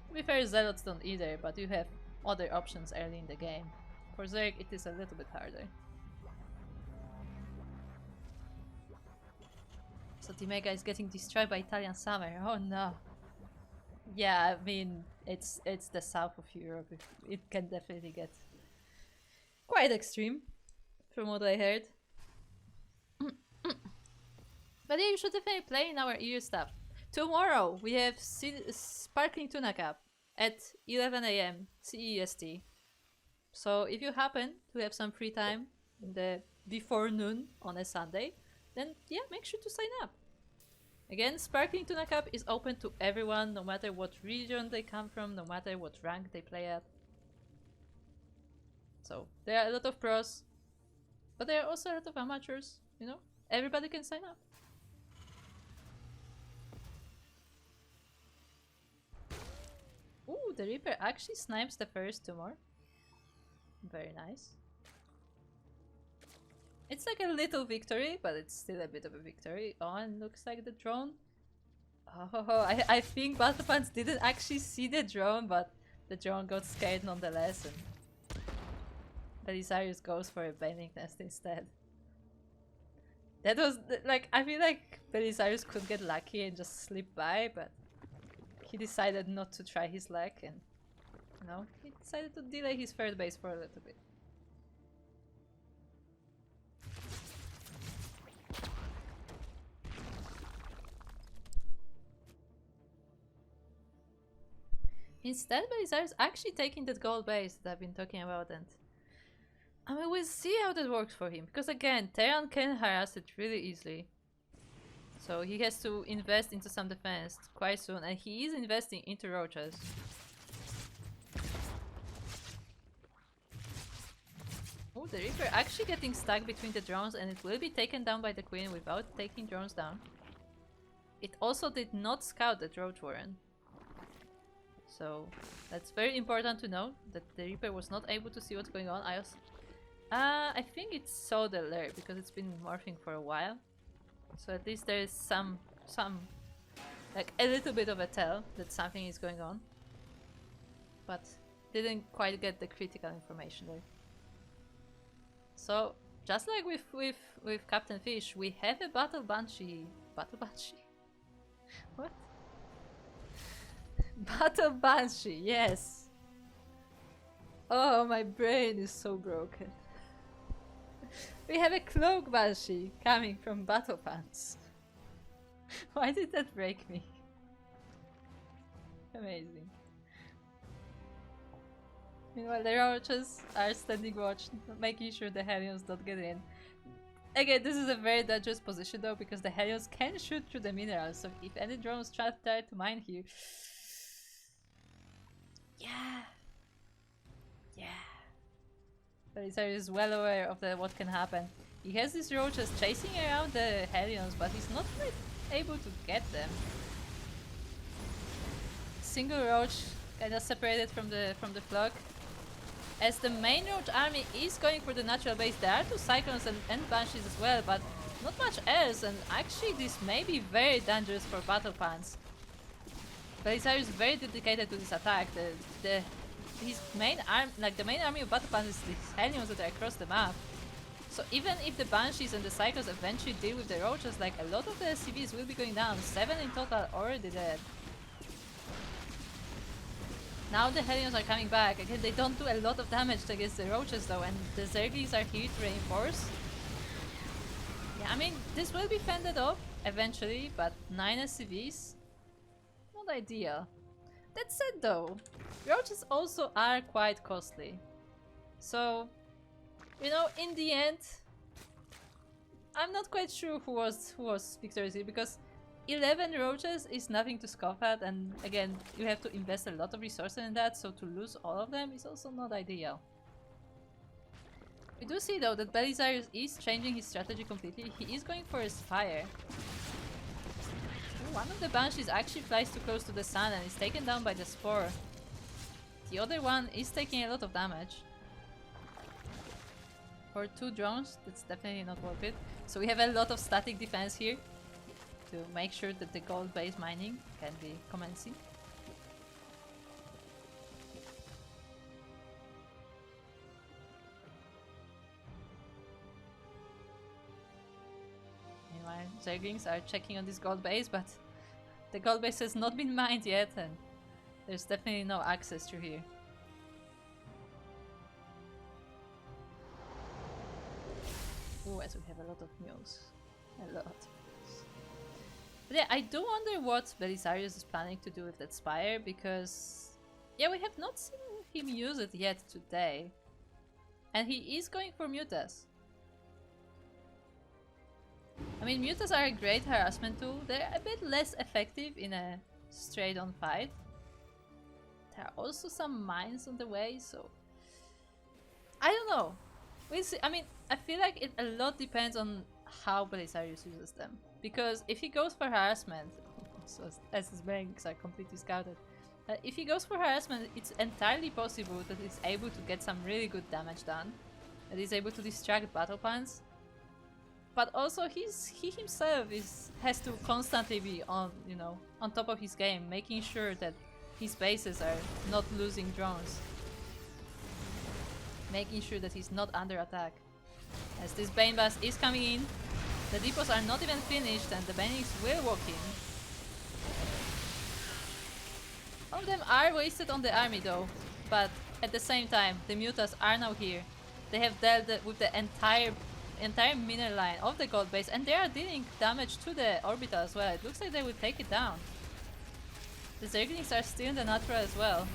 To be fair, Zealots don't either, but you have other options early in the game. For Zerg, it is a little bit harder. So the Mega is getting destroyed by Italian Summer. Oh no. Yeah, I mean, it's the south of Europe. It can definitely get quite extreme, from what I heard. But yeah, you should definitely play in our EU stuff. Tomorrow we have Sparkling Tuna Cup at 11 AM CEST. So if you happen to have some free time in the before noon on a Sunday, then yeah, make sure to sign up. Again, Sparkling Tuna Cup is open to everyone, no matter what region they come from, no matter what rank they play at. So there are a lot of pros, but there are also a lot of amateurs, you know? Everybody can sign up. Ooh, the Reaper actually snipes the first 2 more. Very nice. It's like a little victory, but it's still a bit of a victory. Oh, and looks like the drone. Oh, I think BattlePants didn't actually see the drone, but the drone got scared nonetheless, and Belisarius goes for a bailing nest instead. That was, like, I feel like Belisarius could get lucky and just slip by, but he decided not to try his luck, and, you know, he decided to delay his third base for a little bit. Instead, Belisarius actually taking that gold base that I've been talking about, and I mean, we'll see how that works for him, because again, Terran can harass it really easily. So he has to invest into some defense quite soon, and he is investing into roaches. Oh, the Reaper actually getting stuck between the drones and it will be taken down by the Queen without taking drones down. It also did not scout the Roach Warren. So that's very important to know, that the Reaper was not able to see what's going on. I think it saw the lair because it's been morphing for a while. So at least there is some like a little bit of a tell that something is going on. But didn't quite get the critical information there. So just like with Captainfisch, we have a Battle Banshee. Battle Banshee? What? Battle Banshee, yes! Oh, my brain is so broken. We have a Cloak Banshee coming from BattlePants. Why did that break me? Amazing. Meanwhile, the roaches are standing watch, making sure the Hellions don't get in. Again, this is a very dangerous position though, because the Hellions can shoot through the minerals, so if any drones try to mine here... Yeah! Belisarius is well aware of what can happen. He has these roaches chasing around the Hellions, but he's not quite able to get them. Single roach kinda separated from the flock. As the main roach army is going for the natural base, there are two Cyclones and Banshees as well, but not much else, and actually this may be very dangerous for BattlePants. Belisarius is very dedicated to this attack. His main the main army of BattlePants is these Hellions that are across the map. So even if the Banshees and the Cyclones eventually deal with the roaches, like a lot of the CVs will be going down. 7 in total already dead. Now the Hellions are coming back. Again, they don't do a lot of damage against the roaches though, and the Zerglings are here to reinforce. Yeah, I mean, this will be fended off eventually, but 9 SCVs? Not ideal. That said though, roaches also are quite costly. So, you know, in the end, I'm not quite sure who was victorious here, because 11 roaches is nothing to scoff at, and again, you have to invest a lot of resources in that, so to lose all of them is also not ideal. We do see though that Belisarius is changing his strategy completely. He is going for a Spire. Ooh, one of the Banshees actually flies too close to the sun and is taken down by the Spore. The other one is taking a lot of damage. For 2 drones, that's definitely not worth it. So we have a lot of static defense here to make sure that the gold base mining can be commencing. Meanwhile, Zerglings are checking on this gold base, but the gold base has not been mined yet, and there's definitely no access through here. Oh, as we have a lot of mules. A lot. But yeah, I do wonder what Belisarius is planning to do with that Spire, because yeah, we have not seen him use it yet today. And he is going for Mutas. I mean, Mutas are a great harassment tool. They're a bit less effective in a straight-on fight. There are also some mines on the way, so... I don't know. We'll see. I mean, I feel like a lot depends on how Belisarius uses them. Because if he goes for harassment, so as his banks are completely scouted, if he goes for harassment, it's entirely possible that he's able to get some really good damage done. That he's able to distract BattlePants. But also he himself has to constantly be on, you know, on top of his game, making sure that his bases are not losing drones. Making sure that he's not under attack. As this Bane Bass is coming in, the depots are not even finished and the Banings will walk in. All of them are wasted on the army though, but at the same time, the Mutas are now here. They have dealt with the entire mineral line of the gold base, and they are dealing damage to the orbital as well. It looks like they will take it down. The Zerglings are still in the natural as well.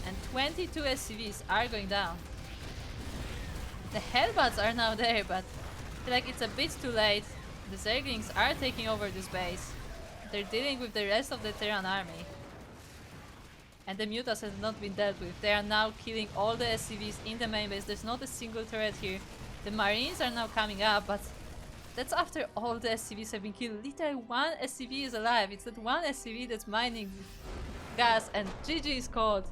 And 22 SCVs are going down. The Hellbats are now there, but I feel like it's a bit too late. The Zerglings are taking over this base. They're dealing with the rest of the Terran army. And the mutas have not been dealt with. They are now killing all the SCVs in the main base. There's not a single turret here. The marines are now coming up, but that's after all the SCVs have been killed. Literally one SCV is alive. It's that one SCV that's mining gas, and GG is called.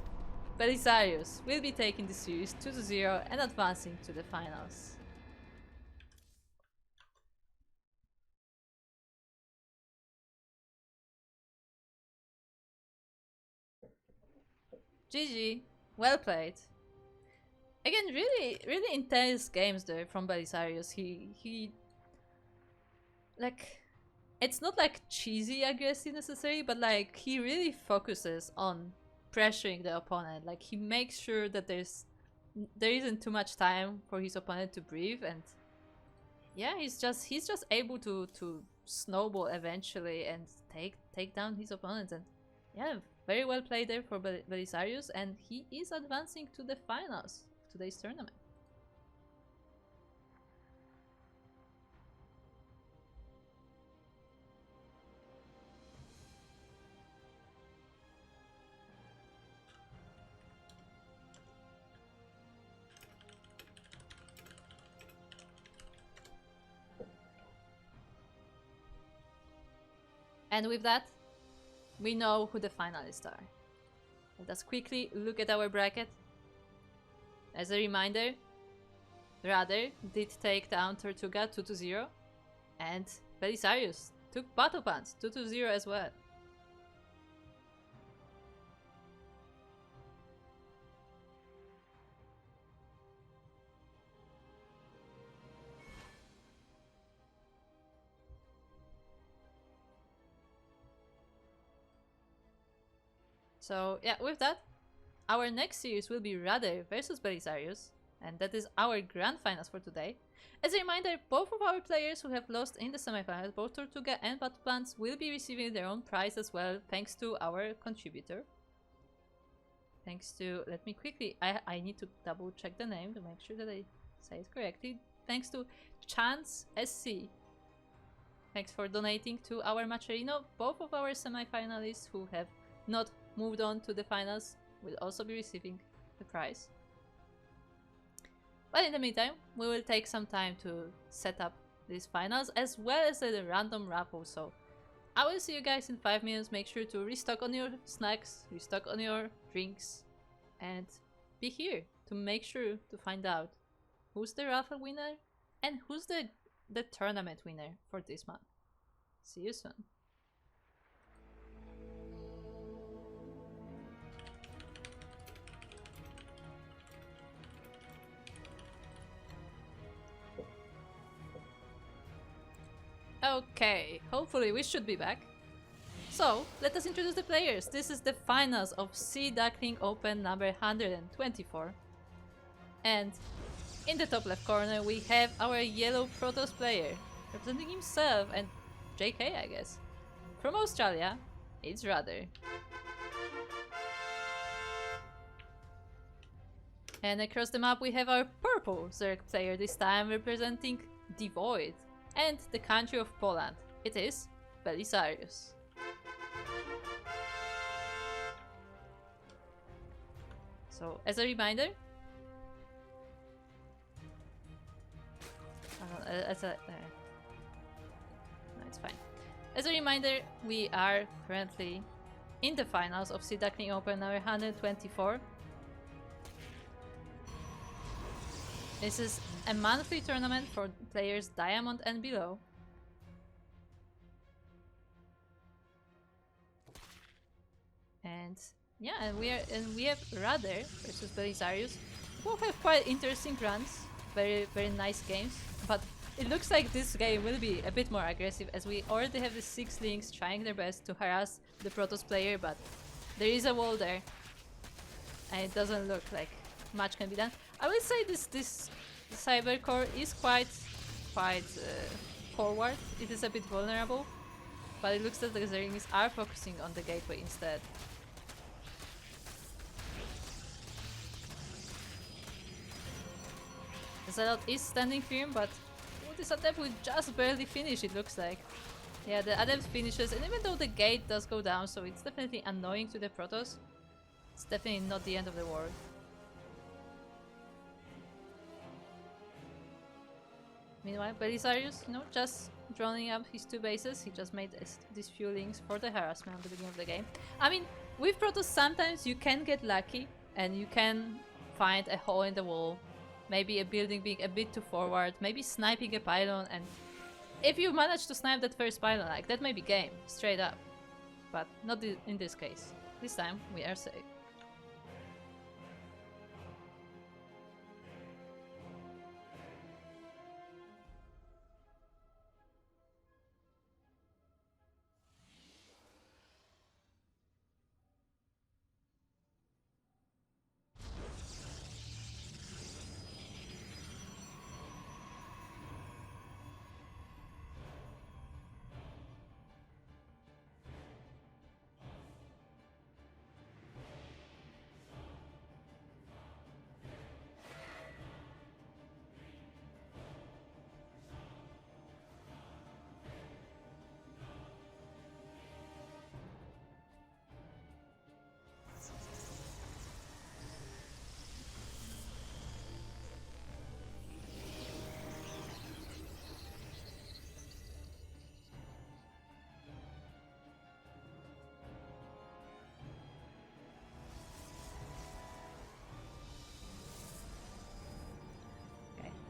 Belisarius will be taking the series 2-0 and advancing to the finals. GG, well played. Again, really intense games there from Belisarius. He like, it's not like cheesy aggressive necessarily, but like he really focuses on pressuring the opponent. Like he makes sure that there isn't too much time for his opponent to breathe, and yeah, he's just able to snowball eventually and take down his opponents. And yeah, very well played there for Belisarius, and he is advancing to the finals of today's tournament. And with that, we know who the finalists are. Let us quickly look at our bracket. As a reminder, RadAir did take down Tortuga 2-0, and Belisarius took BattlePants 2-0 as well. So yeah, with that, our next series will be RadAir versus Belisarius, and that is our grand finals for today. As a reminder, both of our players who have lost in the semifinals, both Tortuga and BattlePants, will be receiving their own prize as well, thanks to our contributor. Thanks to, let me quickly, I need to double check the name to make sure that I say it correctly. Thanks to Chance SC. Thanks for donating to our Macherino. Both of our semifinalists who have not moved on to the finals will also be receiving the prize. But in the meantime, we will take some time to set up these finals as well as the random raffle. So I will see you guys in 5 minutes. Make sure to restock on your snacks, restock on your drinks, and be here to make sure to find out who's the raffle winner and who's the tournament winner for this month. See you soon. Okay, hopefully we should be back. So, let us introduce the players. This is the finals of Sea Duckling Open number 124. And in the top left corner we have our yellow Protoss player, representing himself and JK, I guess. From Australia, it's RadAir. And across the map we have our purple Zerg player, this time representing the Void and the country of Poland. It is Belisarius. So, as a reminder, no, it's fine. As a reminder, we are currently in the finals of Sea Duckling Open number 124. This is a monthly tournament for players Diamond and below. And yeah, and we have RadAir versus Belisarius, who have quite interesting runs, very nice games. But it looks like this game will be a bit more aggressive, as we already have the 6 Lynx trying their best to harass the Protoss player, but there is a wall there, and it doesn't look like much can be done. I would say this cyber core is quite forward. It is a bit vulnerable, but it looks like the Zerglings are focusing on the gateway instead. The Zealot is standing firm, but this adept will just barely finish, it looks like. Yeah, the adept finishes, and even though the gate does go down, so it's definitely annoying to the Protoss. It's definitely not the end of the world. Meanwhile, Belisarius, you know, just droning up his 2 bases. He just made these few links for the harassment at the beginning of the game. I mean, with Protoss sometimes you can get lucky and you can find a hole in the wall. Maybe a building being a bit too forward, maybe sniping a pylon, and if you manage to snipe that first pylon, like, that may be game, straight up. But not in this case. This time we are safe.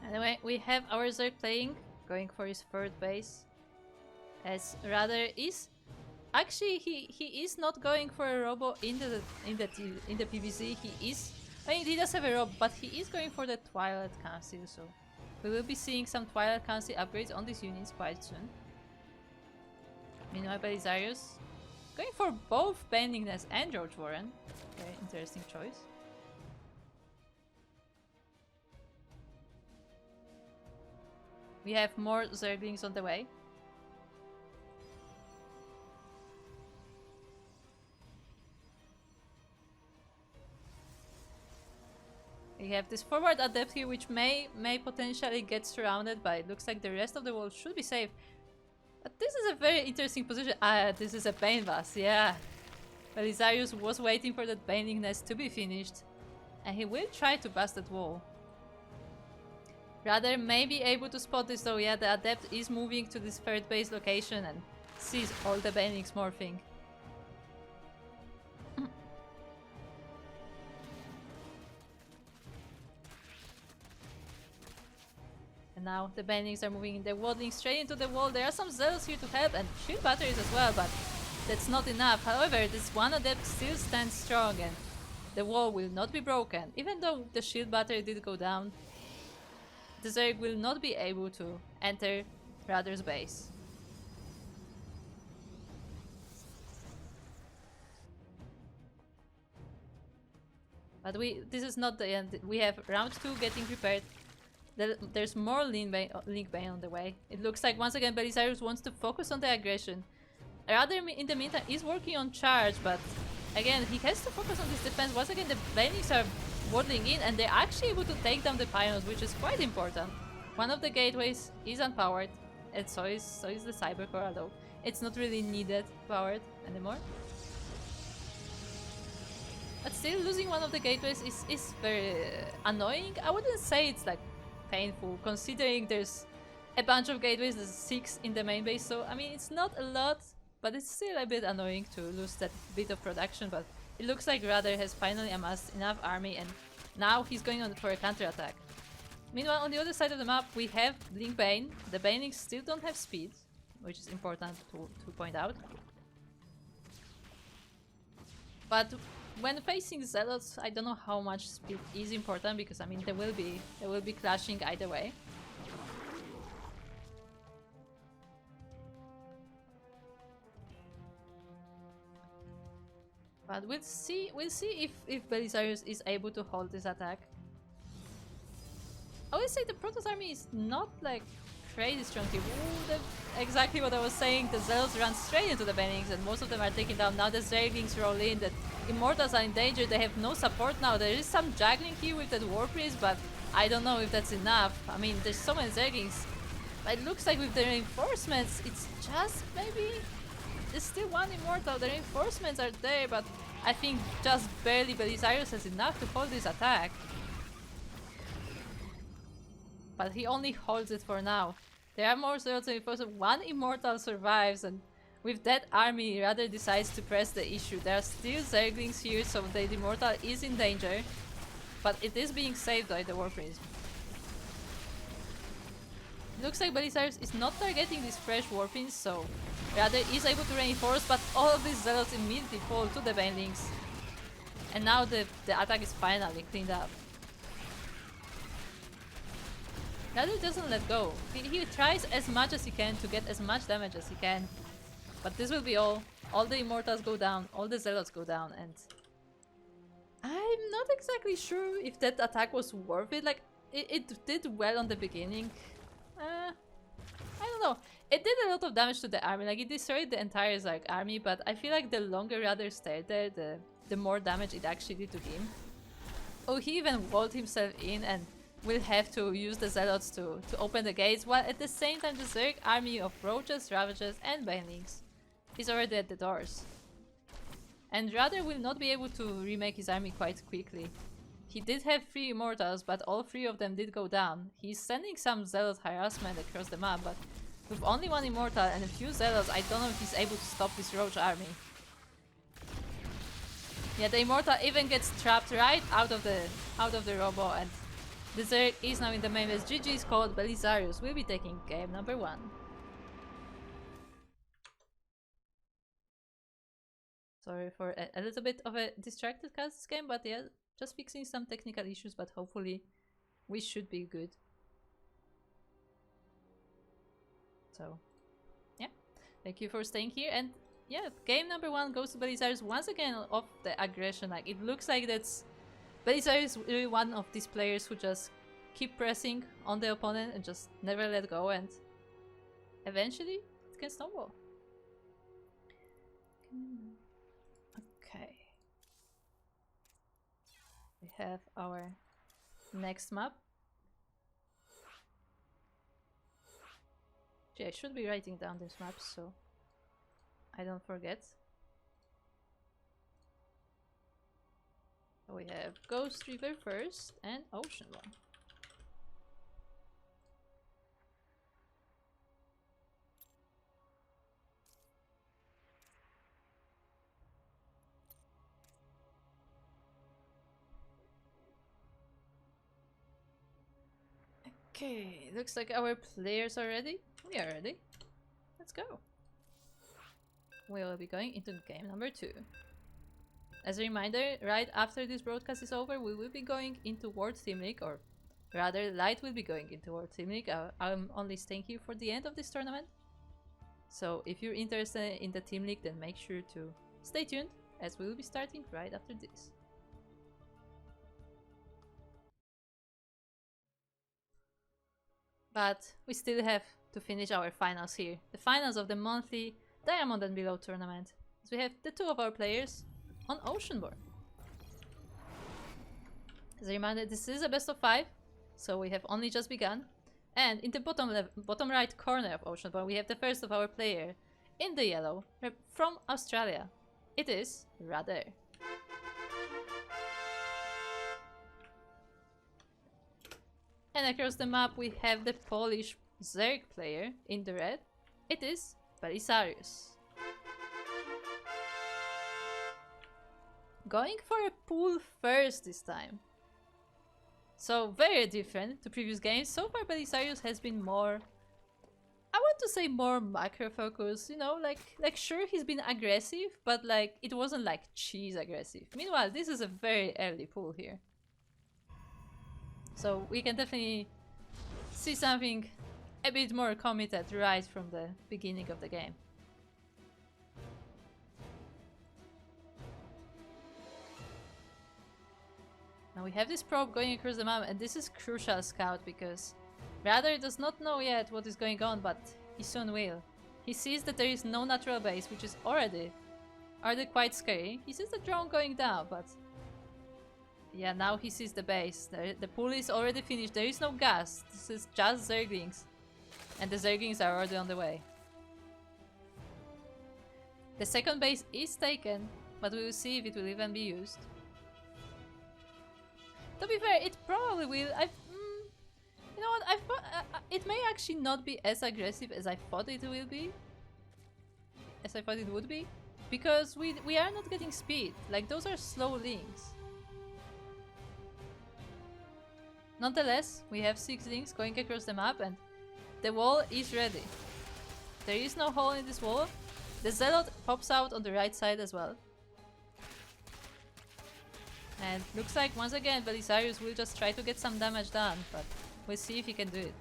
Anyway, we have our Zerg playing, going for his 3rd base. As RadAir is actually he is not going for a robo in the PvZ. I mean, he does have a robo, but he is going for the Twilight Council. So we will be seeing some Twilight Council upgrades on these units quite soon. Meanwhile, Belisarius going for both Bendingness and George Warren. Very interesting choice. We have more Zerglings on the way. We have this forward adept here, which may potentially get surrounded, but it looks like the rest of the wall should be safe. But this is a very interesting position. Ah, this is a Bane Bus, yeah. Belisarius was waiting for that Bendingness to be finished, and he will try to bust that wall. RadAir may be able to spot this though. Yeah, the adept is moving to this 3rd base location and sees all the Banings morphing. And now the Banings are moving in. They're waddling straight into the wall. There are some Zealots here to help and shield batteries as well, but that's not enough. However, this one adept still stands strong and the wall will not be broken. Even though the shield battery did go down, the Zerg will not be able to enter RadAir's base. But this is not the end. We have round 2 getting prepared. There's more Link Bane on the way. It looks like once again Belisarius wants to focus on the aggression. RadAir in the meantime is working on charge, but again he has to focus on this defense. Once again the Banings are waddling in and they're actually able to take down the pylons, which is quite important. One of the gateways is unpowered, and so is the Cybercore, although it's not really needed powered anymore. But still, losing one of the gateways is very annoying. I wouldn't say it's like painful, considering there's a bunch of gateways, there's 6 in the main base, so I mean it's not a lot, but it's still a bit annoying to lose that bit of production. But it looks like RadAir has finally amassed enough army and now he's going on for a counter-attack. Meanwhile, on the other side of the map we have Link Bane. The Banings still don't have speed, which is important to point out. But when facing Zealots, I don't know how much speed is important, because I mean they will be clashing either way. But we'll see if Belisarius is able to hold this attack. I would say the Protoss army is not like crazy strong here. Ooh, exactly what I was saying. The Zealots run straight into the Banings and most of them are taken down. Now the Zerglings roll in. The Immortals are in danger. They have no support now. There is some juggling here with that War Priest, but I don't know if that's enough. I mean, there's so many Zerglings. But it looks like with the reinforcements, it's just maybe... There's still one Immortal. The reinforcements are there, but I think just barely Belisarius has enough to hold this attack. But he only holds it for now. There are more zealots in force. One immortal survives, and with that army, RadAir decides to press the issue. There are still Zerglings here, so the immortal is in danger. But it is being saved by the War Prism. Looks like Belisarius is not targeting these fresh Warpins, so RadAir is able to reinforce, but all of these zealots immediately fall to the Banelings. And now the attack is finally cleaned up. RadAir doesn't let go. He tries as much as he can to get as much damage as he can. But this will be all. All the Immortals go down, all the Zealots go down, and I'm not exactly sure if that attack was worth it. Like, it did well on the beginning. I don't know. It did a lot of damage to the army. Like, it destroyed the entire Zerg army, but I feel like the longer RadAir stayed there, the more damage it actually did to him. Oh, he even walled himself in and will have to use the Zealots to open the gates, while at the same time the Zerg army of Roaches, Ravagers and Banelings is already at the doors. And RadAir will not be able to remake his army quite quickly. He did have 3 Immortals, but all 3 of them did go down. He's sending some Zealot harassment across the map, but with only 1 Immortal and a few Zealots, I don't know if he's able to stop this Roach army. Yeah, the Immortal even gets trapped right out of the Robo, and the Zerg is now in the main base. GG's called. Belisarius will be taking game number 1. Sorry for a little bit of a distracted cast this game, but yeah, just fixing some technical issues, but hopefully we should be good. So, yeah, thank you for staying here, and yeah, game number 1 goes to Belisarius once again off the aggression. Like, it looks like that's Belisarius is really one of these players who just keep pressing on the opponent and just never let go, and eventually it can snowball. Okay. We have our next map. Gee, I should be writing down these maps so I don't forget. So we have Ghost River first and Ocean one. Okay, looks like our players are ready. We are ready. Let's go. We will be going into game number 2. As a reminder, right after this broadcast is over, we will be going into World Team League, or rather, Light will be going into World Team League. I'm only staying here for the end of this tournament. So if you're interested in the Team League, then make sure to stay tuned, as we will be starting right after this. But we still have to finish our finals here. The finals of the monthly Diamond and Below tournament. So we have the 2 of our players on Oceanborn. As a reminder, this is a best of 5, so we have only just begun. And in the bottom right corner of Oceanborn, we have the first of our player in the yellow from Australia. It is RadAir. And across the map we have the Polish Zerg player in the red. It is Belisarius. Going for a pool first this time. So very different to previous games. So far Belisarius has been more, I want to say more macro focused, you know, like sure he's been aggressive, but like it wasn't like cheese aggressive. Meanwhile, this is a very early pool here. So we can definitely see something a bit more committed right from the beginning of the game. Now we have this probe going across the map, and this is crucial scout because RadAir does not know yet what is going on, but he soon will. He sees that there is no natural base, which is already quite scary. He sees the drone going down, but yeah, now he sees the base. The pool is already finished. There is no gas. This is just Zerglings. And the Zerglings are already on the way. The second base is taken. but we will see if it will even be used. To be fair, it probably will. You know what? It may actually not be as aggressive as I thought it will be. As I thought it would be. Because we are not getting speed. Like, those are slow links. Nonetheless, we have 6 links going across the map and the wall is ready. There is no hole in this wall. The Zealot pops out on the right side as well. And looks like once again Belisarius will just try to get some damage done, but we'll see if he can do it.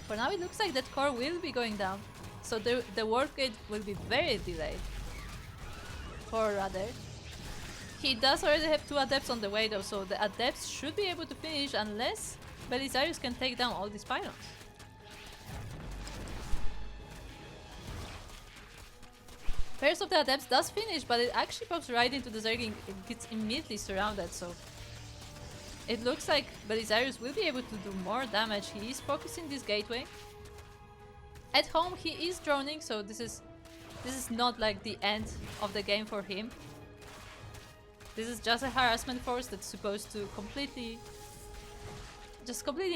For now it looks like that core will be going down, so the warp gate will be very delayed for RadAir. He does already have 2 adepts on the way though, so the adepts should be able to finish unless Belisarius can take down all these pylons. First of the adepts does finish, but it actually pops right into the Zergling. It gets immediately surrounded, so it looks like Belisarius will be able to do more damage. He is focusing this gateway. At home he is droning, so this is not like the end of the game for him. This is just a harassment force that's supposed to completely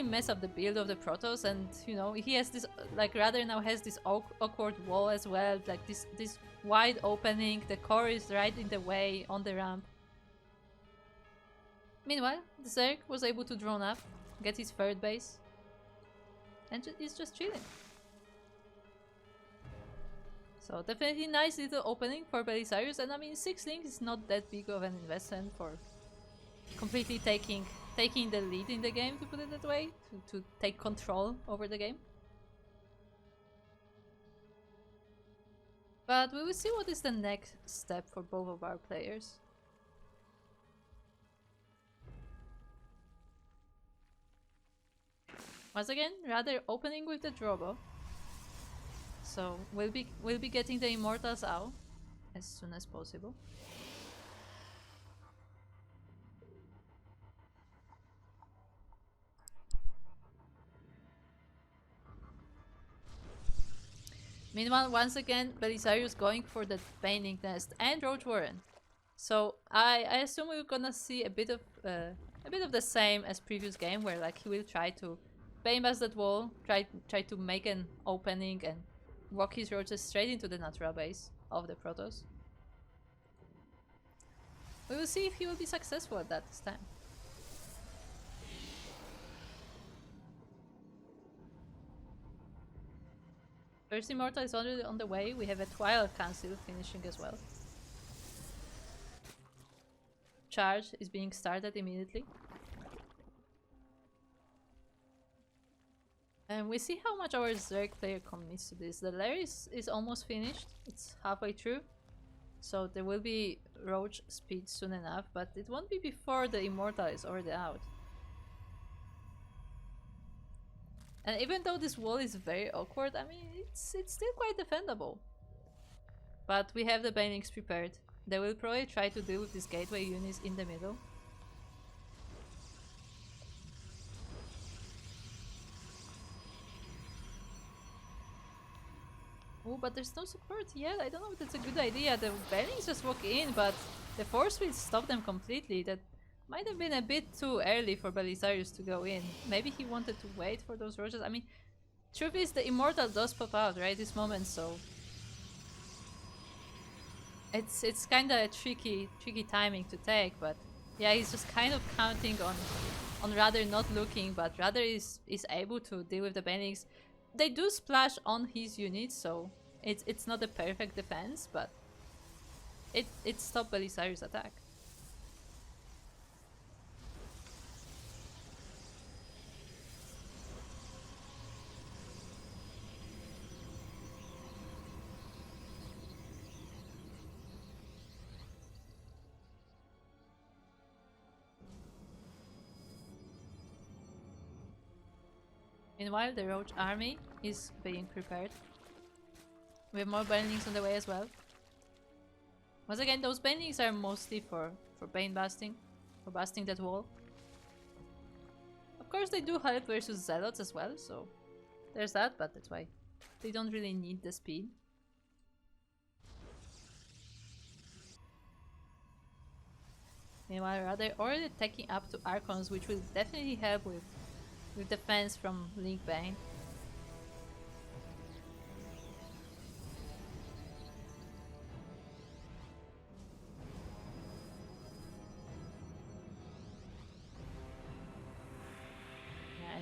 mess up the build of the Protoss, and you know, he has this, like, RadAir now has this awkward wall as well, like this wide opening. The core is right in the way on the ramp. Meanwhile, the Zerg was able to drone up, get his 3rd base, and is just chilling. So definitely nice little opening for Belisarius, and I mean 6 links is not that big of an investment for completely taking the lead in the game, to put it that way, to take control over the game. But we will see what is the next step for both of our players. Once again, RadAir opening with the Drobo. So we'll be getting the Immortals out as soon as possible. Meanwhile, once again, Belisarius going for the Baning Nest and Roach Warren. So I assume we're gonna see a bit of the same as previous game, where like he will try to Bane Bust that wall, try to make an opening and walk his roaches straight into the natural base of the Protoss. We will see if he will be successful at that this time. First Immortal is already on the way. We have a Twilight Council finishing as well. Charge is being started immediately. And we see how much our Zerg player commits to this. The lair is almost finished. It's halfway through. So there will be Roach speed soon enough, but it won't be before the Immortal is already out. And even though this wall is very awkward, I mean, it's still quite defendable. But we have the Banings prepared. They will probably try to deal with these gateway units in the middle. Oh, but there's no support yet. I don't know if that's a good idea. The Banings just walk in, but the force will stop them completely. That might have been a bit too early for Belisarius to go in. Maybe he wanted to wait for those roaches. I mean, truth is, the Immortal does pop out right this moment, so it's kind of a tricky timing to take. But yeah, he's just kind of counting on RadAir not looking, but RadAir is able to deal with the Banings. They do splash on his units, so it's not a perfect defense, but it stopped Belisarius' attack. Meanwhile, the Roach army is being prepared. We have more Banelings on the way as well. Once again, those Banelings are mostly for Bane busting, for busting that wall. Of course they do help versus Zealots as well, so there's that, but that's why they don't really need the speed. Meanwhile, RadAir already attacking up to Archons, which will definitely help with defense from Link Bane.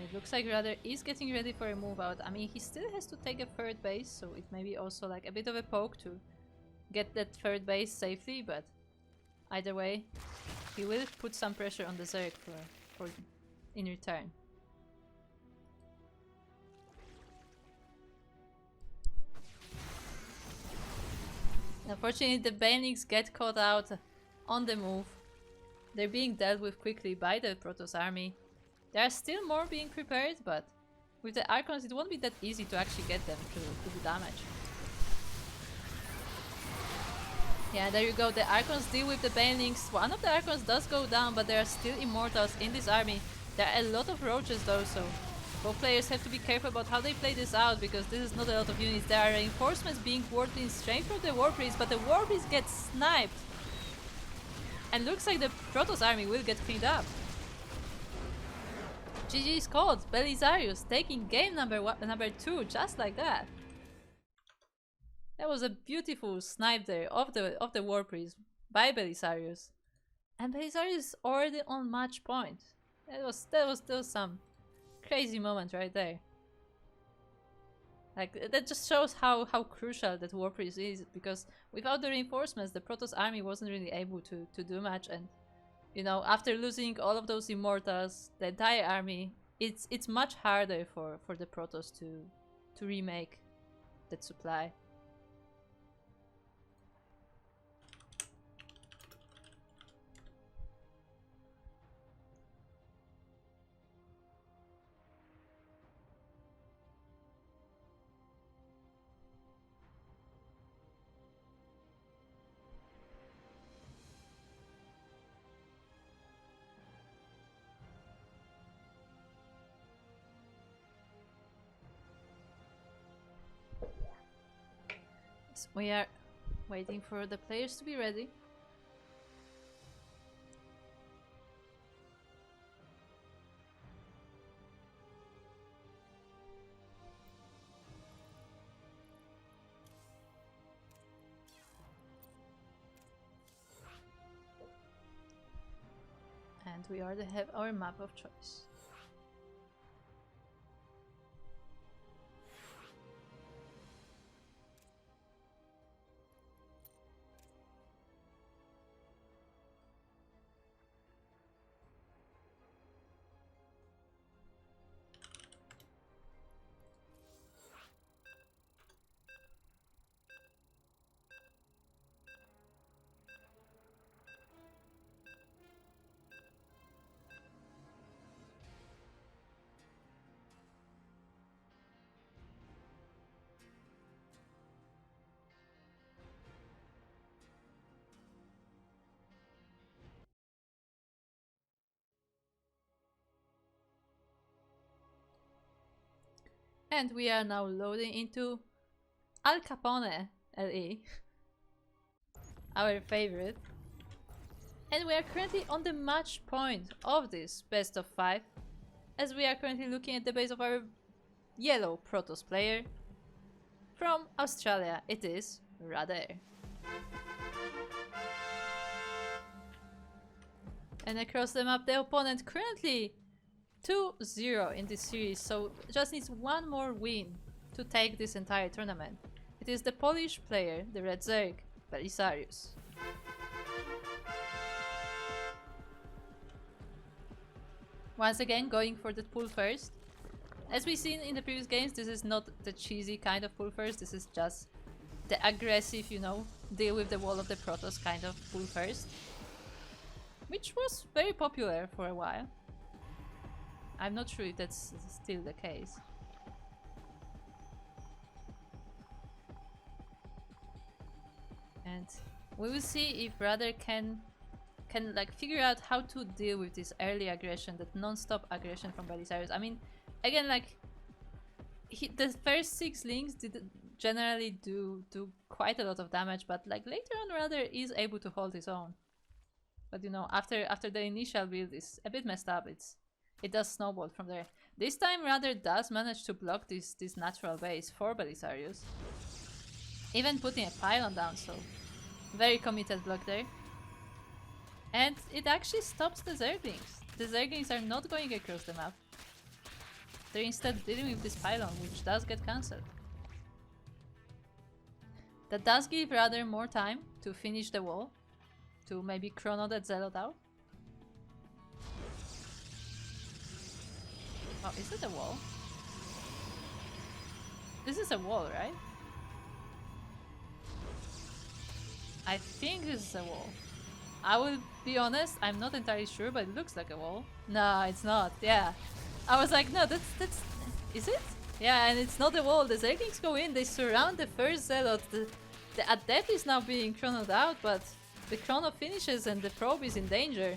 It looks like RadAir is getting ready for a move out. I mean, he still has to take a third base, so it may be also like a bit of a poke to get that third base safely, but either way, he will put some pressure on the Zerg for in return. Unfortunately, the Banelings get caught out on the move. They're being dealt with quickly by the Protoss army. There are still more being prepared, but with the Archons it won't be that easy to actually get them to do damage. Yeah, there you go, the Archons deal with the Banelings. One of the Archons does go down, but there are still Immortals in this army. There are a lot of Roaches though, so both players have to be careful about how they play this out, because this is not a lot of units. There are reinforcements being warped in straight from the War Priest, but the War Priest gets sniped. And looks like the Protoss army will get cleaned up. GG's called. Belisarius taking game number 2 just like that. That was a beautiful snipe there of the War Priest by Belisarius. And Belisarius already on match point. That was still some crazy moment right there. Like, that just shows how crucial that War Priest is, because without the reinforcements the Protoss army wasn't really able to do much. And you know, after losing all of those Immortals, the entire army, it's much harder for the Protoss to remake that supply. We are waiting for the players to be ready. And we already have our map of choice. And we are now loading into Al Capone LE, our favorite. And we are currently on the match point of this best of 5, as we are currently looking at the base of our yellow Protoss player. From Australia, it is RadAir. And across the map, the opponent currently 2-0 in this series, so just needs one more win to take this entire tournament. It is the Polish player, the Red Zerg, Belisarius. Once again, going for the pull first. As we've seen in the previous games, this is not the cheesy kind of pull first, this is just the aggressive, you know, deal with the wall of the Protoss kind of pull first. Which was very popular for a while. I'm not sure if that's still the case. And we will see if RadAir can can like figure out how to deal with this early aggression, that non-stop aggression from Belisarius. I mean, again, like the first 6 links did generally do quite a lot of damage, but like later on RadAir is able to hold his own. But you know, after the initial build is a bit messed up, it does snowball from there. This time RadAir does manage to block this natural base for Belisarius, even putting a pylon down, so very committed block there. And it actually stops the Zerglings. The Zerglings are not going across the map. They're instead dealing with this pylon, which does get cancelled. That does give RadAir more time to finish the wall, to maybe chrono that Zealot out. Oh, is it a wall? This is a wall, right? I think this is a wall. I will be honest, I'm not entirely sure, but it looks like a wall. No, it's not. Yeah. I was like, no, that's... Is it? Yeah, and it's not a wall. The Zerglings go in, they surround the first Zealot. The Adept is now being chronoed out, but the chrono finishes and the probe is in danger.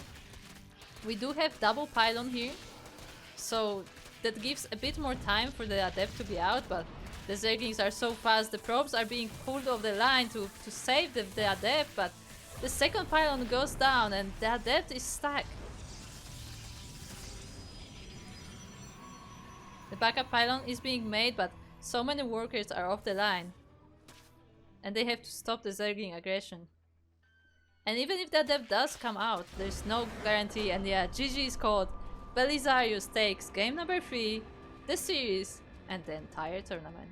We do have double pylon here, so that gives a bit more time for the Adept to be out, but the Zerglings are so fast, the probes are being pulled off the line to save the Adept, but the second pylon goes down and the Adept is stuck. The backup pylon is being made, but so many workers are off the line. And they have to stop the Zergling aggression. And even if the Adept does come out, there's no guarantee, and yeah, GG is called. Belisarius takes game number 3, the series, and the entire tournament.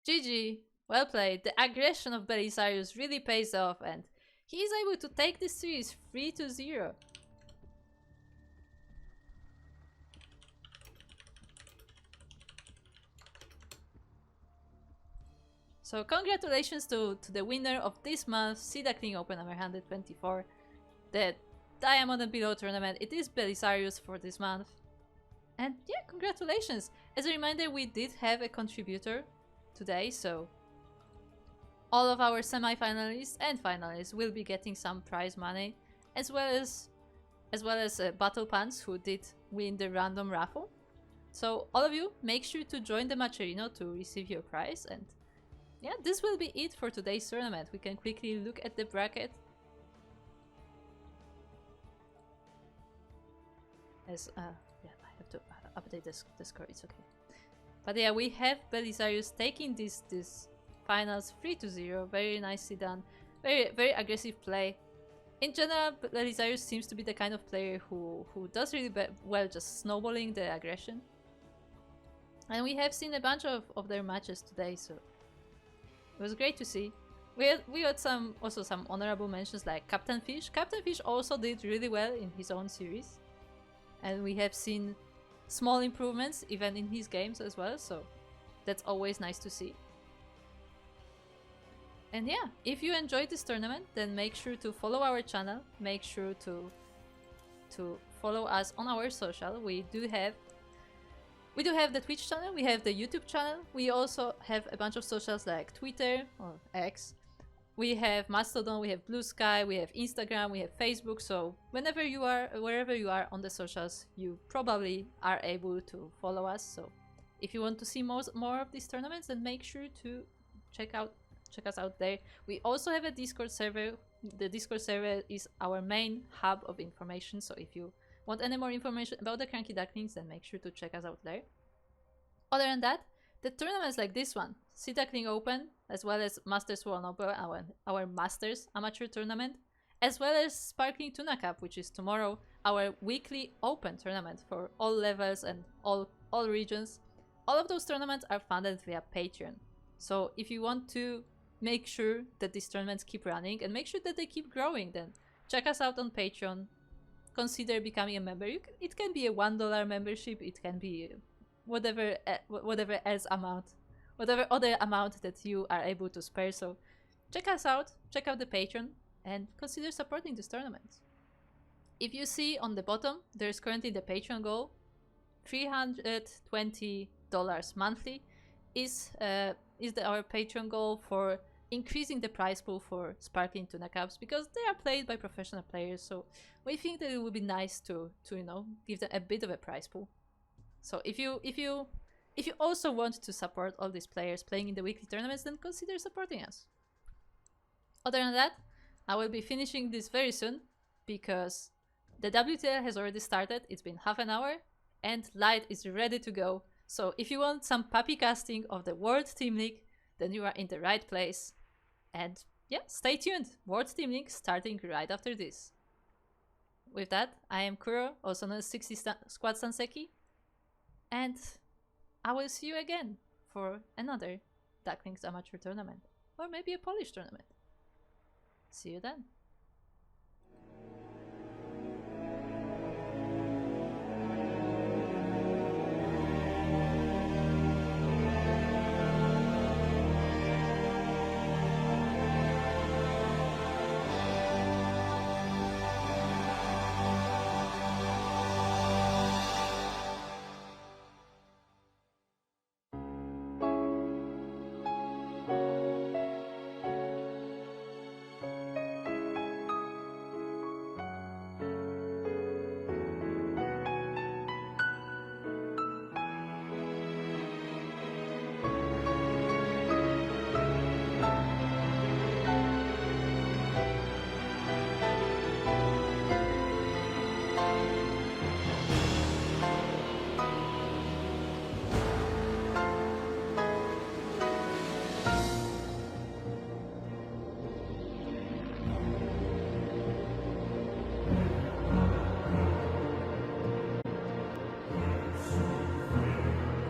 GG, well played. The aggression of Belisarius really pays off, and he is able to take this series 3-0. So congratulations to the winner of this month's Sea Duckling Open number 124, the Diamond and Below tournament. It is Belisarius for this month. And yeah, congratulations! As a reminder, we did have a contributor today, so all of our semi-finalists and finalists will be getting some prize money, as well as BattlePants, who did win the random raffle. So all of you, make sure to join the Macherino to receive your prize. And yeah, this will be it for today's tournament. We can quickly look at the bracket. As yeah, I have to update the score. It's okay. But yeah, we have Belisarius taking this finals 3-0. Very nicely done. Very aggressive play. In general, Belisarius seems to be the kind of player who does really well just snowballing the aggression. And we have seen a bunch of their matches today, so it was great to see. We had also some honorable mentions like Captainfisch. Captainfisch also did really well in his own series. And we have seen small improvements even in his games as well, so that's always nice to see. And yeah, if you enjoyed this tournament, then make sure to follow our channel, make sure to follow us on our social. We do have the Twitch channel, we have the YouTube channel, we also have a bunch of socials like Twitter or X. We have Mastodon, we have Blue Sky, we have Instagram, we have Facebook, so wherever you are on the socials, you probably are able to follow us. So if you want to see more of these tournaments, then make sure to check us out there. We also have a Discord server. The Discord server is our main hub of information, so if you want any more information about the CranKy Ducklings, then make sure to check us out there. Other than that, the tournaments like this one, Sea Duckling Open, as well as Masters World Open, our Masters Amateur Tournament, as well as Sparkling Tuna Cup, which is tomorrow, our weekly open tournament for all levels and all regions. All of those tournaments are funded via Patreon. So if you want to make sure that these tournaments keep running and make sure that they keep growing, then check us out on Patreon. Consider becoming a member. It can be a $1 membership, it can be whatever other amount that you are able to spare. So check us out, check out the Patreon, and consider supporting this tournament. If you see on the bottom, there's currently the Patreon goal. $320 monthly is our Patreon goal for increasing the prize pool for Sparkling Tuna Cups because they are played by professional players. So we think that it would be nice to you know, give them a bit of a prize pool. So if you also want to support all these players playing in the weekly tournaments, then consider supporting us. Other than that, I will be finishing this very soon because the WTL has already started. It's been half an hour and Light is ready to go. So if you want some puppy casting of the World Team League, then you are in the right place. And yeah, stay tuned. World Team League starting right after this. With that, I am Kuro, also known as 60 Squad Sanseki. And I will see you again for another Ducklings Amateur tournament. Or maybe a Polish tournament. See you then.